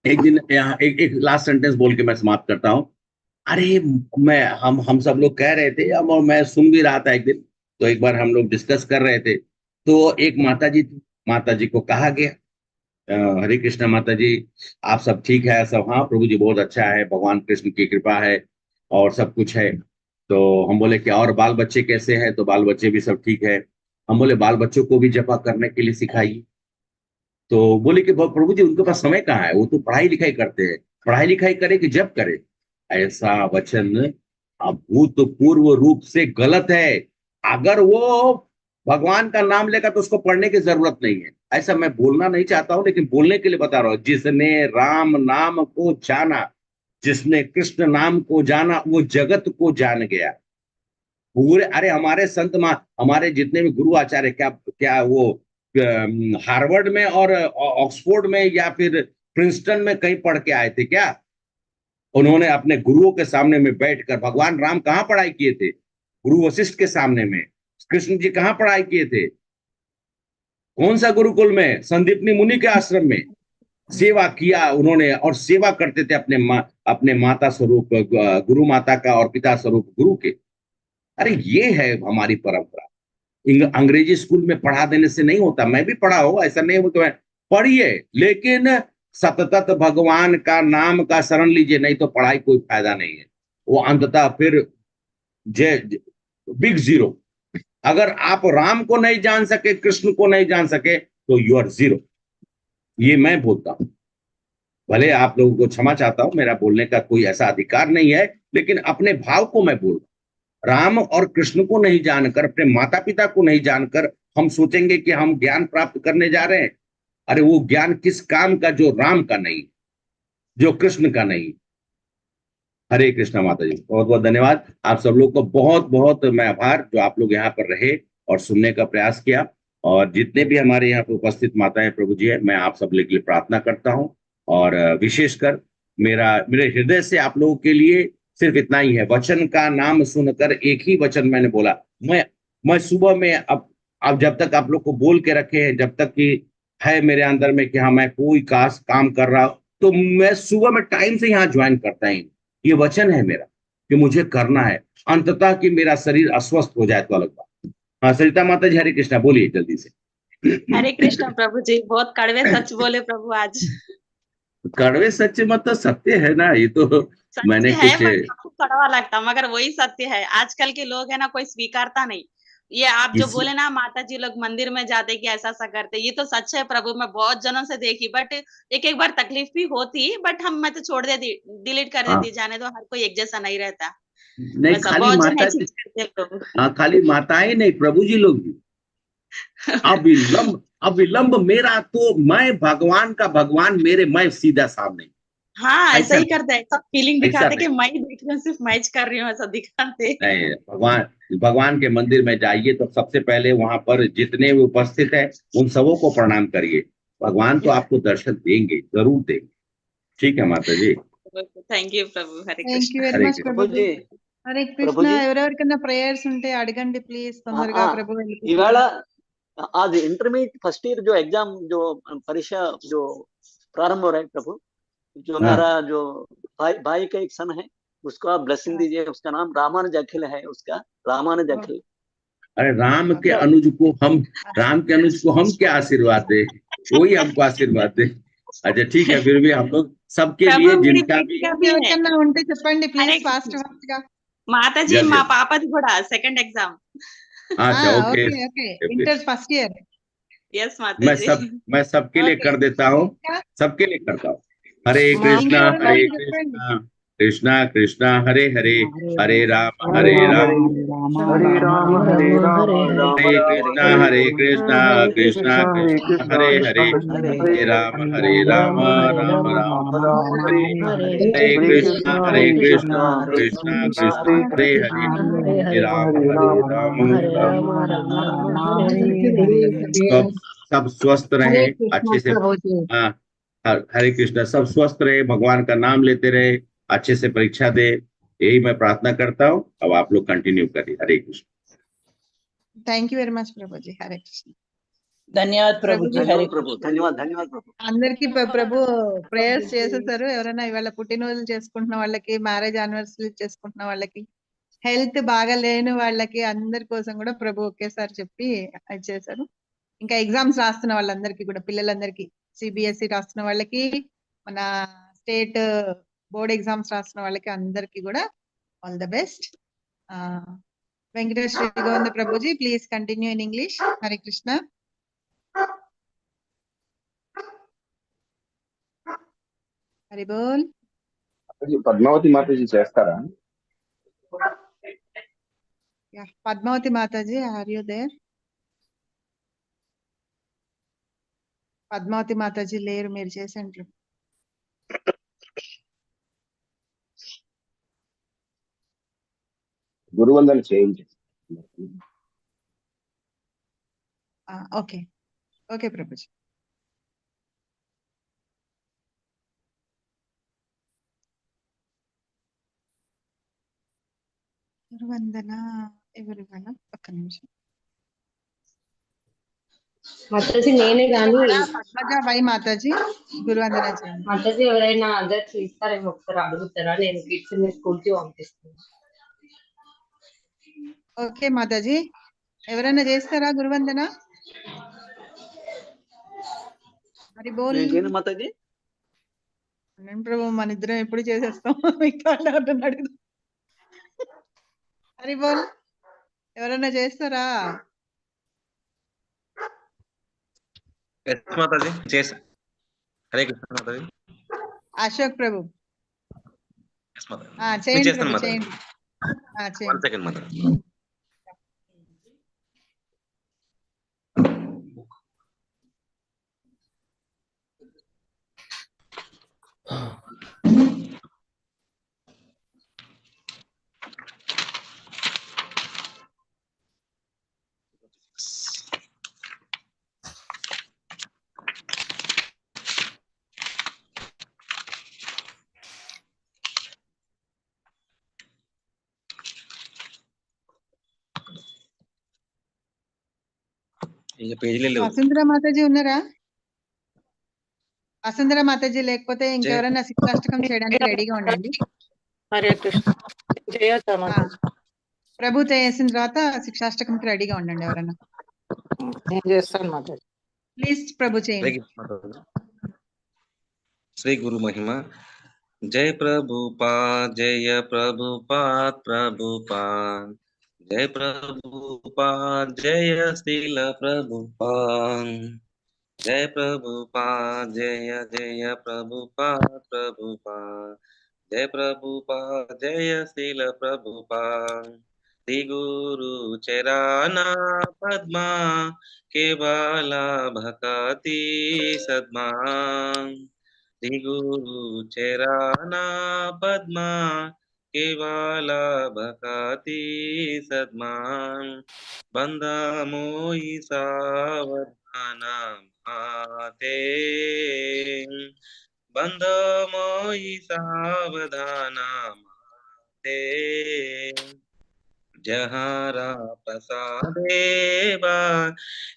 एक दिन यहाँ एक लास्ट सेंटेंस बोल के मैं समाप्त करता हूँ। अरे मैं हम सब लोग कह रहे थे, और मैं सुन भी रहा था एक दिन, तो एक बार हम लोग डिस्कस कर रहे थे, तो एक माता जी को कहा गया, हरे कृष्णा माता जी, आप सब ठीक है? सब हाँ प्रभु जी बहुत अच्छा है, भगवान कृष्ण की कृपा है और सब कुछ है। तो हम बोले कि और बाल बच्चे कैसे हैं? तो बाल बच्चे भी सब ठीक है। हम बोले बाल बच्चों को भी जपा करने के लिए सिखाइए। तो बोले कि प्रभु जी उनके पास समय कहाँ है, वो तो पढ़ाई लिखाई करते हैं। पढ़ाई लिखाई करे कि जप करे? ऐसा वचन अभूतपूर्व रूप से गलत है। अगर वो भगवान का नाम लेगा तो उसको पढ़ने की जरूरत नहीं है। ऐसा मैं बोलना नहीं चाहता हूं, लेकिन बोलने के लिए बता रहा हूं। जिसने राम नाम को जाना, जिसने कृष्ण नाम को जाना, वो जगत को जान गया। पूरे, अरे हमारे संत हमारे जितने भी गुरु आचार्य, क्या क्या वो हार्वर्ड में और ऑक्सफोर्ड में या फिर प्रिंसटन में कहीं पढ़ के आए थे क्या? उन्होंने अपने गुरुओं के सामने में बैठकर, भगवान राम कहाँ पढ़ाई किए थे? गुरु वशिष्ठ के सामने में। कृष्ण जी कहाँ पढ़ाई किए थे? कौन सा गुरुकुल में? संदीपनी मुनि के आश्रम में सेवा किया उन्होंने, और सेवा करते थे अपने माता स्वरूप गुरु माता का और पिता स्वरूप गुरु के। अरे ये है हमारी परंपरा। अंग्रेजी स्कूल में पढ़ा देने से नहीं होता। मैं भी पढ़ा हूँ, ऐसा नहीं हो तो पढ़िए, लेकिन सतत भगवान का नाम का शरण लीजिए, नहीं तो पढ़ाई कोई फायदा नहीं है। वो अंततः फिर बिग जीरो। अगर आप राम को नहीं जान सके, कृष्ण को नहीं जान सके, तो यू आर जीरो। ये मैं बोलता हूं। भले आप लोगों को क्षमा चाहता हूं, मेरा बोलने का कोई ऐसा अधिकार नहीं है, लेकिन अपने भाव को मैं बोल रहा हूं। राम और कृष्ण को नहीं जानकर, अपने माता पिता को नहीं जानकर हम सोचेंगे कि हम ज्ञान प्राप्त करने जा रहे हैं। अरे वो ज्ञान किस काम का जो राम का नहीं, जो कृष्ण का नहीं। हरे कृष्णा माता जी, बहुत बहुत धन्यवाद। आप सब लोग को बहुत बहुत मैं आभार जो आप लोग यहाँ पर रहे और सुनने का प्रयास किया। और जितने भी हमारे यहाँ पे उपस्थित माताएं प्रभु जी है, मैं आप सब लोग के लिए प्रार्थना करता हूँ। और विशेषकर मेरे हृदय से आप लोगों के लिए सिर्फ इतना ही है। वचन का नाम सुनकर, एक ही वचन मैंने बोला, मैं सुबह में, अब जब तक आप लोग को बोल के रखे हैं, जब तक कि है मेरे अंदर में कि हाँ मैं कोई काम कर रहा हूं, तो मैं सुबह में टाइम से यहाँ ज्वाइन करता ही। ये वचन है मेरा कि मुझे करना है, अंततः कि मेरा शरीर अस्वस्थ हो जाए तो अलग बात। हाँ सरिता माता जी, हरे कृष्णा, बोलिए जल्दी से। हरे कृष्ण प्रभु जी, बहुत कड़वे सच बोले प्रभु आज। कड़वे सच्चे मतलब सत्य है ना, ये तो मैंने सत्य है कुछ पर सबको कड़वा लगता, मगर वही सत्य है। आजकल के लोग है ना, कोई स्वीकारता नहीं। ये आप जो इसी बोले ना, माता जी लोग मंदिर में जाते कि ऐसा ऐसा करते, ये तो सच है प्रभु। मैं बहुत जनों से देखी, बट एक एक बार तकलीफ भी होती, बट मैं तो छोड़ देती, डिलीट कर हाँ, देती, जाने दो, हर कोई एक जैसा नहीं रहता। नहीं वैसा खाली बहुत जन माता ऐसे जी, करते हैं लोग। हाँ खाली माताएं नहीं, प्रभु जी लोग भी। अविलंब मेरा तो, मैं भगवान का भगवान मेरे, मैं सीधा सामने। हाँ, ऐसा ऐसा ही करते हैं, सब फीलिंग ऐसा दिखाते कि नहीं, मैं ही देख रही हूँ, सिर्फ मैं ही कर रही हूँ, ऐसा दिखाते। नहीं भगवान, भगवान के मंदिर में जाइए तो सबसे पहले वहां पर जितने भी उपस्थित है उन सबों को प्रणाम करिए। भगवान तो आपको दर्शन देंगे, जरूर देंगे। ठीक है माता जी। थैंक यू प्रभु, Hare thank you Krishna. Very Hare much Krishna. प्रभु ప్రభుజీ. जी, హరే प्रभु కృష్ణ. जी, ఎవరెవరికైనా ప్రేయర్స్ ఉంటే అడగండి ప్లీజ్, हाँ తొందరగా हाँ, ప్రభు వెళ్ళిపోతారు. इवाళ आज इंटरमीडिएट फर्स्ट ईयर जो एग्जाम जो परीक्षा जो प्रारंभ हो रहा है प्रभु, जो हाँ, मेरा जो भाई का एक सन है, उसको आप ब्लेसिंग दीजिए। उसका नाम रामानुज अखिल है, उसका रामानुज अखिल। अरे राम के ఓకే. अनुज को हम, राम के अनुज को हम क्या आशीर्वाद दे, वही हमको आशीर्वाद दे। अच्छा ठीक है, फिर भी हम लोग सबके प्रभु लिए मेरी जिनका बेटी भी, का भी है। ఇంకెవరికైనా ఉంటే చెప్పండి हरे ప్లీజ్, ఫాస్ట్ कृष्ण ఫాస్ట్ గా. माता जी, जल्दी మా जल्दी। పాపది కూడా సెకండ్ एग्जाम। अच्छा okay okay okay. Okay. Inter first year. Yes माता जी। मैं सबके लिए ఓకే. कर देता हूँ, ఇంకా सबके लिए करता हूँ। हरे ఇంకెవరైనా ఉంటే చెప్పండి. कृष्णा कृष्णा कृष्णा हरे हरे, हरे राम हरे हरे राम, राम, हरे राम, हरे राम, राम राम, हरे हरे कृष्णा कृष्णा कृष्णा, हरे कृष्णा कृष्णा, हरे कृष्णा हरे, कृष्णा, हरे हरे राम राम, हरे राम राम, राम राम राम, हरे। हरे हरे कृष्णा, कृष्णा हरे कृष्णा कृष्णा, हरे कृष्णा कृष्णा, कृष्णा हरे हरे कृष्णा, हरे, हरे हरे राम, राम। हरे राम, राम राम, हरे हरे। सब सब स्वस्थ हरे रहे कृष्ण अच्छे से। प्रभु जी। हाँ, हरे कृष्णा, सब स्वस्थ रहे, भगवान का नाम लेते रहे, अच्छे से परीक्षा दे, यही मैं प्रार्थना करता हूँ। अब आप लोग कंटिन्यू करिए। Hare Krishna. Thank you very much ప్రభుజీ. హరే కృష్ణ. धन्यवाद प्रभु जी, ప్రభుజీ हरे धन्यवाद प्रभु, कृष्ण। धन्यवाद धन्यवाद प्रभु। అందరికి ప్రభు ప్రేయర్స్ చేసేసారు. ఎవరైనా ఇవాళ పుట్టినరోజులు చేసుకుంటున్న వాళ్ళకి, మ్యారేజ్ యానివర్సరీ చేసుకుంటున్న వాళ్ళకి, హెల్త్ బాగా లేని వాళ్ళకి, అందరి కోసం కూడా ప్రభు ఒకేసారి చెప్పి అది చేశారు. ఇంకా ఎగ్జామ్స్ రాస్తున్న వాళ్ళందరికీ కూడా, పిల్లలందరికీ, సిబిఎస్ఈ రాస్తున్న వాళ్ళకి, మన స్టేట్ బోర్డ్ ఎగ్జామ్స్ రాస్తున్న వాళ్ళకి అందరికీ కూడా all the best. Venkatesh Shri Govinda ప్రభుజీ, please continue in English. Hare Krishna. Hari Bol. Padmavati మాతాజీ చేస్తారా? పద్మావతి మాతాజీ, ఆర్ యూ దేర్? పద్మావతి మాతాజీ లేరు, మీరు చేసేంట్లు. గురువందన చేయించి. Okay okay Prabhuji. గురువందన ఎవరు ఇవాళ? ఒక్క నిమిషం. మాతాజీ నేనే గాని పద్మజ వై మాతాజీ గురువందన చేయండి. మాతాజీ ఎవరైనా అదర్స్ ఇస్తారేమో ఒకసారి అడుగుతారా? నేను కిడ్స్ ని స్కూల్ కి పంపిస్తాను. ఓకే మాతాజీ, ఎవరైనా చేస్తారా గురువందన? మరి బోల్ నేను చేయను మాతాజీ. నేను ప్రభు మన ఇద్దరం ఎప్పుడు చేసేస్తాం, మిగతా వాళ్ళు ఎవరిని అడుగుదాం. హరి బోల్, ఎవరైనా చేస్తారా? మాతాజీ చేస్తా. హరే కృష్ణ మాతాజీ. అశోక్ ప్రభు మాతాజీ చేయండి చేస్తాను ప్రభు, మాతాజీ. చేయండి. 1 సెకండ్ మాతాజీ. ఇక పేజీలే లేవు. వసుంధర మాతాజీ ఉన్నారా? వసుంధర మాతాజీ లేకపోతే ఇంకెవరైనా శిక్షాష్టకం చేయడానికి రెడీగా ఉండండి. హరే కృష్ణ. చేయొచ్చా మాతాజీ? ప్రభు చేసిన తర్వాత శిక్షాష్టకంకి రెడీగా ఉండండి ఎవరైనా. నేను చేస్తాను మాతాజీ. ప్లీజ్ ప్రభు హరే చేయండి. కృష్ణ మాతాజీ. శ్రీ గురు మహిమ. జయ ప్రభుపాద్, జయ ప్రభుపాద్, ప్రభుపాద్. జయ ప్రభుపాద్, జయ శ్రీల ప్రభుపాద్. జయ ప్రభుపాద్, జయ జయ ప్రభుపాద్, ప్రభుపాద్. జయ ప్రభుపాద్, జయ శ్రీల ప్రభుపాద్. శ్రీ గురు చరానా పద్మా కేవల భకతి సద్మా. శ్రీ గురు చరానా పద్మా కేవల భకతి సద్మా. బంధమోయి సావధాన మాతే. బంధమోయి సావధాన మాతే. जहारा प्रसादे बा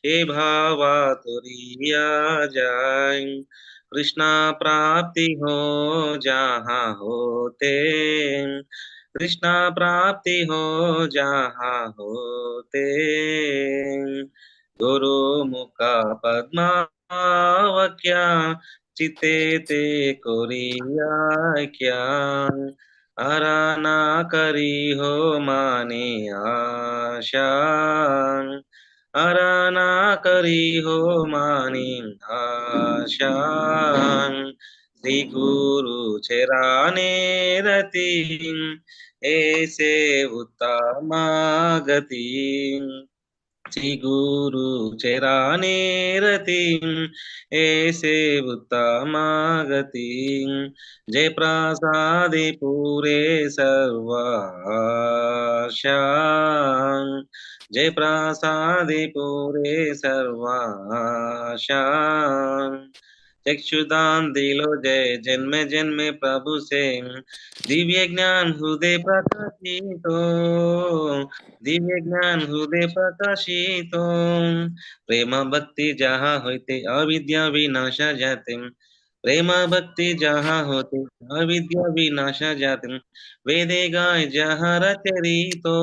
ए भावा तुरिया जाए. कृष्णा प्राप्ति हो जहाँ होते. कृष्णा प्राप्ति हो जहाँ होते. गुरु मुखा पद्मावक्या चिते ते कोरिया क्या. आराना करी हो माने आशा. आराना करी हो मानी आशा. श्री गुरु चराने रति ऐसे उत्तमा गति. श्री गुरु चराने रति ऐसे उत्तमा गति. जय प्रसादे पूरे सर्वाशा. जय प्रसादे पूरे सर्वाशा. चक्षुदान दिलो जय जन्म जन्म प्रभु से. दिव्य ज्ञान हृदय प्रकाशितो. दिव्य ज्ञान हृदय प्रकाशितो. प्रेम भक्ति जहाँ होते अविद्या विनाश जाते. प्रेम भक्ति जहाँ होते अविद्या विनाश जाते. वेदे गाय जहाँ रचरितो.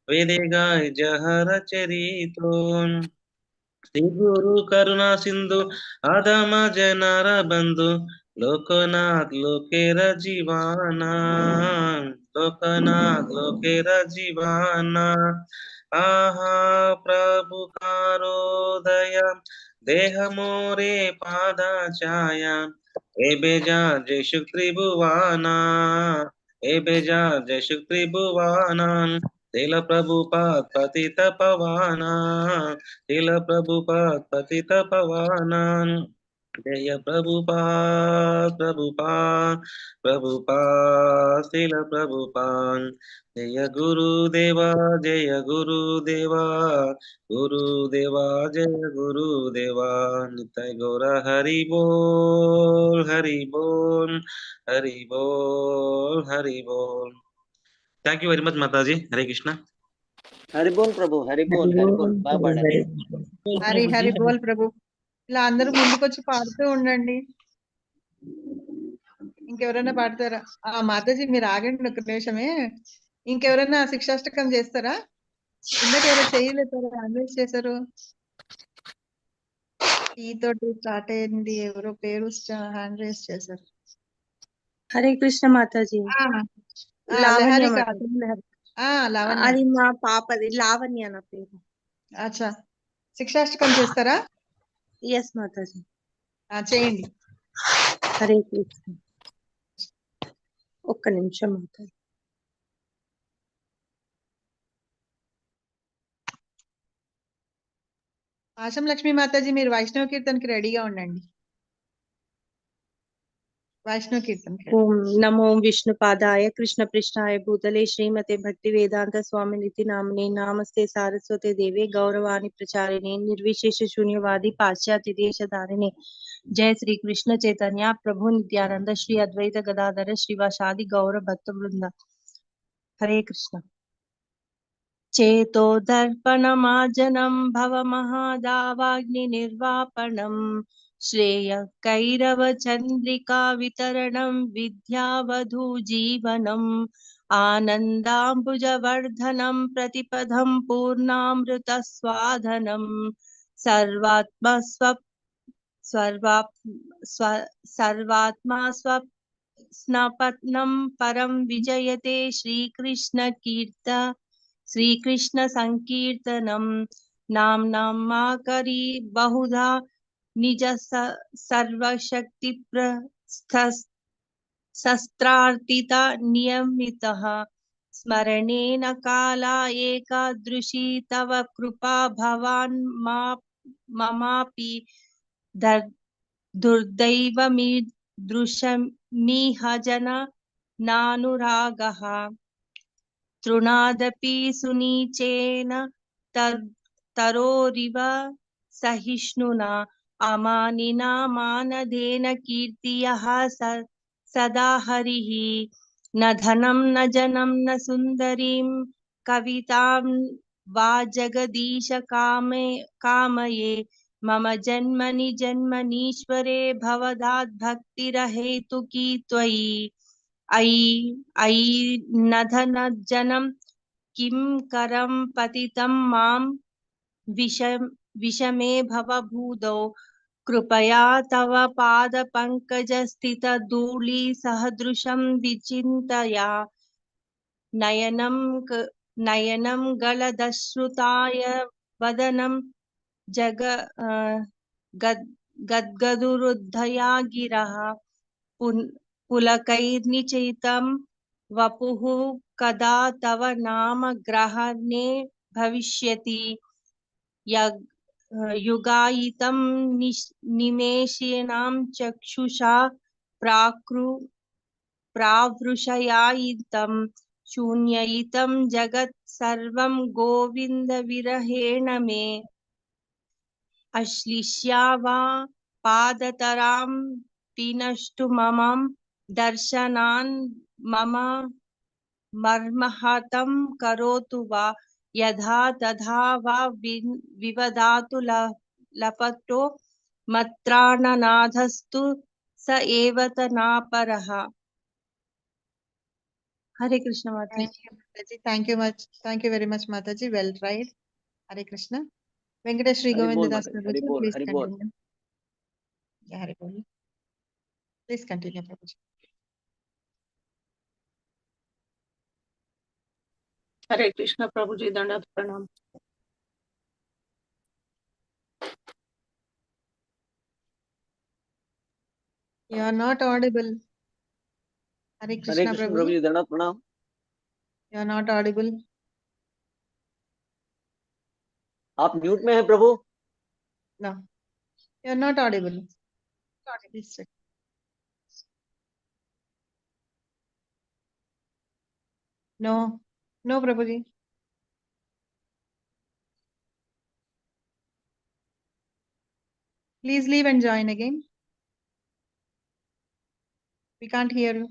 वेदे गाय जहाँ रचरितो. श्री गुरु करुणा सिंधु आधम जनार बंधु. लोकनाथ लोकेर जीवाना. लोकनाथ लोकेर जीवाना. आहा प्रभु कारो दया देह मोरे पादा छाया. ए बेजा जय त्रिभुवाना. ए बेजा जय त्रिभुवाना. तिल प्रभुपाद पतित पवाना. तिल प्रभुपाद पतित पवाना. जय प्रभुपाद प्रभुपाद प्रभुपाद तिल प्रभुपाद. जय गुरुदेवा जय गुरुदेवा. गुरुदेवा जय गुरुदेवा. निताय गौर हरि बोल हरि बोल हरि बोल हरि बोल. Thank you very much, Mataji. Hare Krishna. Hari బోల్ ప్రభు, హరి బోల్, హరి బోల్, బాగా పాడారు. హరి హరి బోల్ ప్రభు. ఇలా అందరూ ముందుకొచ్చి పాడుతూ ఉండండి. ఇంకెవరైనా పాడతారా? మాతాజీ మీరు ఆగండి ఒక నిమిషమే. ఇంకెవరైనా శిక్షాష్టకం చేస్తారా? ఇందాక ఎవరో చేయలేతారా? హ్యాండ్ చేశారు. ఈ తోటి స్టార్ట్ అయింది. ఎవరో పేరు హ్యాండ్ రేస్ చేశారు. హరే కృష్ణ మాతాజీ. లావణ్య లహరి మాతాజీ. కాదు. లావణ్య. అది మా పాపది లావణ్య నా పేరు. అచ్చా, శిక్షాష్టకం చేస్తారా? ఎస్ మాతాజీ. చేయండి. హరే కృష్ణ. ఒక్క నిమిషం మాతాజీ. ఆశం లక్ష్మీ మాతాజీ మీరు వైష్ణవ కీర్తనకి రెడీగా ఉండండి. వైష్ణవ కీర్తన. ఓం నమో విష్ణుపాదాయ కృష్ణ పృష్ఠాయ భూతలే శ్రీమతే భక్తి వేదాంత స్వామి నితి నామినే నామస్తే సారస్వతే దేవే గౌరవాణి ప్రచారిణే నిర్విశేష శూన్యవాది పాశ్చాత్య దేశధారిణే जय श्री कृष्ण चैतन्य प्रभु नित्यानंद श्री अद्वैत गदाधर श्रीवासादि गौर भक्त वृंद. हरे कृष्ण. चेतो दर्पणमार्जनं भवमहादावाग्नि निर्वापणं श्रेय कैरव चंद्रिका वितरणं विद्यावधू जीवनम् आनन्दाम्बुजवर्धनं प्रतिपदं पूर्णामृतस्वादनं सर्वात्मा स्वप्नपत्नं परं विजयते श्रीकृष्ण संकीर्तनं नाम्नां माकरी बहुधा निज सर्वशक्ति शस्त्रार्थिता नियमितः स्मरणेन काला एकादृशी तव कृपा भवान् ममापि दुर्दैवमीदृशमिह जन नानुरागः तृणादपि सुनीचेन तरोरिव सहिष्णुना अमानिना मानदेन कीर्तियः सदा हरिः न धनं न जनं न सुन्दरीं कवितां वा जगदीश कामये मम जन्मनि जन्मनीश्वरे भवदात् भक्तिरहेतुकी त्वयि अयि न धनजनं किं करं पतितं मां विषमे भवभूतौ कृपया तव पादपङ्कजस्थितधूलि सहदृशं विचिन्तया नयनं गलदश्रुताय वदनं गद्गदुरुद्धया गिरः पुलकैर्निचितं वपुः कदा तव नाम ग्रहणे भविष्यति युगायितं निमेषेणां चक्षुषा प्रावृषयायितं शून्ययितं जगत् सर्वं गोविन्द विरहेण मे अश्लिष्या वा पादतरां पिनष्टु मम दर्शनान् मम मर्महतं करोतु वा यथा तथा वा विवदातु लपटो मत्राणनाथस्तु स एव तनापरः. हरे कृष्ण माताजी. Thank you much. Thank you very much Mataji. Well tried. Hare Krishna. Venkatesh Sri Govinda Das Prabhuji, please continue. Yeah, Hare Bol. Please continue, Prabhuji. हरे कृष्ण प्रभु जी दंडवत प्रणाम. You are not audible. Hare Krishna Prabhuji. दंडवत प्रणाम. You are not audible. आप mute में हैं प्रभु. No, you are not audible. Please check. No, no Prabhuji. Please leave and join again. We can't hear you.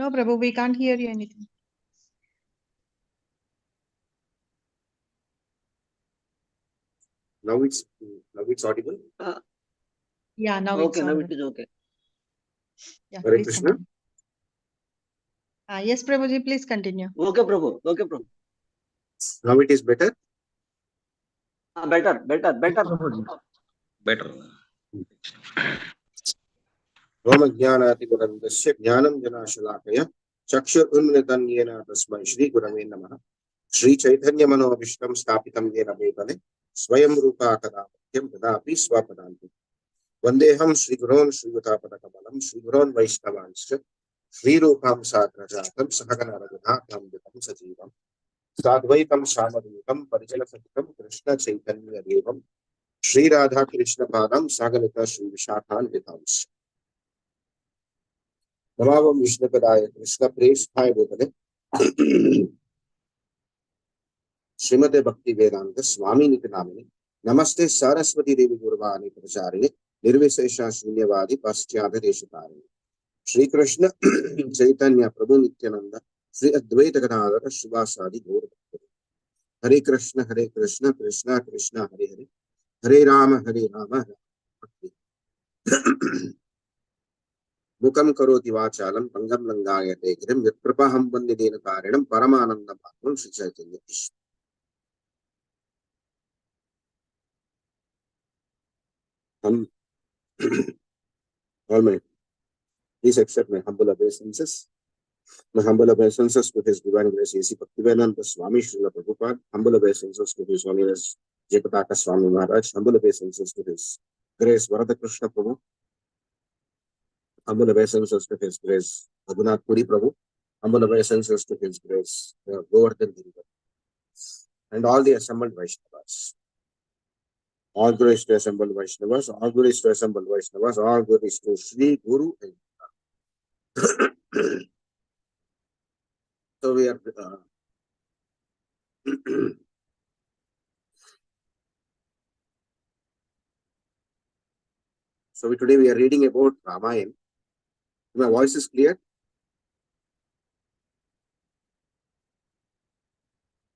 No, Prabhu, we can't hear you anything. Now it's audible. Yeah, now it's Okay, now audible. it is okay. Yeah, Hare please Krishna. continue. Yes, Prabhuji, please continue. Okay, Prabhu. Okay, Prabhu. Now it is better. Better. Better. रोमज्ञानातिगुणन्दस्य ज्ञानं जनाशलाकया चक्षुरुन्मिलितं येन तस्मै श्रीगुरवे नमः। श्रीचैतन्यमनोभीष्टं स्थापितं येन भूतले स्वयं रूपा कदा मह्यं ददाति स्वपदान्ति। वन्देऽहं श्रीगुरोन् श्रीयुतापदकमलं श्रीगुरोन् वैष्णवांश्च श्रीरूपां साग्रजातं सहगण रघुनाथं वितं सजीवं साद्वैतं सामवेदं परिजनसहितं कृष्णचैतन्यदेवं श्रीराधाकृष्णपादं सागरिता श्रीविशाखान्वितांश्च नमामि विष्णुपदाय कृष्णप्रेष्ठाय भूतले श्रीमते भक्ति वेदांत स्वामी निति नामिने नमस्ते सरस्वती देवी गुरुवाणी प्रचारिणे निर्विशेष शून्यवादी पाश्चात्य देशतारिणे श्री कृष्ण चैतन्य प्रभु नित्यानंद श्री अद्वैत गदाधर शिवासादि गौर हरे कृष्ण कृष्ण कृष्ण हरे हरे हरे राम मुखम करोति वाचालं पंगम लंघायते गिरिं यत्कृपाहं वन्दे दीनकारिणं परमानन्दमाधवं श्री चैतन्य ईश्वर। All my, please accept my humble obeisances. My humble obeisances to His Divine Grace A.C. Bhaktivedanta Swami Srila Prabhupada. Humble obeisances to His Holiness Japa Swami Maharaj. Humble obeisances to His Grace Varada Krishna Prabhu. Humble obeisances to His Grace Raghunath Puri Prabhu. Humble obeisances to His Grace Govardhan Giridhar. And all the assembled Vaishnavas. All glories to assembled Vaishnavas. All glories to assembled Vaishnavas. All glories to Sri Guru. So we are today we are reading about Ramayana. My voice is clear?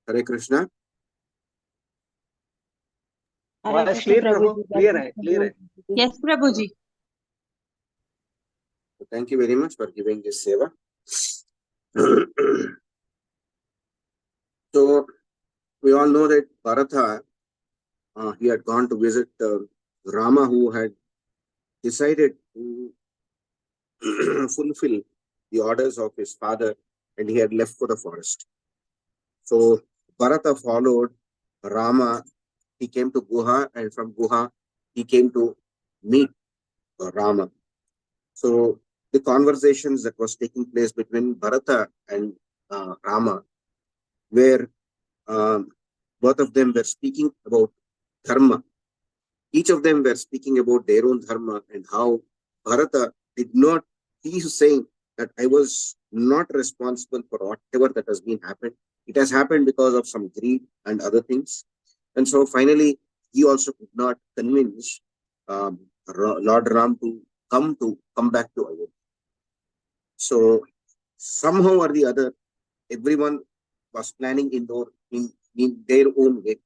Hare Krishna. Voice clear, Prabhu. Clear. Yes, Prabhuji. Thank you very much for giving this seva. So we all know that Bharata, he had gone to visit Rama, who had decided to fulfill the orders of his father, and he had left for the forest. So Bharata followed Rama. He came to Guha, and from Guha he came to meet Rama. So the conversations that was taking place between Bharata and Rama, where both of them were speaking about dharma. Each of them were speaking about their own dharma and how Bharata did not, he is saying that I was not responsible for whatever that has been happened. It has happened because of some greed and other things. And so finally, he also could not convince Lord Ram to come back to Ayodhya. So somehow or the other, everyone was planning in their own way.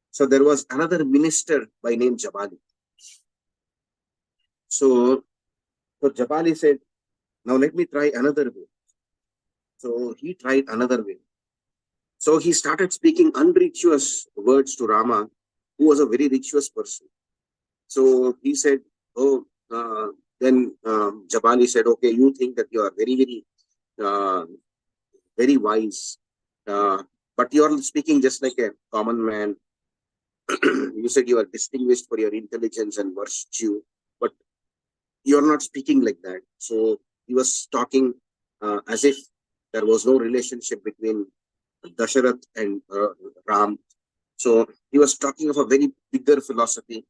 So there was another minister by name Jabali. So Jabali said, now let me try another way. So he tried another way. So he started speaking unrighteous words to Rama, who was a very righteous person. So he said, then Jabali said, okay, you think that you are very wise, but you are speaking just like a common man. You said you are distinguished for your intelligence and virtue, but you are not speaking like that. So he was talking as if there was no relationship between Dasharath and Ram. So he was talking of a very bigger philosophy.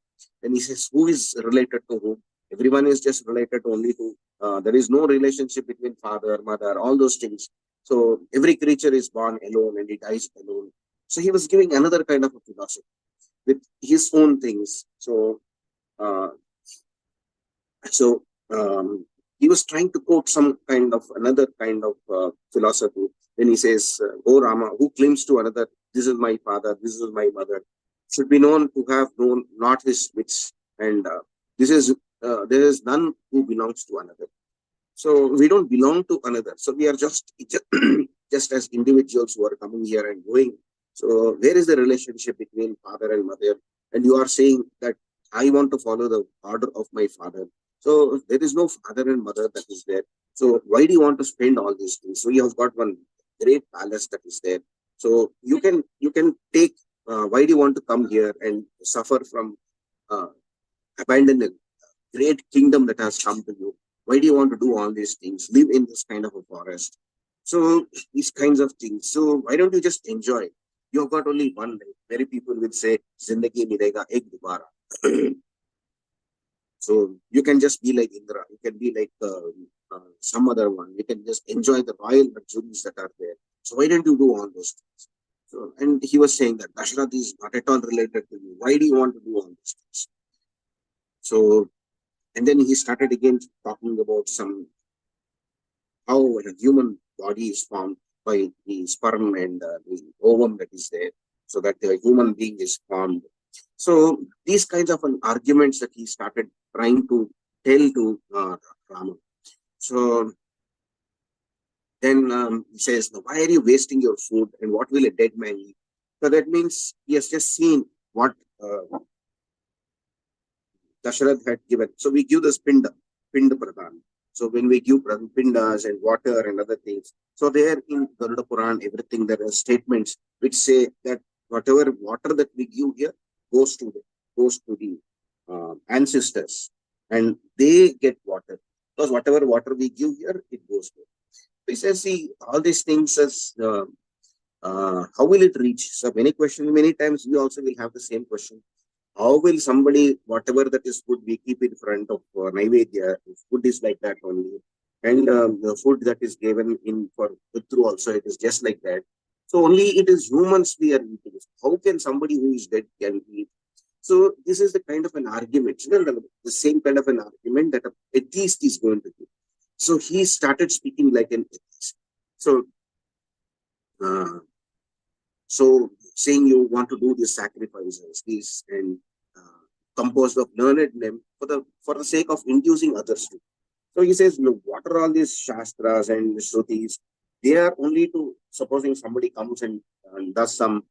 And he says, who is related to whom? Everyone is just related only to, there is no relationship between father, mother, all those things. So every creature is born alone and he dies alone. So he was giving another kind of a philosophy with his own things. So he was trying to quote some kind of another kind of philosophy. Then he says, "O Rama, who claims to another, this is my father, this is my mother, should be known to have known not his wits, and there is none who belongs to another." So we don't belong to another. So we are just just as individuals who are coming here and going. So where is the relationship between father and mother? And you are saying that I want to follow the order of my father. So there is no father and mother that is there. So why do you want to spend all these things? So you have got one great palace that is there. So you can take. Why do you want to come here and suffer from abandon a great kingdom that has come to you? Why do you want to do all these things? Live in this kind of a forest. So these kinds of things. So why don't you just enjoy? You've got only one life. Many people will say, "Zindagi milega ek dobara." So you can just be like Indra. You can be like some other one. You can just enjoy the royal luxuries that are there. So why don't you do all those things? So, and he was saying that Dashrath is not at all related to you. Why do you want to do all these things? So, and then he started again talking about how a human body is formed by the sperm and the ovum that is there, so that the human being is formed. So these kinds of arguments that he started trying to tell to Rama. So then he says, "Why are you wasting your food, and what will a dead man eat?" So that means he has just seen what Dashrath had given. So we give this pinda pradhan. So when we give pindas and water and other things, so there in Garuda Puran, everything, there are statements which say that whatever water that we give here goes to the ancestors, and they get water, because whatever water we give here, it goes to. He says, see, all these things as how will it reach? So many questions, many times we also will have the same question. How will somebody, whatever that is food, we keep in front of Naivedya, food is like that only. And the food that is given in for Pitru also, it is just like that. So only it is humans we are eating. How can somebody who is dead can eat? So this is the kind of an argument, the same kind of an argument that an atheist is going to do. So he started speaking like an atheist. So saying you want to do these sacrifices, these and composed of learned name for the sake of inducing others to. So he says, look, what are all these shastras and shrutis? They are only to, supposing somebody comes and does some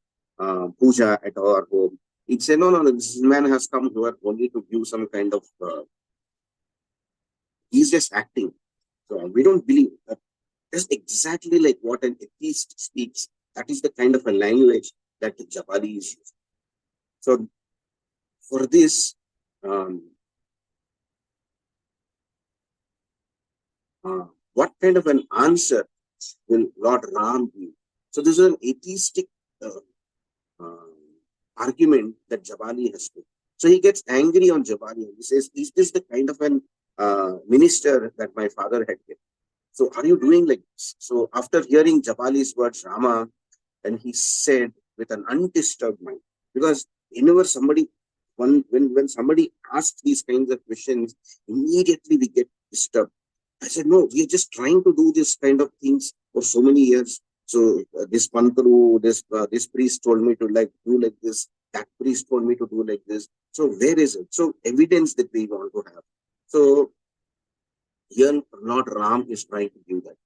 puja at our home. He'd say, no, this man has come here only to give some kind of, he's just acting. So we don't believe that. That's exactly like what an atheist speaks. That is the kind of a language that the Japali is using. So for this, what kind of an answer will Lord Ram give? So this is an atheistic argument that Jabali has to. So he gets angry on Jabali. He says, is this the kind of an minister that my father had given? So are you doing like this? So after hearing Jabali's words, Rama, and he said with an undisturbed mind, because whenever somebody, when somebody asks these kinds of questions, immediately we get disturbed. I said, no, we are just trying to do this kind of things for so many years. So this Pantru, this priest told me to do like this. That priest told me to do like this. So where is it? So evidence that we want to have. So here Lord Ram is trying to do that.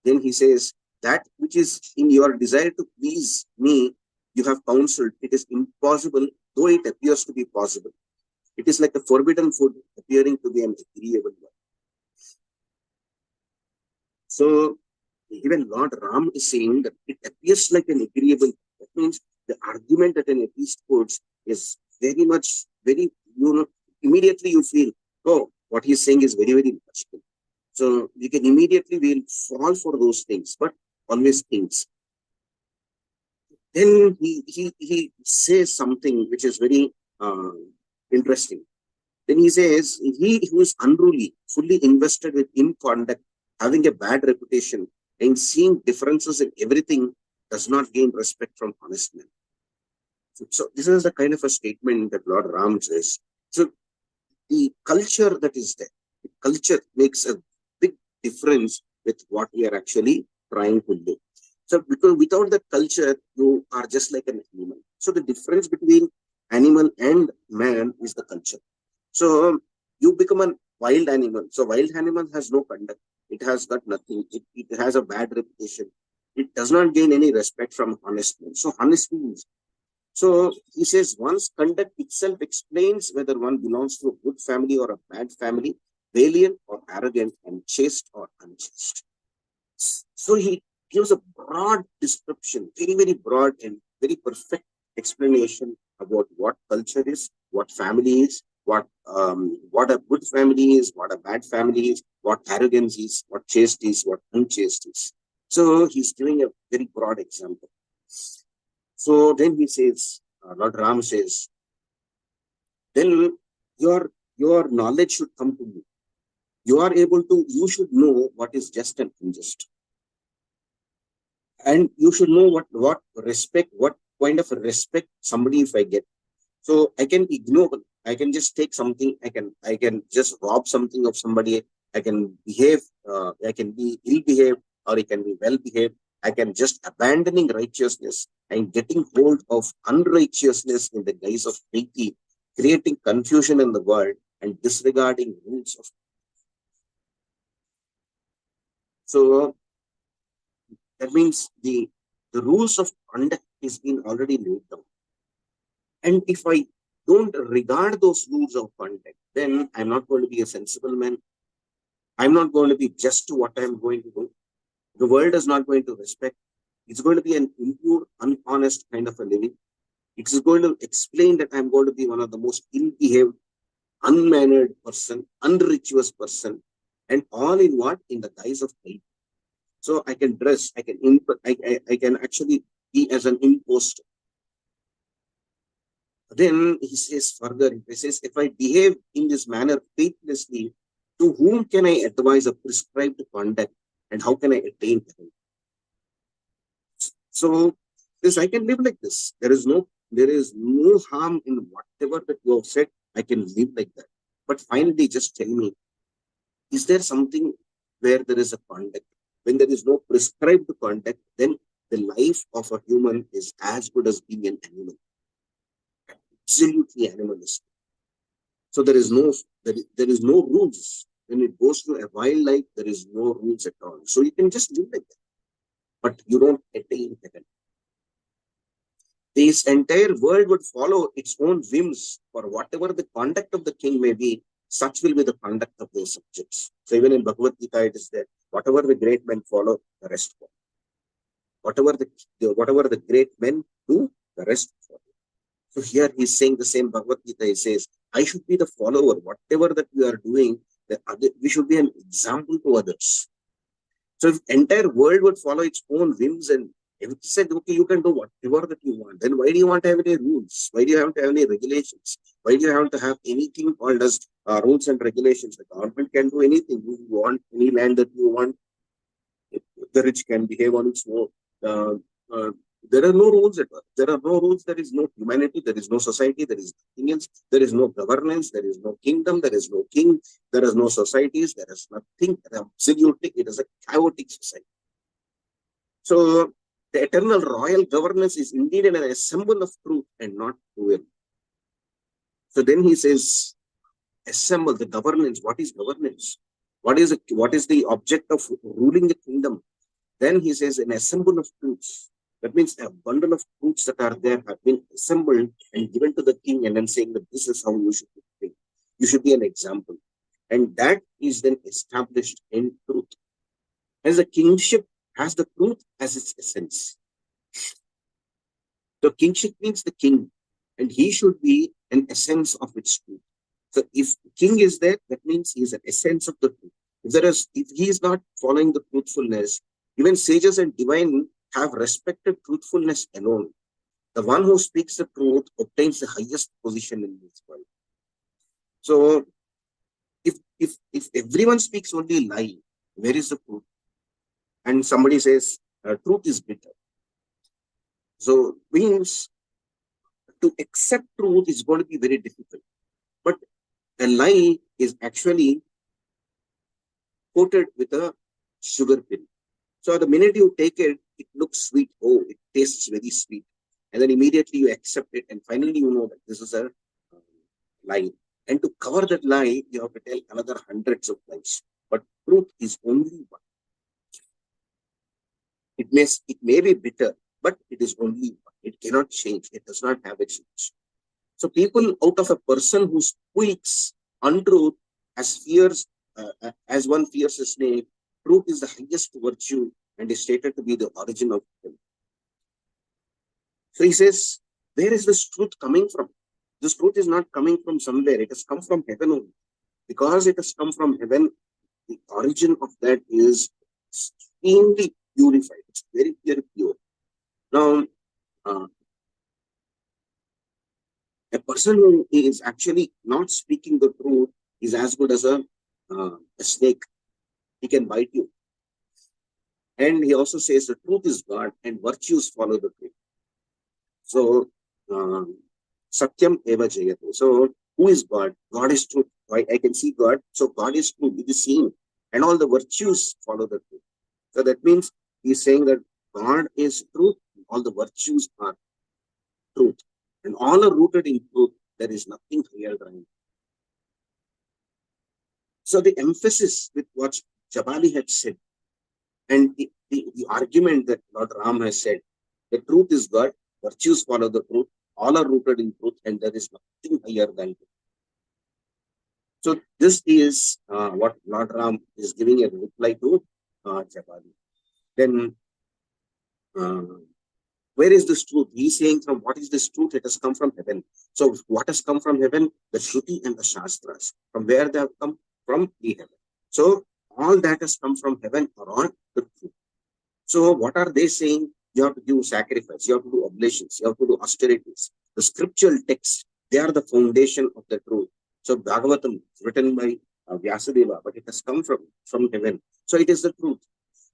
Then he says, that which is in your desire to please me, you have counseled. It is impossible, though it appears to be possible. It is like a forbidden food appearing to be an agreeable one. So even Lord Ram is saying that it appears like an agreeable. That means the argument that an atheist puts is very much, immediately you feel, oh, what he's saying is very, very logical. So you can immediately will fall for those things, but always things. Then he says something which is very interesting. Then he says, he who is unruly, fully invested with inconduct, having a bad reputation, and seeing differences in everything, does not gain respect from honest men. So this is the kind of a statement that Lord Ram says. So the culture that is there, the culture makes a difference with what we are actually trying to do. So because without the culture, you are just like an animal. So the difference between animal and man is the culture. So you become a wild animal. So wild animal has no conduct. It has got nothing. It has a bad reputation. It does not gain any respect from honest men. So honesty is. So he says once conduct itself explains whether one belongs to a good family or a bad family, valiant or arrogant, and chaste or unchaste. So he gives a broad description, very, very broad and very perfect explanation about what culture is, what family is, what a good family is, what a bad family is, what arrogance is, what chaste is, what unchaste is. So he's giving a very broad example. So then he says, Lord Ram says, then your knowledge should come to you. You should know what is just and unjust. And you should know what kind of respect somebody if I get. So I can ignore, I can just take something, I can just rob something of somebody, I can behave, I can be ill-behaved or I can be well-behaved. I can just abandoning righteousness and getting hold of unrighteousness in the guise of treaty, creating confusion in the world and disregarding rules of. So that means the rules of conduct is being already laid down. And if I don't regard those rules of conduct, then I'm not going to be a sensible man. I'm not going to be just to what I'm going to do. The world is not going to respect. It's going to be an impure, unhonest kind of a living. It is going to explain that I'm going to be one of the most ill-behaved, unmannered person, unrituous person, and all in what? In the guise of hate. So I can dress, I can actually be as an imposter. Then he says further, he says, if I behave in this manner faithlessly, to whom can I advise a prescribed conduct and how can I attain heaven? So this I can live like this. There is no harm in whatever that you have said. I can live like that. But finally, just tell me, is there something where there is a conduct? When there is no prescribed conduct, then the life of a human is as good as being an animal. Absolutely animalistic. So there is no rules. When it goes to a wildlife, there is no rules at all. So you can just live like that. But you don't attain heaven. This entire world would follow its own whims, for whatever the conduct of the king may be, such will be the conduct of their subjects. So even in Bhagavad Gita, it is there. Whatever the great men follow, the rest follow. Whatever the great men do, the rest follow. So here he is saying the same Bhagavad Gita. He says, I should be the follower. Whatever that we are doing, we should be an example to others. So if entire world would follow its own whims and if it said, okay, you can do whatever that you want, then why do you want to have any rules? Why do you have to have any regulations? Why do you have to have anything called as rules and regulations? The government can do anything. You want any land that you want. The rich can behave on its own. There are no rules at all. There are no rules. There is no humanity. There is no society. There is nothing else. There is no governance. There is no kingdom. There is no king. There is no societies. There is nothing. Absolutely, it is a chaotic society. So the eternal royal governance is indeed an assemble of truth and not cruel. So then he says, assemble the governance. What is governance? What is the object of ruling the kingdom? Then he says, an assemble of truths. That means a bundle of truths that are there have been assembled and given to the king, and then saying that this is how you should be. You should be an example. And that is then established in truth. As a kingship has the truth as its essence. So kingship means the king, and he should be an essence of its truth. So if king is there, that means he is an essence of the truth. If he is not following the truthfulness, even sages and divine have respected truthfulness alone. The one who speaks the truth obtains the highest position in this world. So if everyone speaks only lie, where is the truth? And somebody says truth is bitter. So means to accept truth is going to be very difficult. But a lie is actually coated with a sugar pill. So the minute you take it, it looks sweet. Oh, it tastes very sweet. And then immediately you accept it. And finally, you know that this is a lie. And to cover that lie, you have to tell another hundreds of lies. But truth is only one. It may be bitter, but it is only one. It cannot change. It does not have a change. So people out of a person who speaks untruth as one fears a snake, truth is the highest virtue and is stated to be the origin of evil. So he says, where is this truth coming from? This truth is not coming from somewhere. It has come from heaven only. Because it has come from heaven, the origin of that is extremely purified. It's very, very pure. Now, a person who is actually not speaking the truth is as good as a snake. He can bite you. And he also says the truth is God and virtues follow the truth. So, Satyam Eva Jayate. So, who is God? God is truth. I can see God. So, God is truth. It is seen. And all the virtues follow the truth. So, that means he's saying that God is truth. All the virtues are truth. And all are rooted in truth. There is nothing higher than it. So, the emphasis with what Jabali had said and the argument that Lord Ram has said, the truth is God, virtues follow the truth, all are rooted in truth, and there is nothing higher than it. So this is what Lord Ram is giving a reply to Jabali. Then, where is this truth? He is saying from what is this truth? It has come from heaven. So what has come from heaven? The Shruti and the Shastras. From where they have come? From the heaven. So all that has come from heaven are all the truth. So what are they saying? You have to do sacrifice, you have to do oblations, you have to do austerities. The scriptural texts, they are the foundation of the truth. So Bhagavatam is written by Vyasadeva, but it has come from heaven. So it is the truth.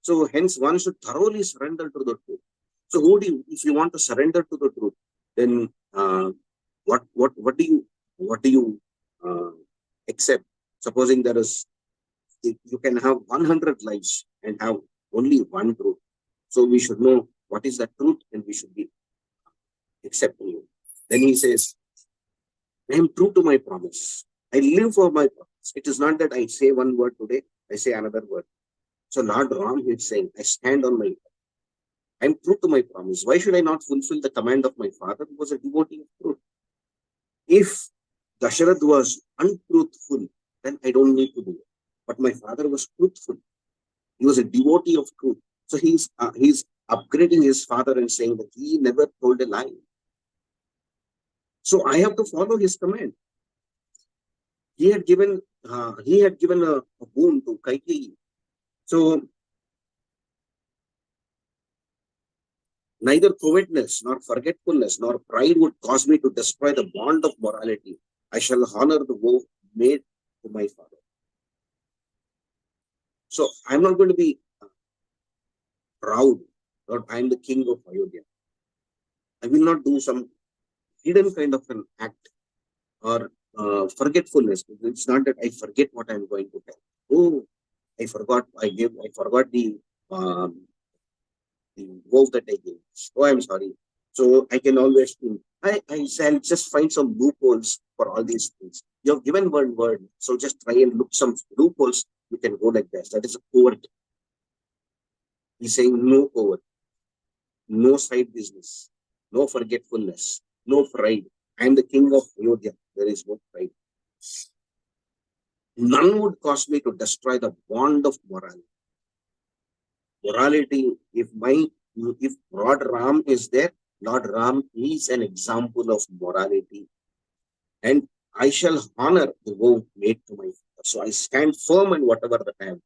So hence one should thoroughly surrender to the truth. So if you want to surrender to the truth, then what do you accept? Supposing there is, you can have 100 lives and have only one truth. So we should know what is the truth and we should be accepting it. Then he says, I am true to my promise. I live for my promise. It is not that I say one word today, I say another word. So Lord Ram is saying, I stand on my word. I am true to my promise. Why should I not fulfill the command of my father who was a devotee of truth? If Dasharath was untruthful, then I don't need to do it. But my father was truthful. He was a devotee of truth. So he's upgrading his father and saying that he never told a lie. So I have to follow his command. He had given a boon to Kaikeyi. So neither covetousness, nor forgetfulness, nor pride would cause me to destroy the bond of morality. I shall honor the vow made to my father. So I'm not going to be proud that I'm the king of Ayodhya. I will not do some hidden kind of an act or forgetfulness. It's not that I forget what I'm going to tell. Oh, I forgot the vow that I gave. Oh, I'm sorry. So I can always think, I'll just find some loopholes for all these things. You have given one word, so just try and look some loopholes. You can go like this. That is a covert. He's saying no covert, no side business, no forgetfulness, no pride. I am the king of Ayodhya. There is no pride. None would cause me to destroy the bond of morality. Morality, if Lord Ram is there, Lord Ram is an example of morality. And I shall honor the vow made to my father. So I stand firm in whatever that I am.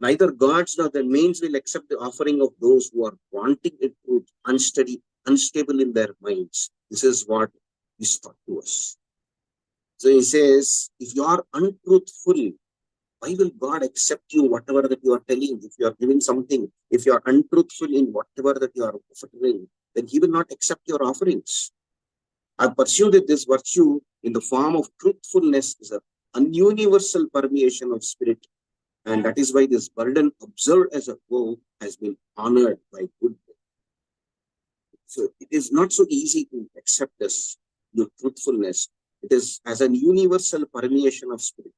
Neither gods nor their means will accept the offering of those who are wanting a truth, unsteady, unstable in their minds. This is what is taught to us. So he says, if you are untruthful, why will God accept you, whatever that you are telling? If you are giving something, if you are untruthful in whatever that you are offering, then he will not accept your offerings. I pursued this virtue in the form of truthfulness is a universal permeation of spirit. And that is why this burden observed as a vow has been honored by good men. So it is not so easy to accept this, your truthfulness. It is as an universal permeation of spirit.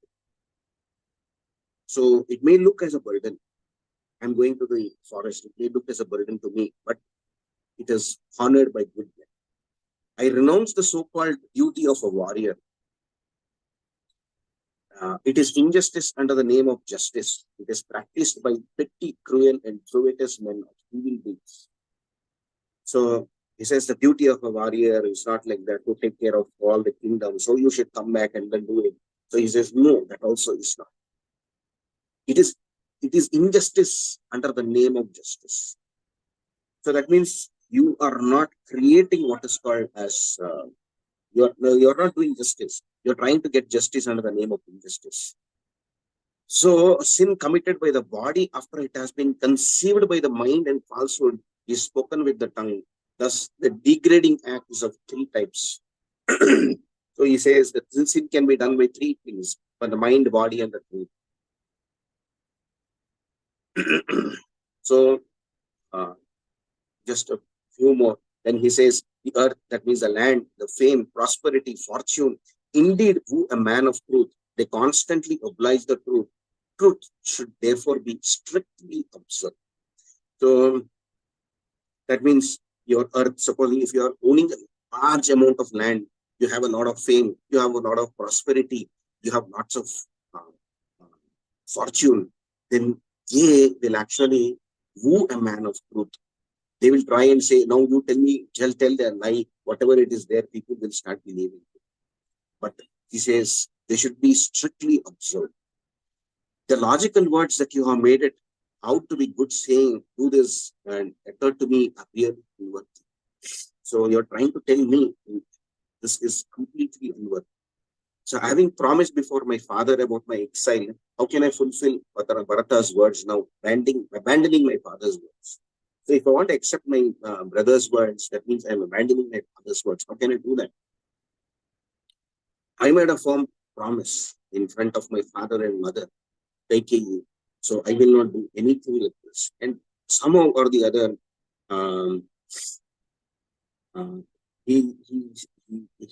So it may look as a burden. I'm going to the forest. It may look as a burden to me, but it is honored by good men. I renounce the so-called duty of a warrior. It is injustice under the name of justice. It is practiced by petty, cruel, and covetous men of evil deeds. So he says the duty of a warrior is not like that, to take care of all the kingdom. So you should come back and then do it. So he says, no, that also is not. It is injustice under the name of justice. So that means you are not creating what is called as you're not doing justice. You're trying to get justice under the name of injustice. So sin committed by the body after it has been conceived by the mind and falsehood is spoken with the tongue. Thus, the degrading act is of three types. So he says that sin can be done by three things: by the mind, body, and the truth. So just a few more. Then he says, the earth, that means the land, the fame, prosperity, fortune, indeed woo a man of truth. They constantly oblige the truth. Truth should therefore be strictly observed. So that means your earth, supposing if you are owning a large amount of land, you have a lot of fame, you have a lot of prosperity, you have lots of fortune, then they will actually woo a man of truth. They will try and say, now you tell me, tell their lie, whatever it is there, people will start believing. But he says they should be strictly observed. The logical words that you have made it out to be good, saying, do this, and occur to me appear unworthy. So you're trying to tell me this is completely unworthy. So having promised before my father about my exile, how can I fulfill Bharata's words now, abandoning my father's words? So if I want to accept my brother's words, that means I'm abandoning my father's words. How can I do that? I made a firm promise in front of my father and mother, taking you. So I will not do anything like this. And somehow or the other, he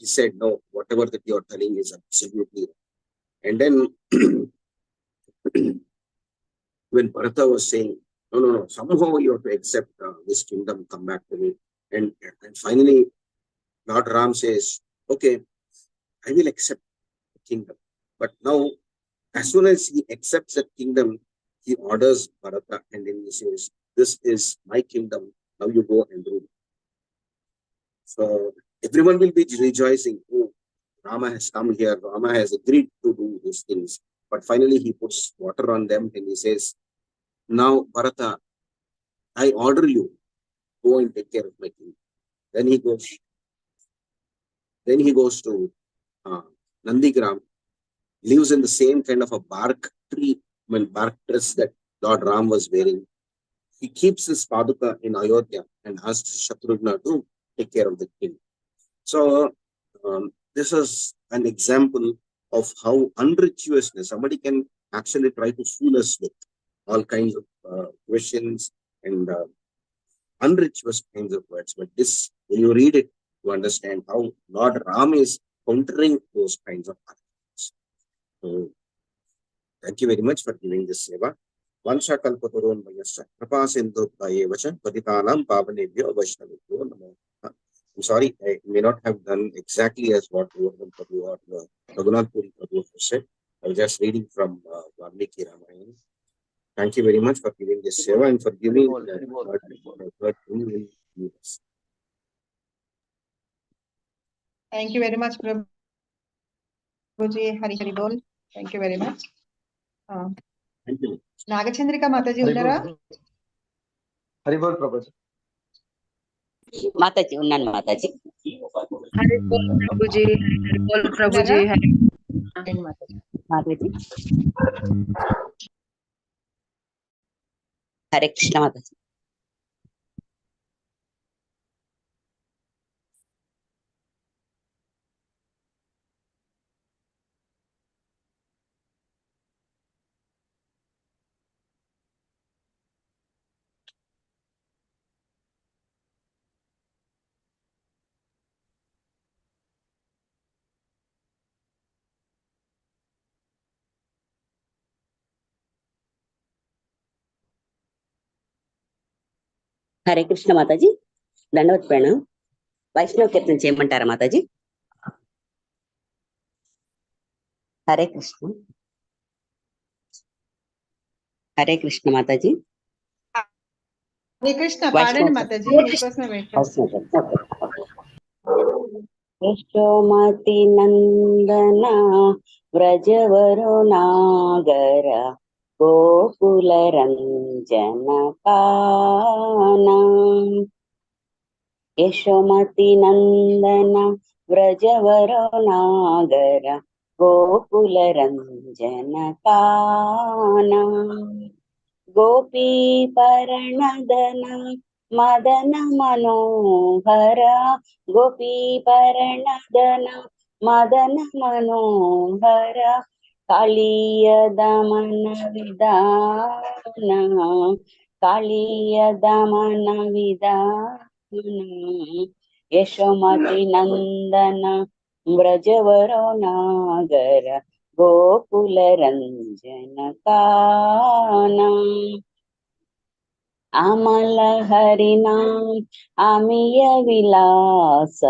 said, no, whatever that you're telling is absolutely wrong. And then when Bharata was saying, no, somehow you have to accept this kingdom, come back to me. And finally, Lord Ram says, okay, I will accept the kingdom. But now, as soon as he accepts that kingdom, he orders Bharata and then he says, this is my kingdom, now you go and rule. So everyone will be rejoicing, oh, Rama has come here, Rama has agreed to do these things. But finally he puts water on them and he says, now Bharata, I order you, go and take care of my kingdom. Then he goes to Nandigram, lives in the same kind of a bark tree, bark dress that Lord Ram was wearing. He keeps his paduka in Ayodhya and asks Shatrughna to take care of the king. So this is an example of how unrituousness, somebody can actually try to fool us with all kinds of questions and unrituous kinds of words. But this, when you read it, you understand how Lord Ram is countering those kinds of arguments. So thank you very much for giving this seva. Vansha kalpataron vayasya krapa sindhu vacha patitanam pavanebhyo vaishnavibhyo namo. I'm sorry, I may not have done exactly as what Govardhan Prabhu or Raghunath Puri Prabhu said. I was just reading from Valmiki Ramayana. Thank you very much for giving this seva and for giving Thank you very much, Prabhuji. Hari Bol. Thank you very much. Thank you. Nagachandrika Mataji unnara? Hari Bol, Prabhuji. Mataji, unnan Mataji. Hari Bol Prabhuji, Hari Bol Prabhuji, Hari Mataji. Hare Krishna Mataji. Hare Krishna Mataji, దండవత్ ప్రణాం. వైష్ణవ కీర్తన చేయమంటారా మాతాజీ? హరే కృష్ణ. హరే కృష్ణ మాతాజీ. హరే కృష్ణ పాడండి మాతాజీ, మీకోసమే wait చేస్తాను. యశోమతి నందన వ్రజవరు నాగర గోకుల రంజన కాన. యశోమతి నందన వ్రజవరు నాగర గోకుల రంజన కాన. గోపీ పరణదన మదన మనోహర గోపీ పరణదన మదన మనోహర కాళీయ దమన విధాన కాళీయ దమన విధాన. యశోమతి నందన వ్రజవరో నాగర గోకుల రంజన కాన. అమల హరినాం అమియ విలాస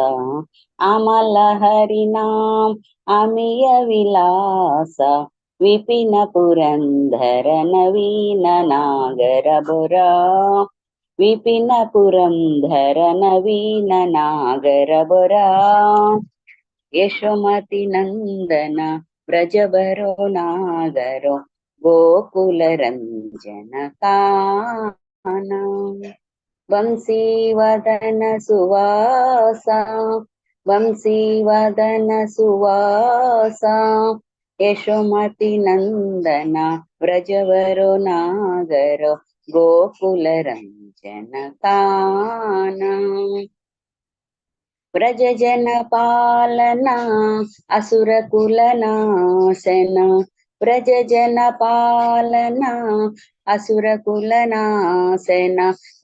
అమల హరినాం అమియ విలాస విపిన పురంధర నవీన నాగర బురా విపిన పురంధర నవీన నాగర బురా. యశోమతి నందన వ్రజవరో నాగరో గోకుల రంజన కాన. వంశీవదన సువాస వంశీవదన సువాస యశోమతి నందన వ్రజవరో నాగరో గోకుల రంజన కాన. వ్రజ జన పాలన అసుర కుల నాశన వ్రజ జన పాలన అసుర కుల నాశన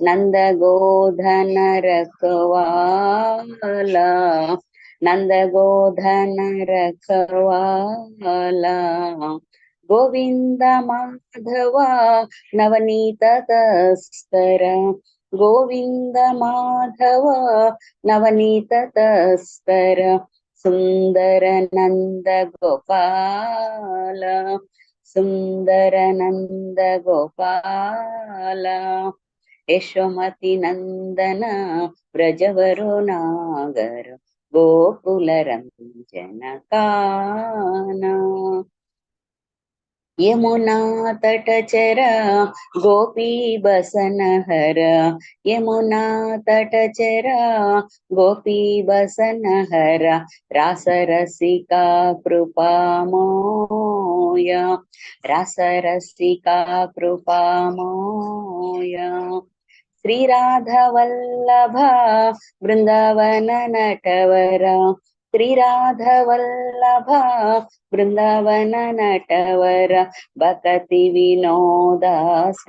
నంద గోధన రఖవాల నంద గోధన రఖవాల. గోవింద మాధవ నవనీత తస్కర గోవింద మాధవ నవనీత తస్కర సుందర నంద గోపాల సుందర నంద గోపాల. యశోమతి నందన వ్రజవరో నాగర గోకుల రంజన కాన. యమునా తటచర గోపీ బసన హర యమునా తటచర గోపీ బసన హర రాసరసికా కృపామోయ రాసరసికా కృపామోయ. శ్రీరాధవల్లభ బృందావన నటవర శ్రీరాధవల్లభ బృందావన నటవర భకతి వినోదాశ్రాయ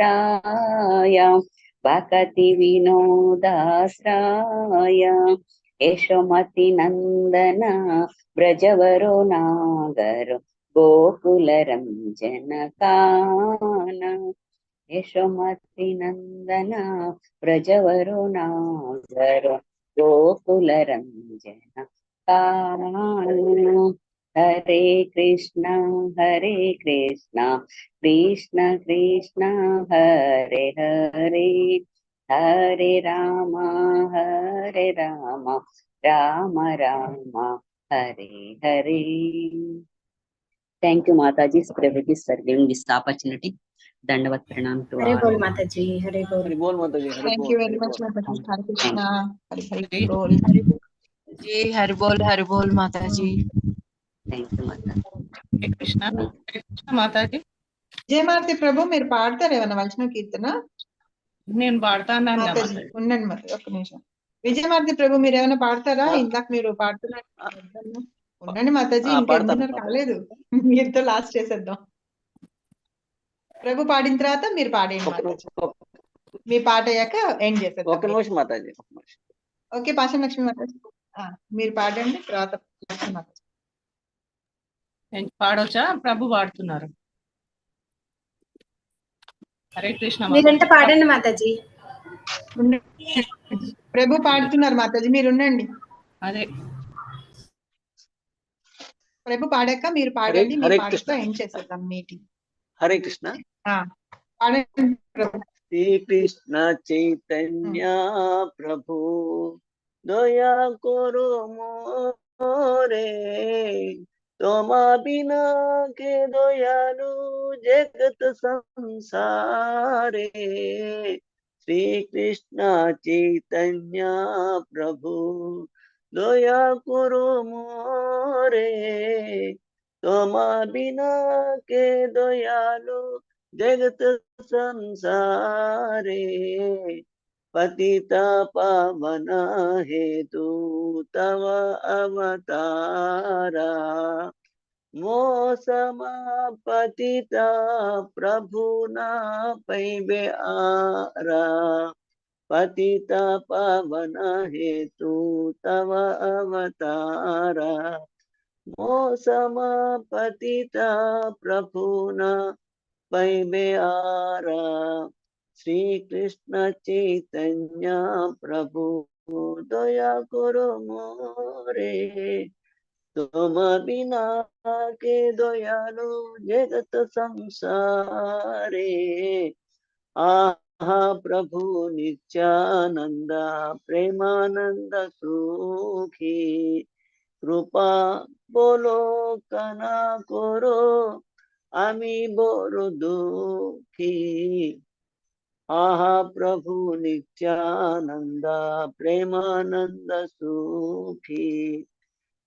భకతి వినోదాశ్రాయ. యశోమతి నందన వ్రజవరో నాగరో గోకుల రంజన కాన. యశోమతి నందన వ్రజవరో నాగరో గోకుల రంజన కాన. హరే కృష్ణ కృష్ణ కృష్ణ హరే హరే హరే రామ రామ రామ హరే హరే. థ్యాంక్ యూ మాతాజీ ఫర్ గివింగ్ దిస్ ఆపర్చునిటీ. దండవత్ ప్రణామ్ టు హరే ఆల్. బోల్ మాతాజీ, హరే బోల్. హరి బోల్ మాతాజీ, Hari thank Bol, you Hari very much Bol. మాతాజీ. హరే కృష్ణ హరి బోల్. जी हरि बोल माता जी. థ్యాంక్ యూ మాతాజీ. కృష్ణ మాతాజీ. జయమారతి ప్రభు, మీరు పాడతారు ఏమన్నా వైష్ణవ కీర్తన? నేను పాడతాను మాతాజీ ఉండండి మరి ఒక్క నిమిషం. విజయమారతి ప్రభు, మీరు ఏమైనా పాడతారా? ఇందాక మీరు పాడుతున్నారు. ఉండండి మాతాజీ, ఇంకా పాడతాను 8:30 కాలేదు. మీరుతో లాస్ట్ చేసేద్దాం. ప్రభు పాడిన తర్వాత మీరు పాడేయండి మాతాజీ. మీ పాట అయ్యాక ఎండ్ చేసేద్దాం. ఒక్క నిమిషం మాతాజీ. ఓకే పాషం లక్ష్మి మాతాజీ, మీరు పాడండి తర్వాత మాతాజీ. పాడవచ్చా? ప్రభు పాడుతున్నారు. హరే కృష్ణ మీరంటే పాడండి మాతాజీ. ప్రభు పాడుతున్నారు మాతాజీ, మీరు ఉండండి. అదే ప్రభు పాడాక మీరు పాడండి, మీ పాటతో ఎండ్ చేసేద్దాం మీటింగ్. హరే కృష్ణ. పాడండి ప్రభు. శ్రీ కృష్ణ చైతన్య ప్రభు దయా కरो मोरे, तोमा बिना के दयालु जगत संसारे। श्री कृष्ण चैतन्य प्रभु दया करो मोरे, तोमा बिना के दयालु जगत संसारे। पतिता पावन हेतु तव अवतारा, मोसमा पतिता प्रभु ना पैबे आरा। पतिता पावन हेतु तव अवतारा, मोसमा पतिता प्रभु ना पैबे आरा। श्री कृष्ण चैतन्य प्रभु दया करो मोरे, तुम बिना के दयालु जगत संसारे। आहा प्रभु नित्यानंद प्रेमानंद सुखी, कृपा बोलो कना करो आमी बड़ दुखी। आहा प्रभु नित्यानंद प्रेमानंद सुखी,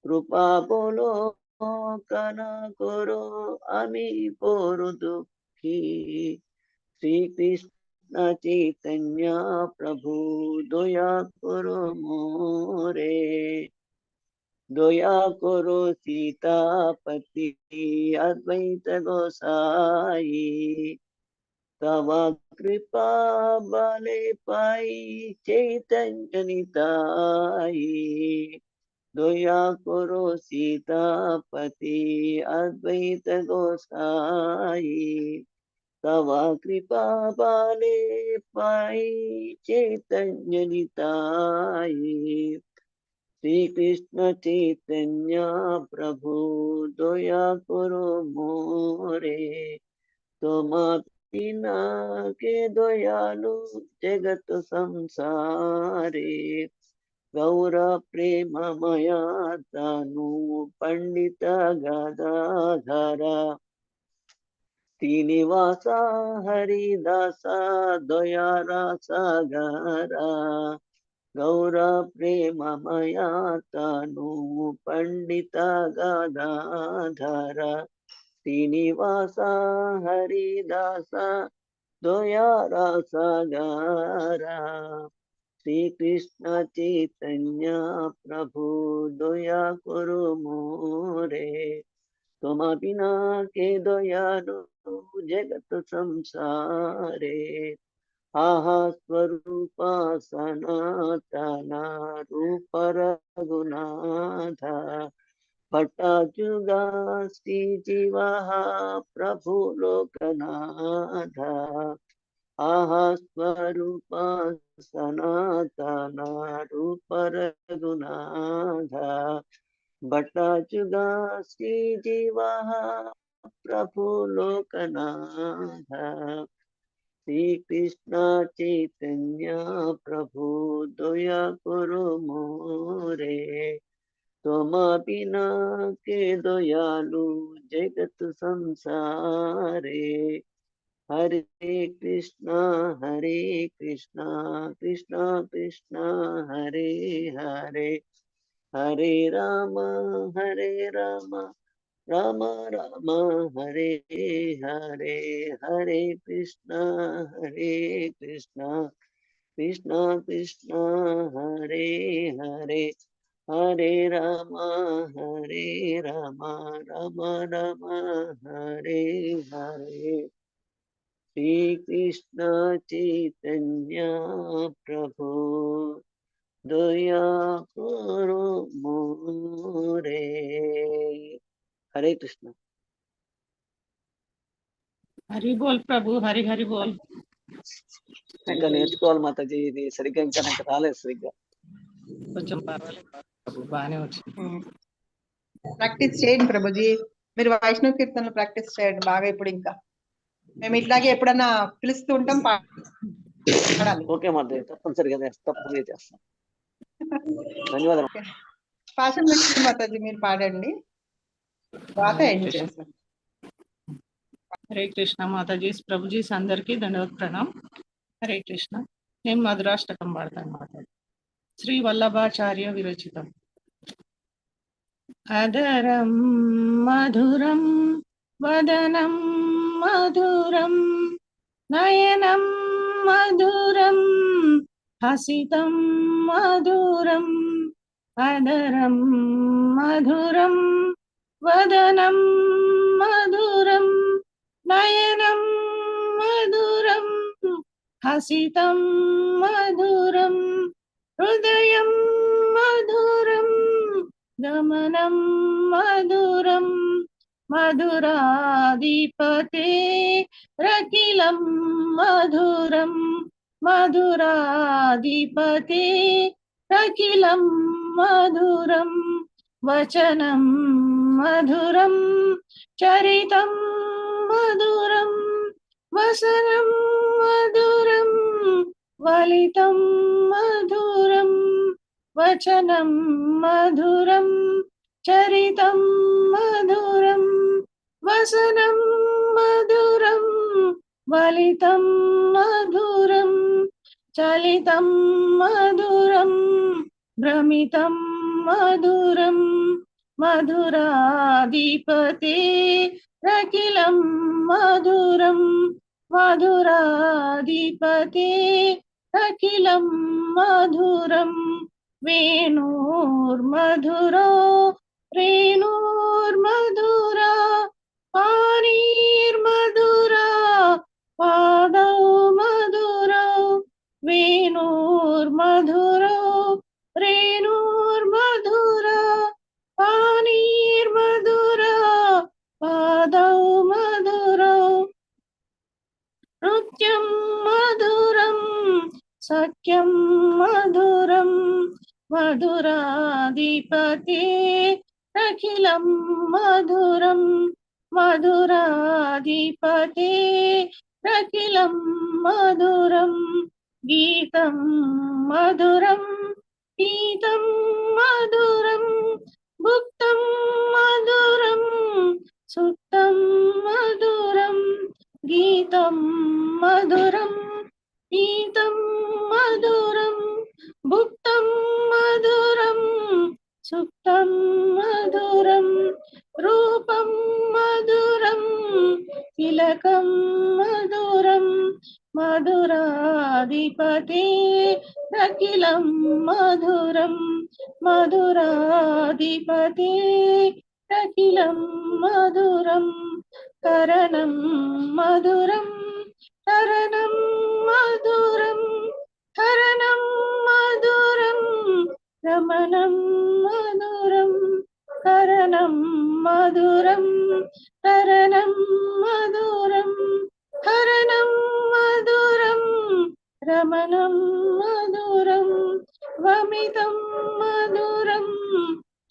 कृपा बोलो कना करो आमी बड़ दुखी। श्री कृष्ण चैतन्य प्रभु दया करो मोरे, दया करो सीतापति अद्वैत गोसाई। तव कृपा बले पाई चैतन्य निताई, दया करो सीतापति अद्वैत गोसाई। तव कृपा बले पाई चैतन्य निताई। श्री कृष्ण चैतन्य प्रभु दया करो मोरे, तुम बिना के दयालु जगत संसारे। गौर प्रेममया तनु पंडित गदाधर, श्रीनिवास हरिदास दया रसगर। गौर प्रेममया तनु पंडित गदाधर, श्रीनिवास हरिदास दया रसगर। श्री कृष्ण चैतन्य प्रभु दया करो मोरे, तुम बिना के दयालु जगत संसारे। आहा स्वरूप सनातन रूप रघुनाथ, भट्टाजुगा श्री जीवा प्रभु लोकनाथ। आहा स्वरूप सनातन रूप रघुनाथ, भट्टाजुगा श्री जीवा प्रभु लोकनाथ। श्री कृष्ण चैतन्य प्रभु दया करो मोरे, तुम बिना के दयालु जगत संसारे। हरे कृष्णा कृष्ण कृष्ण हरे हरे, हरे राम राम राम हरे हरे। हरे कृष्णा कृष्ण कृष्ण हरे हरे, हरे राम राम राम हरे हरे। श्री कृष्ण चैतन्य प्रभु दया करो मोरे। हरे कृष्ण। हरि बोल प्रभु, हरि हरि बोल। ఇంకా నేర్చుకోవాలి మాతాజీ, ఇది సరిగ్గా ఇంకా నాకు రాలేదు సరిగ్గా. కొంచెం పర్వాలేదు ప్రభు, బాగానే వచ్చింది. ప్రాక్టీస్ చేయండి ప్రభుజీ. మీరు వైష్ణవ కీర్తనలు ప్రాక్టీస్ చేయండి బాగా. ఇప్పుడు ఇంకా మేము ఇట్లాగే ఎప్పుడన్నా పిలుస్తూ ఉంటాం, పాడాలి. ఓకే మాతాజీ, తప్పనిసరిగా తప్పనిసరిగా చేస్తాం. ధన్యవాదాలు. పాశం లక్ష్మి మాతాజీ మీరు పాడండి, తర్వాత ఎండ్ చేస్తాం. హరే కృష్ణ మాతాజీ, ప్రభుజీస్ అందరికీ దండవత్ ప్రణామ్. హరే కృష్ణ. నేను మధురాష్టకం పాడతాను మాతాజీ. శ్రీ వల్లభాచార్య విరచితం. అదరం మధురం వదనం మధురం నయనం మధురం హసితం మధురం అదరం మధురం వదనం మధురం నయనం మధురం హసితం మధురం హృదయం మధురం గమనం మధురం మధురాధిపతే రకిలం మధురం మధురాధిపతే రకిలం మధురం వచనం మధురం చరితం మధురం వసనం మధురం వలితం మధురం వచనం మధురం చరితం మధురం వసనం మధురం వలితం మధురం చలితం మధురం భ్రమితం మధురం మధురాధిపతే రకిలం మధురం మధురాధిపతే రకిలం మధురం వేణోర్మధురో రేణోర్మధురా పానీర్మధురా పాదౌ మధురౌ వేణోర్మధురో రేణోర్మధురా పానీర్మధురా పాదౌ మధురౌ నృత్యం మధురం సఖ్యం మధురం మధురాధిపతే అఖిలం మధురం మధురాధిపతే అఖిలం మధురం గీతం మధురం గీతం మధురం భుక్తం మధురం సుక్తం మధురం గీతం మధురం గీతం మధురం భుక్తం మధురం సుక్తం మధురం రూపం మధురం తిలకం మధురం మధురాధిపతే అఖిలం మధురం మధురాధిపతే అఖిలం మధురం కరణం మధురం కరణం మధురం కరణం మధురం రమణం మధురం కరణం మధురం కరణం మధురం కరణం మధురం రమణం మధురం వమితం మధురం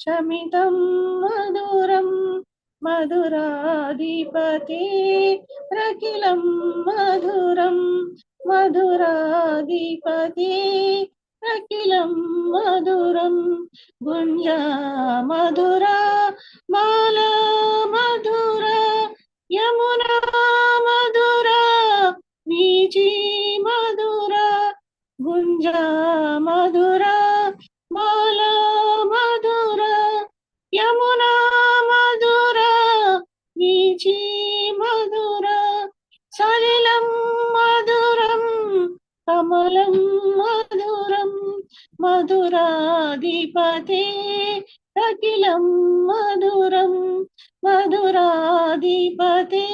శమితం మధురం మధురాధిపతే అఖిలం మధురం మధురాధిపతే అఖిలం మధురం గుంజా మధురా మాలా మధురా యమునా మధురా వీచి మధురా గుంజా మధురా మాలా మధురా యమునా మధురా వీచి మధురా సలిలం మధురం కమలం మధురం మధురాధిపతే అఖిలం మధురం మధురాధిపతే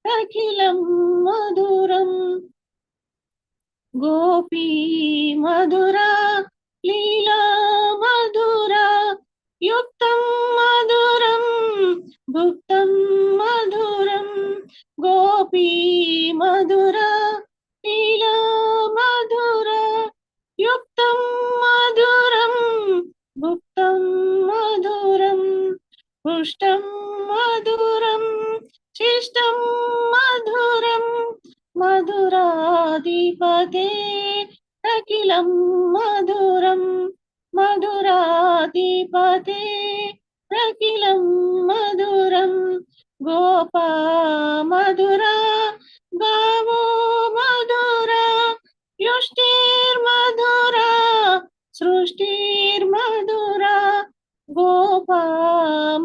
అఖిలం మధురం గోపీ మధురా లీలా మధురా యుక్తం మధురం భుక్తం మధురం గోపీ మధురా లీలా गुप्तं मधुरं पुष्टं मधुरं शिष्टं मधुरं मधुराधिपते अखिलं मधुरं मधुराधिपते अखिलं मधुरं गोपा मधुरा गावो मधुरा युष्टिर्मधुरा सृष्टिर्मधुरा गोपा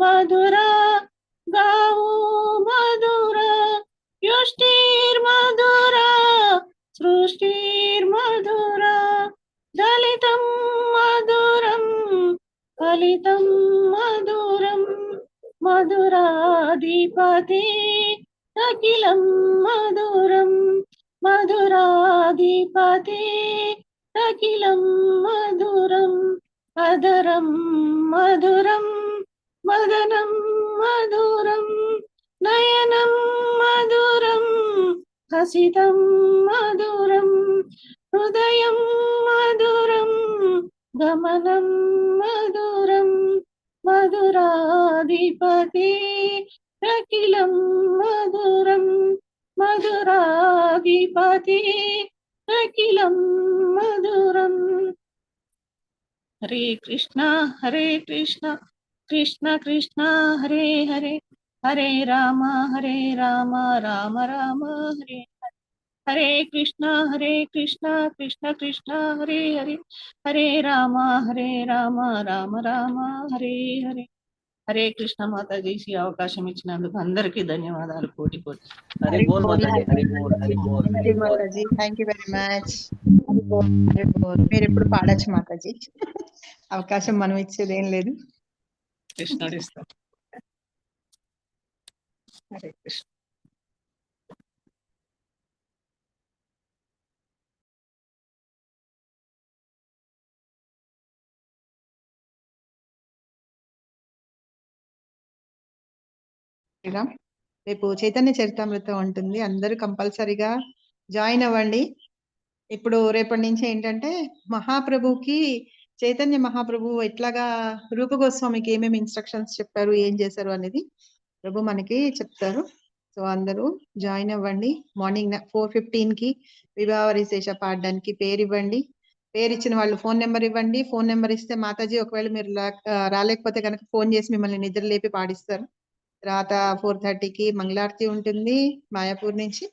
मधुरा गावो मधुरा युष्टिर्मधुरा सृष्टिर्मधुरा दलितं मधुरं फलितं मधुरं मधुराधिपते अखिलं मधुरं मधुराधिपते अखिलं मधुरं अधरं मधुरं मदनं मधुरं नयनं मधुरं हसितं मधुरं हृदयं मधुरं गमनं मधुरं मधुराधिपते अखिलं मधुरं मधुराधिपते अखिलं मधुरं। हरे कृष्णा कृष्ण कृष्ण हरे हरे हरे राम राम राम हरे हरे कृष्णा कृष्ण कृष्ण हरे हरे हरे राम राम राम हरे हरे హరే కృష్ణ మాతాజీ ఈ అవకాశం ఇచ్చినందుకు అందరికీ ధన్యవాదాలు కోటి కోటి. హరి బోల్ మాతాజీ, హరి బోల్, హరి బోల్, థ్యాంక్ హరి యూ బోల్. మాతాజీ, థ్యాంక్ యూ వెరీ మచ్. మీరు ఎప్పుడు పాడొచ్చు మాతాజీ, అవకాశం మనం ఇచ్చేది ఏం లేదు. కృష్ణుడు ఇస్తాం. హరే కృష్ణ. రేపు చైతన్య చరితామృతం ఉంటుంది, అందరూ కంపల్సరీగా జాయిన్ అవ్వండి. ఇప్పుడు రేపటి నుంచి ఏంటంటే మహాప్రభుకి చైతన్య మహాప్రభు ఎట్లాగా రూపగోస్వామికి ఏమేమి ఇన్స్ట్రక్షన్స్ చెప్పారు, ఏం చేశారు అనేది ప్రభు మనకి చెప్తారు. సో అందరూ జాయిన్ అవ్వండి. మార్నింగ్ 4:15 కి విభావరి శేష పాడడానికి పేరు ఇవ్వండి. పేరు ఇచ్చిన వాళ్ళు ఫోన్ నెంబర్ ఇవ్వండి. ఫోన్ నెంబర్ ఇస్తే మాతాజీ ఒకవేళ మీరు రాలేకపోతే కనుక ఫోన్ చేసి మిమ్మల్ని నిద్ర లేపి పాడిస్తారు. తర్వాత 4:30కి మంగళారతి ఉంటుంది మాయాపూర్ నుంచి,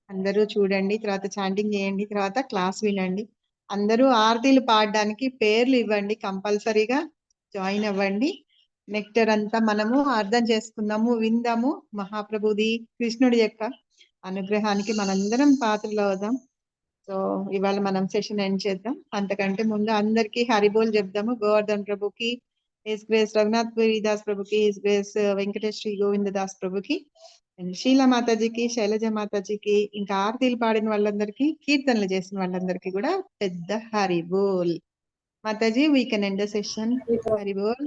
అందరూ చూడండి. తర్వాత చాంటింగ్ చేయండి, తర్వాత క్లాస్ వినండి. అందరూ ఆరతీలు పాడడానికి పేర్లు ఇవ్వండి, కంపల్సరీగా జాయిన్ అవ్వండి. నెక్టర్ అంతా మనము అర్థం చేసుకుందాము, విందాము. మహాప్రభుది కృష్ణుడి యొక్క అనుగ్రహానికి మనందరం పాత్రలు అవుదాం. సో ఇవాళ మనం సెషన్ ఎండ్ చేద్దాం. అంతకంటే ముందు అందరికీ హరిబోల్ చెప్దాము. గోవర్ధన్ ప్రభుకి, హిస్ గ్రేస్ రఘునాథ్ పురి దాస్ ప్రభుకి, హిస్ గ్రేస్ వెంకటేష్ శ్రీ గోవింద దాస్ ప్రభుకి, శీలా మాతాజీకి, శైలజ మాతాజీకి, ఇంకా ఆరతీలు పాడిన వాళ్ళందరికీ, కీర్తనలు చేసిన వాళ్ళందరికీ కూడా పెద్ద Haribol. Mataji we can end the session. Haribol.